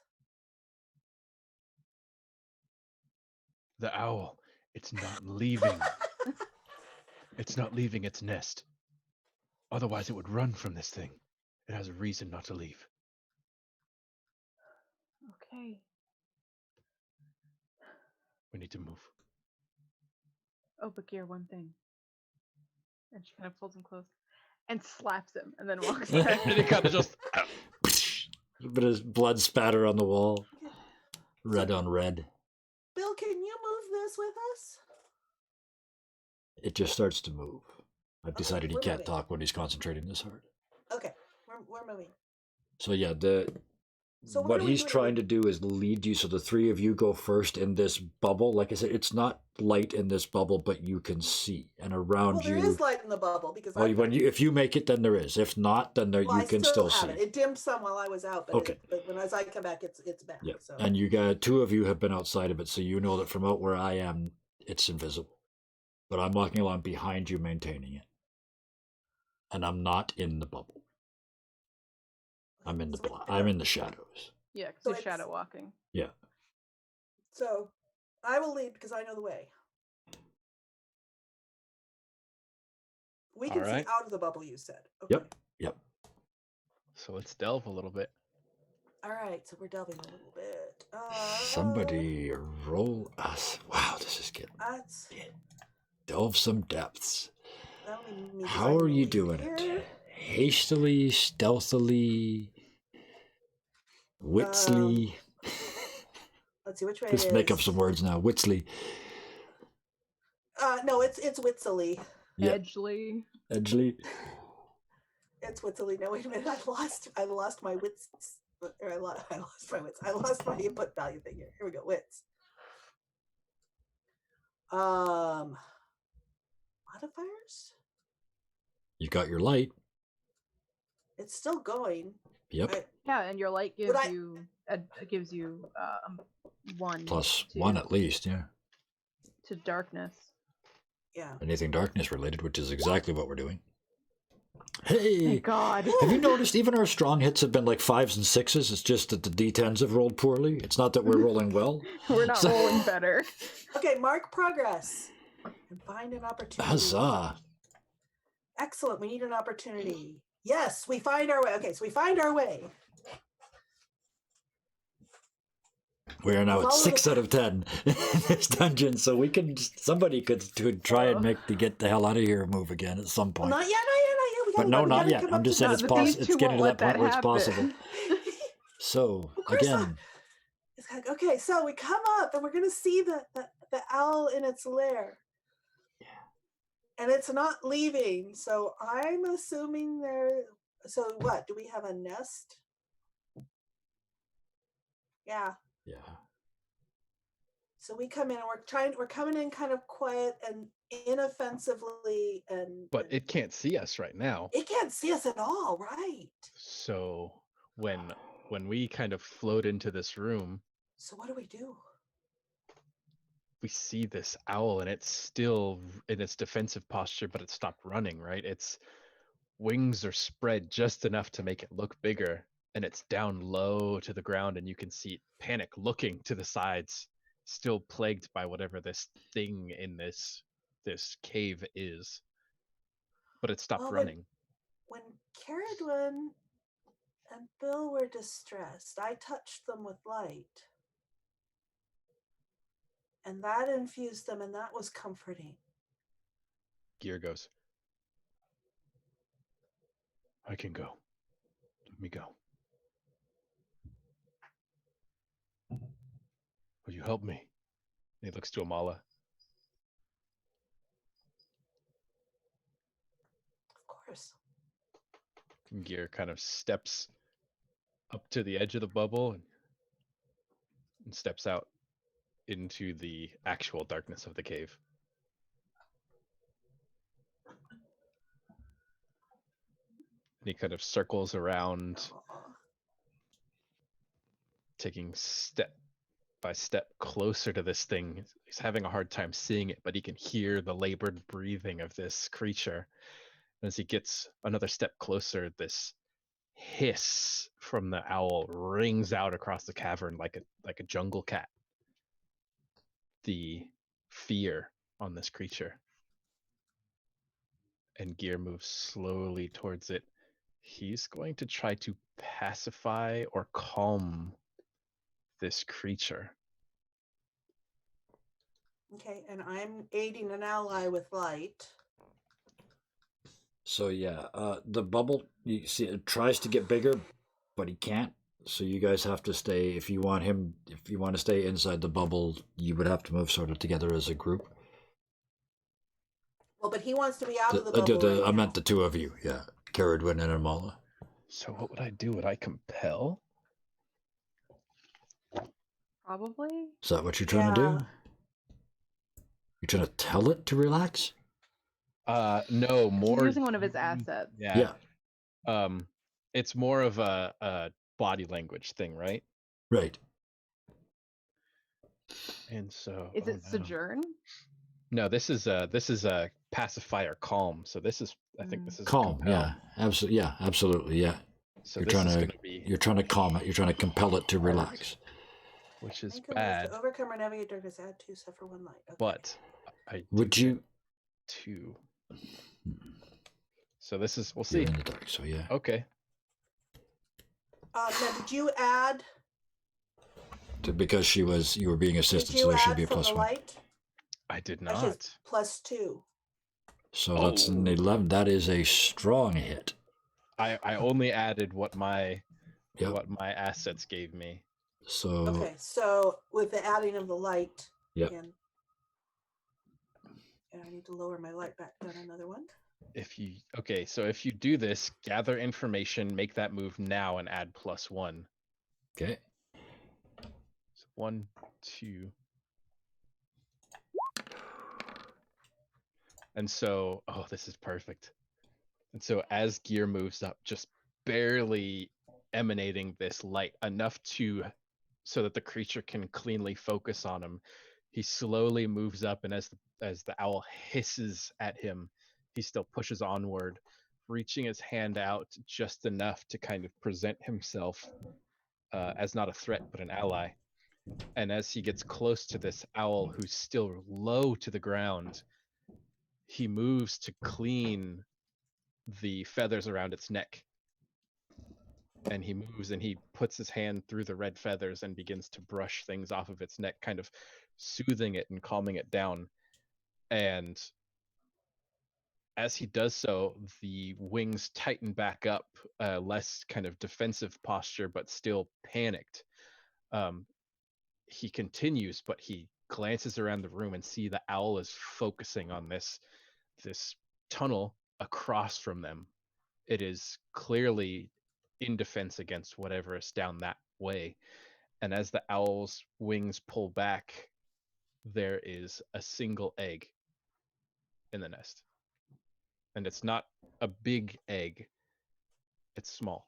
The owl. It's not leaving. It's not leaving its nest. Otherwise, it would run from this thing. It has a reason not to leave. Okay. We need to move. Oh, but Gear, one thing. And she kind of pulls him close and slaps him and then walks away. And it kind of just... A bit of blood spatter on the wall. Red on red. Bill, can you move this with us? It just starts to move. I've Okay, decided he we're can't moving. talk when he's concentrating this hard. Okay, we're moving. So yeah, So what are we he's doing? trying to do is lead you, so the 3 of you go first in this bubble. Like I said, it's not light in this bubble, but you can see, and around Well, there you. is light in the bubble because If you make it, then there is. If not, then there well, you I can still see. have it. It dimmed some while I was out, but Okay. but as I come back, it's back. Yeah, So and you got 2 of you have been outside of it, so you know that from out where I am, it's invisible. But I'm walking along behind you, maintaining it, and I'm not in the bubble. I'm in the I'm in the shadows. Yeah, because So he's it's- shadow walking. Yeah. So I will lead because I know the way. We can see Alright. out of the bubble, you said. Okay. Yep. So let's delve a little bit. All right, so we're delving a little bit. Somebody roll us. Wow, this is getting That's delve some depths. that only means How I'm are you lead doing here. it? Hastily, stealthily, witsly. Let's see which way Let's it is. make up some words now. Witsly. No, it's Witzily. Yeah. Edgely. Edgely. It's Witzily. No, wait a minute. I lost my wits. Or I lost my wits. I lost my input value thing here. Here we go. Wits. Modifiers. You got your light. It's still going. Yep. Yeah, and your light gives Would I- you gives you 1 Plus to, 1 at least, yeah. to darkness. Yeah. Anything darkness related, which is exactly what we're doing. Hey! Thank God. Have you noticed even our strong hits have been like 5s and 6s? It's just that the D10s have rolled poorly. It's not that we're rolling well. We're not rolling better. Okay, mark progress and find an opportunity. Huzzah! Excellent. We need an opportunity. Yes, we find our way. Okay, so we find our way. We are now at Follow 6 the- out of 10 in this dungeon, so we can. Somebody could try and make the get the hell out of here move again at some Well, point. not yet, not yet, not yet. We But gotta no, go, we not gotta yet. come I'm up just to saying the- it's But these It's two getting won't to that let point where it's that possible. happen. So Of course not. again, It's like, okay, so we come up and we're gonna see the owl in its lair. And it's not leaving. So I'm assuming there. So what? Do we have a nest? Yeah. yeah. So we come in and we're coming in kind of quiet and inoffensively and But it can't see us right now. it can't see us at all, right? So when we kind of float into this room, So what do we do? we see this owl and it's still in its defensive posture, but it stopped running, right? Its wings are spread just enough to make it look bigger, and it's down low to the ground, and you can see it panic looking to the sides, still plagued by whatever this thing in this cave is. But it stopped Well, running. When Caridwen and Bill were distressed, I touched them with light. And that infused them, and that was comforting. Gear goes, I can go. Let me go. Will you help me? And he looks to Amala. Of course. And Gear kind of steps up to the edge of the bubble and steps out into the actual darkness of the cave. And he kind of circles around, taking step by step closer to this thing. He's having a hard time seeing it, but he can hear the labored breathing of this creature. And as he gets another step closer, this hiss from the owl rings out across the cavern like a jungle cat. The fear on this creature. And Gear moves slowly towards it. He's going to try to pacify or calm this creature. Okay, and I'm aiding an ally with light. So yeah, the bubble, you see, it tries to get bigger, but he can't. So you guys have to stay. If you want to stay inside the bubble, you would have to move sort of together as a group. Well, but he wants to be out of the bubble right I now. meant the two of you, yeah, Caradwin and Amala. So what would I do? Would I compel? Probably. Is that what you're trying to Yeah. do? You're trying to tell it to relax? No, He's more using one of his assets. Yeah. It's more of a body language thing, right? Right. And so Is it sojourn? No, this is a pacifier calm. So this is I think this is Calm, compel. yeah. Absolutely, yeah. So You're this trying is to going to be you're trying to calm it, you're trying to compel it to relax. which is Make a move bad, to overcome or navigate darkness, add 2, suffer 1 light. Okay. but I Would do you get 2. So this is we'll You're see. in the dark, so yeah. Okay. Now, did you add? Because you were being assisted, Did so you there should add be a from plus the one. light? I did Actually, not. it's +2. So that's an 11. That is a strong hit. I only added what my Yep. what my assets gave me. So Okay, so with the adding of the light, Yep. and I need to lower my light back down another one. If you do this, gather information, make that move now, and add +1. okay. So 1, 2. And so, this is perfect. And so as Gear moves up, just barely emanating this light enough so that the creature can cleanly focus on him, he slowly moves up, and as the owl hisses at him, he still pushes onward, reaching his hand out just enough to kind of present himself as not a threat but an ally. And as he gets close to this owl who's still low to the ground, he moves to clean the feathers around its neck. And he moves and he puts his hand through the red feathers and begins to brush things off of its neck, kind of soothing it and calming it down. And as he does so, the wings tighten back up, less kind of defensive posture, but still panicked. He continues, but he glances around the room and see the owl is focusing on this tunnel across from them. It is clearly in defense against whatever is down that way. And as the owl's wings pull back, there is a single egg in the nest. And it's not a big egg. It's small.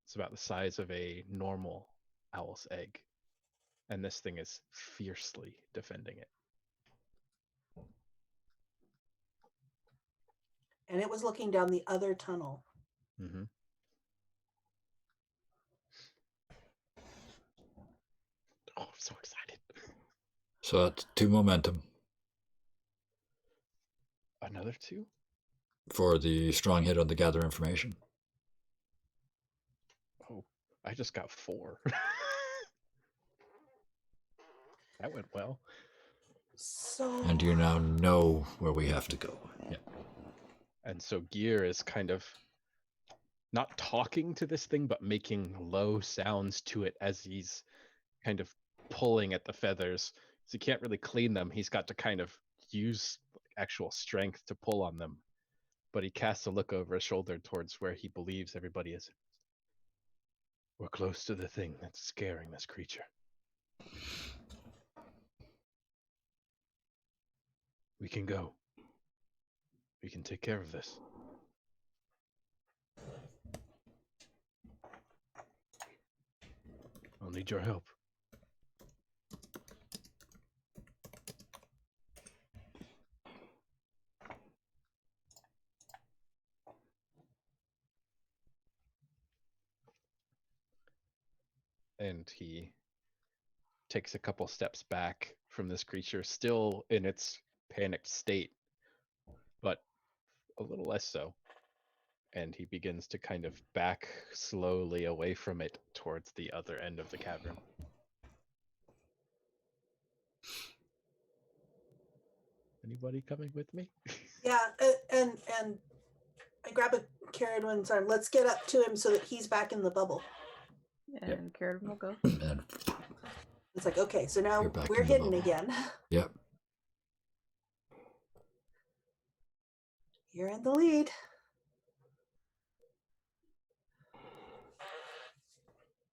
It's about the size of a normal owl's egg. And this thing is fiercely defending it. And it was looking down the other tunnel. Mm-hmm. Oh, I'm so excited. So that's 2 momentum Another 2? for the strong hit on the gather information. Oh, I just got 4. That went well. So. And you now know where we have to go. Yeah. And so Gear is kind of not talking to this thing, but making low sounds to it as he's kind of pulling at the feathers. So he can't really clean them. He's got to kind of use actual strength to pull on them. But he casts a look over his shoulder towards where he believes everybody is. We're close to the thing that's scaring this creature. We can go. We can take care of this. I'll need your help. And he takes a couple steps back from this creature, still in its panicked state, but a little less so. And he begins to kind of back slowly away from it towards the other end of the cavern. Anybody coming with me? Yeah, and I grab a Carradwin's arm. Let's get up to him so that he's back in the bubble. And Carradwin will go. And It's like, okay, so now You're back we're in the hidden bubble. again. yep. You're in the lead.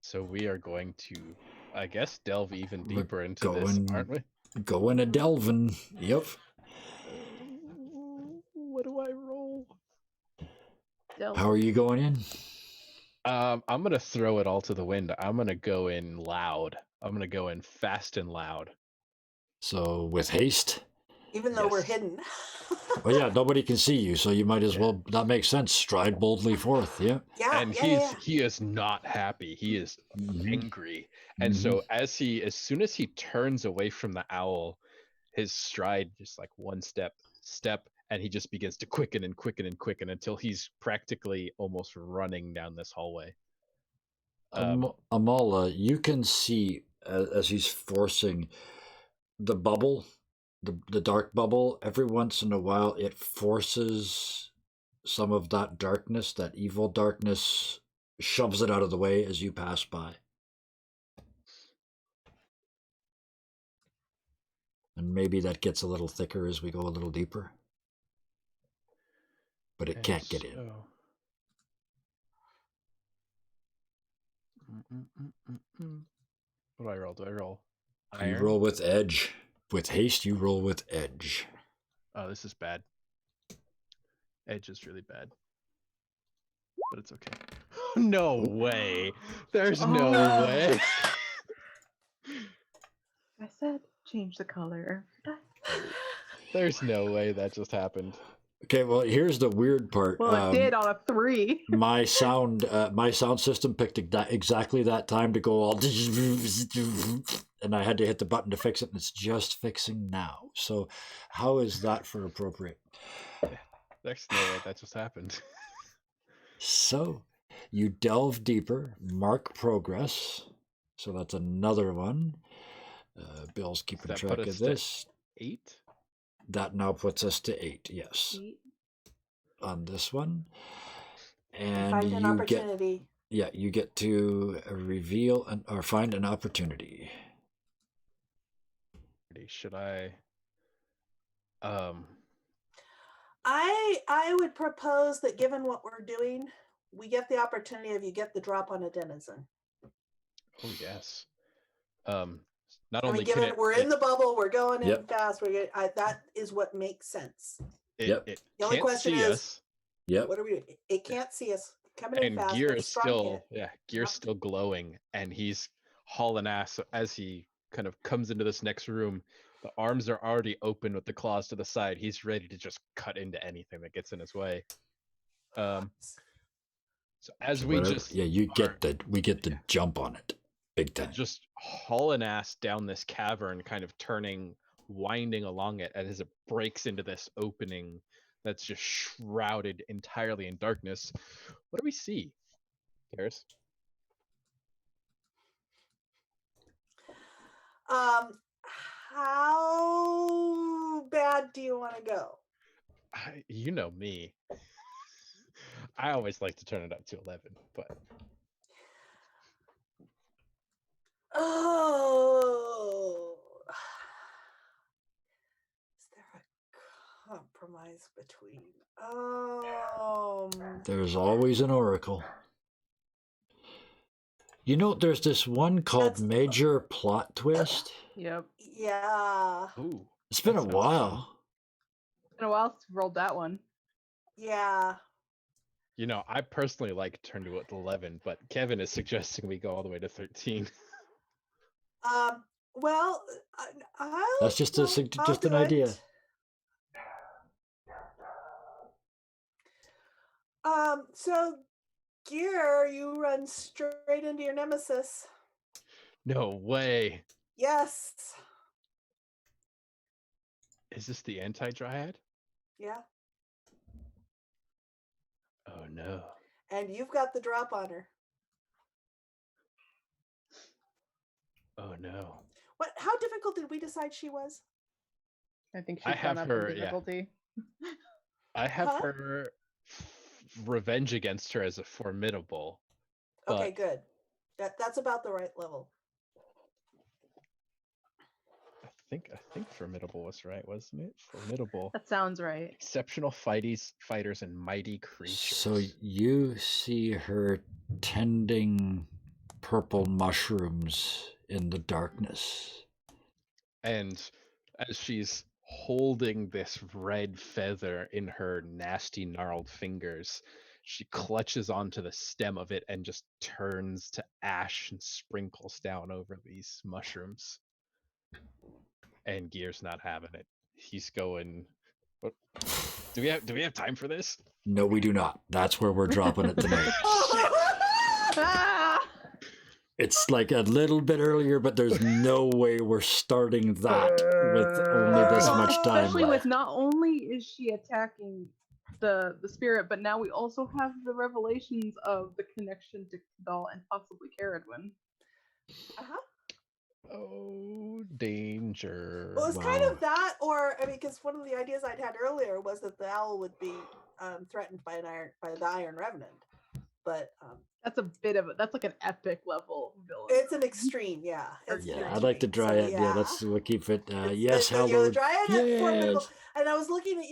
So we are going to, I guess, delve even We're deeper into this, going- aren't we? Going a delvin'. Yep. What do I roll? How are you going in? I'm gonna throw it all to the wind. I'm gonna go in loud. I'm gonna go in fast and loud. So with haste. Even though we're Yes. hidden. Well, yeah, nobody can see you, so you might as Yeah. well. That makes sense. Stride boldly forth. Yeah. Yeah, And yeah. he is not happy. He is Mhm. angry. And so as soon as he turns away from the owl, his stride just like one step, and he just begins to quicken and quicken and quicken until he's practically almost running down this hallway. Amala, you can see as he's forcing the bubble, the dark bubble. Every once in a while, it forces some of that darkness, that evil darkness, shoves it out of the way as you pass by. And maybe that gets a little thicker as we go a little deeper. But it can't get in. What do I roll? Do I roll You iron? roll with edge. With haste, you roll with edge. Oh, this is bad. Edge is really bad. But it's okay. No way. There's no Oh. way. I said change the color. There's no way that just happened. Okay, well, here's the weird part. Well, it did on a 3. My sound system picked exactly that time to go all, and I had to hit the button to fix it, and it's just fixing now. So, how is that for appropriate? There's no way that just happened. So, you delve deeper, mark progress. So that's another one. Bill's keeping that track put of us to this. 8? That now puts us to 8. Yes, on this one. And Find an you opportunity. you get to reveal or find an opportunity. Should I? I would propose that given what we're doing, we get the opportunity of you get the drop on a denizen. Oh yes. Not I only mean, given we're in the bubble, we're going in Yep. fast. That is what makes sense. Yep. It The only can't question see is, us, Yep. what are we doing? It can't see us coming in and fast. Gear We're is strong still hit. Gear's Not- still glowing, and he's hauling ass as he kind of comes into this next room. The arms are already open with the claws to the side. He's ready to just cut into anything that gets in his way. So as we Whatever. just we get the jump on it, big time. just hauling ass down this cavern, kind of turning, winding along it as it breaks into this opening that's just shrouded entirely in darkness. What do we see, Karis? How bad do you want to go? You know me. I always like to turn it up to 11, but Oh. Is there a compromise between? There's always an oracle. You know, there's this one called That's- Major Plot Twist. Yep. Yeah. ooh, It's been that a sounds while. fun. It's been a while since we rolled that one. Yeah. You know, I personally like turn to 11, but Kevin is suggesting we go all the way to 13. Well, That's just I'll just an do idea. it. So Gear, you run straight into your nemesis. No way. Yes. Is this the anti-dryad? Yeah. Oh no. And you've got the drop on her. Oh no. What? How difficult did we decide she was? I think I she's gone have up her, in yeah. difficulty. I have Huh? her revenge against her as a formidable. Okay, But good. That's about the right level. I think formidable was right, wasn't it? Formidable. That sounds right. Exceptional fighters and mighty creatures. So you see her tending purple mushrooms in the darkness. And as she's holding this red feather in her nasty gnarled fingers, she clutches onto the stem of it and just turns to ash and sprinkles down over these mushrooms. And Gear's not having it. He's going, what? Do we have time for this? No, we do not. That's where we're dropping it tonight. Ah! It's like a little bit earlier, but there's no way we're starting that with only this Well, much time especially with left. not only is she attacking the spirit, but now we also have the revelations of the connection to Kadal and possibly Caradwin. Uh-huh. Oh, danger. Well, it's kind Wow. of that, or I mean, because one of the ideas I'd had earlier was that the owl would be threatened by the Iron Revenant, but That's a bit of that's like an epic level villain. it's an extreme, yeah. It's Yeah, an I like the extreme, so, dryad. Yeah, we'll keep it. Yes, the hallowed. Dryad had formidable, Yes. and I was looking at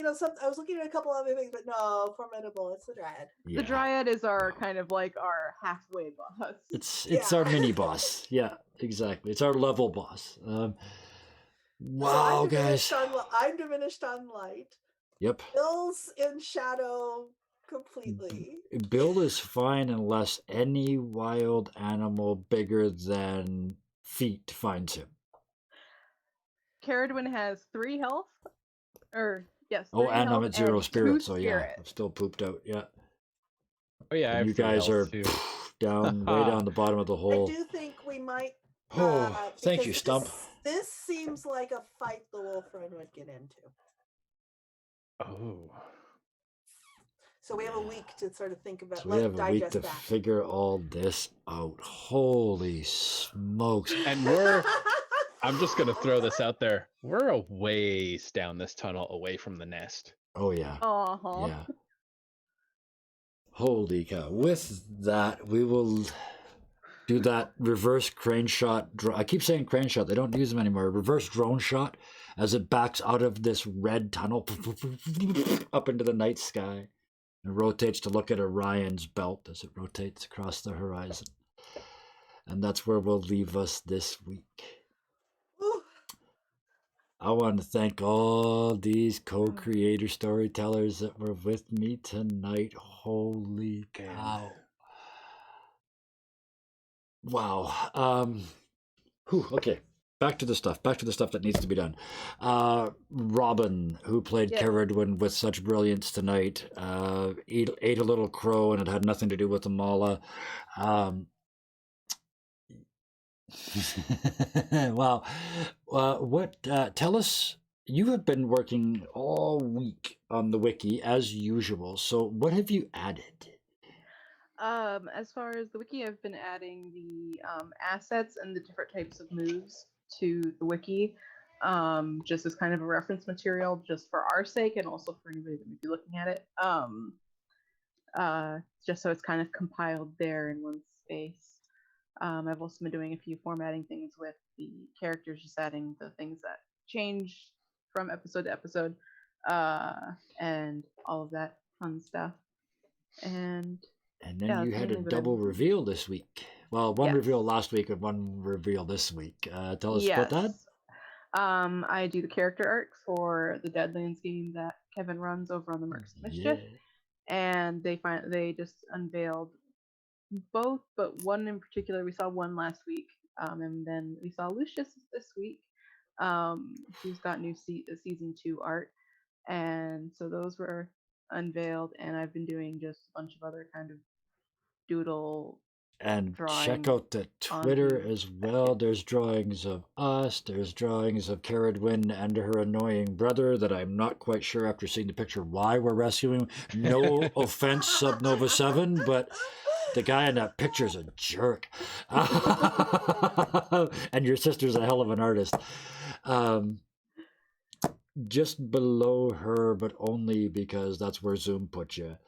I was looking at a couple other things, but no, formidable. It's the Dryad. The Yeah. Dryad is our kind of like our halfway boss. It's Yeah. our mini boss. Yeah, exactly. It's our level boss. So Wow, guys. I'm diminished on light. Yep. Bill's in shadow completely. Bill is fine unless any wild animal bigger than feet finds him. Caradwin has 3 health. Yes. Oh, 3 and I'm health at 0 and spirit, 2 so yeah, spirit. I'm still pooped out. Yeah. Oh yeah, I And have you 3 guys are health, too. down way down the bottom of the I hole. do think we might. Oh, thank you, because Stump. This seems like a fight the Wolfren would get into. Oh. So we have a week to sort of think about. So we have a week digest to that. figure all this out. Holy smokes. And I'm just gonna throw this out there. We're a ways down this tunnel away from the nest. Oh, yeah. Uh-huh. Yeah. Holy cow. With that, we will do that reverse crane shot. I keep saying crane shot. They don't use them anymore. Reverse drone shot as it backs out of this red tunnel up into the night sky and rotates to look at Orion's belt as it rotates across the horizon. And that's where we'll leave us this week. Ooh. I want to thank all these co-creator storytellers that were with me tonight. Holy cow. Wow. Okay. Back to the stuff that needs to be done. Robin, who played Yes. Caradwin with such brilliance tonight, ate a little crow and it had nothing to do with the mala. Wow. Tell us, you have been working all week on the wiki as usual. So what have you added? As far as the wiki, I've been adding the assets and the different types of moves to the wiki. just as kind of a reference material, just for our sake, and also for anybody that may be looking at it. Just so it's kind of compiled there in one space. I've also been doing a few formatting things with the characters, just adding the things that change from episode to episode, and all of that fun stuff. And then yeah, you that's had a mainly what I've double been doing. reveal this week. Well, one Yes. reveal last week and one reveal this week. Tell us about that. I do the character arcs for the Deadlands game that Kevin runs over on the Mercs of Mischief, and they just unveiled both, but one in particular. We saw one last week, and then we saw Lucius this week, who's got new season 2 art, and so those were unveiled. And I've been doing just a bunch of other kind of doodle. And drawing check out the Twitter onto as well. There's drawings of us. There's drawings of Caradwyn and her annoying brother that I'm not quite sure after seeing the picture why we're rescuing. No offense, Subnova 7, but the guy in that picture is a jerk. And your sister's a hell of an artist. Just below her, but only because that's where Zoom put you.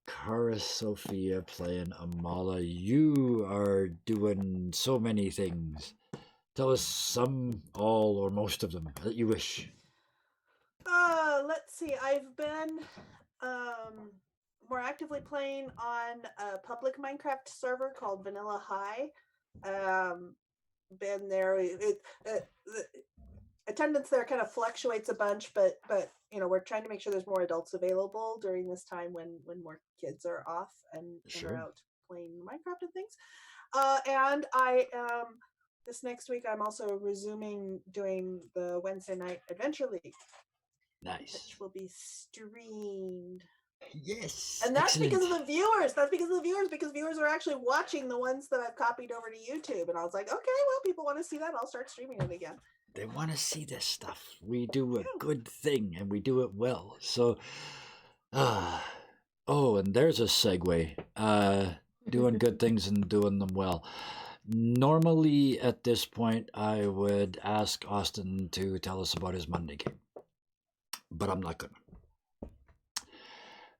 Cara Sophia playing Amala. You are doing so many things. Tell us some, all, or most of them that you wish. Let's see. I've been more actively playing on a public Minecraft server called Vanilla High. Been there. Attendance there kind of fluctuates a bunch, but we're trying to make sure there's more adults available during this time when more kids are off and are out playing Minecraft and things. And I this next week I'm also resuming doing the Wednesday night Adventure League. Nice. Which will be streamed. Yes. And that's excellent. because of the viewers. Because viewers are actually watching the ones that I've copied over to YouTube. And I was like, okay, well, people want to see that. I'll start streaming it again. They want to see this stuff. We do a good thing, and we do it well. So, and there's a segue. Doing good things and doing them well. Normally, at this point, I would ask Austin to tell us about his Monday game. But I'm not going to.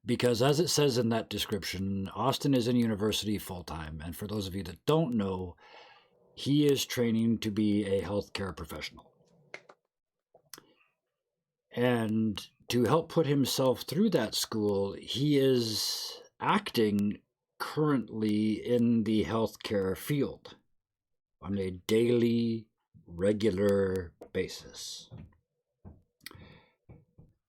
Because as it says in that description, Austin is in university full-time. And for those of you that don't know, he is training to be a healthcare professional. And to help put himself through that school, he is acting currently in the healthcare field on a daily, regular basis.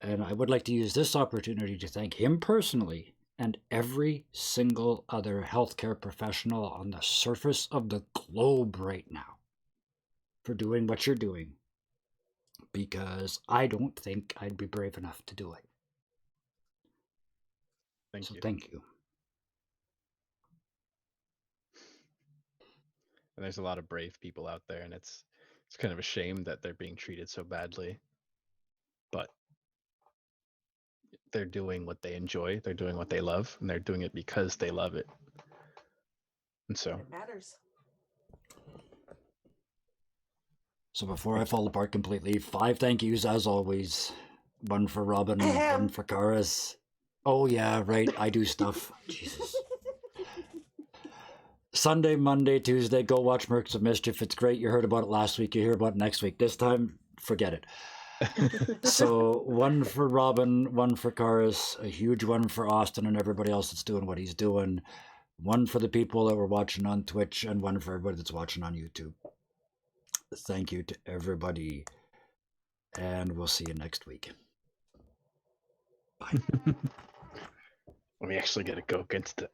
And I would like to use this opportunity to thank him personally and every single other healthcare professional on the surface of the globe right now for doing what you're doing, because I don't think I'd be brave enough to do it. Thank you. Thank you. And there's a lot of brave people out there, and it's kind of a shame that they're being treated so badly. But they're doing what they enjoy, they're doing what they love, and they're doing it because they love it. And so it matters. So before I fall apart completely, 5 thank yous as always. 1 for Robin, 1 for Karis. Oh yeah, right, I do stuff. Jesus. Sunday, Monday, Tuesday, go watch Mercs of Mischief. It's great. You heard about it last week. You hear about it next week. This time, forget it. So 1 for Robin, 1 for Karis, a huge 1 for Austin and everybody else that's doing what he's doing. 1 for the people that were watching on Twitch, and 1 for everybody that's watching on YouTube. Thank you to everybody, and we'll see you next week. Bye. we actually got to go against the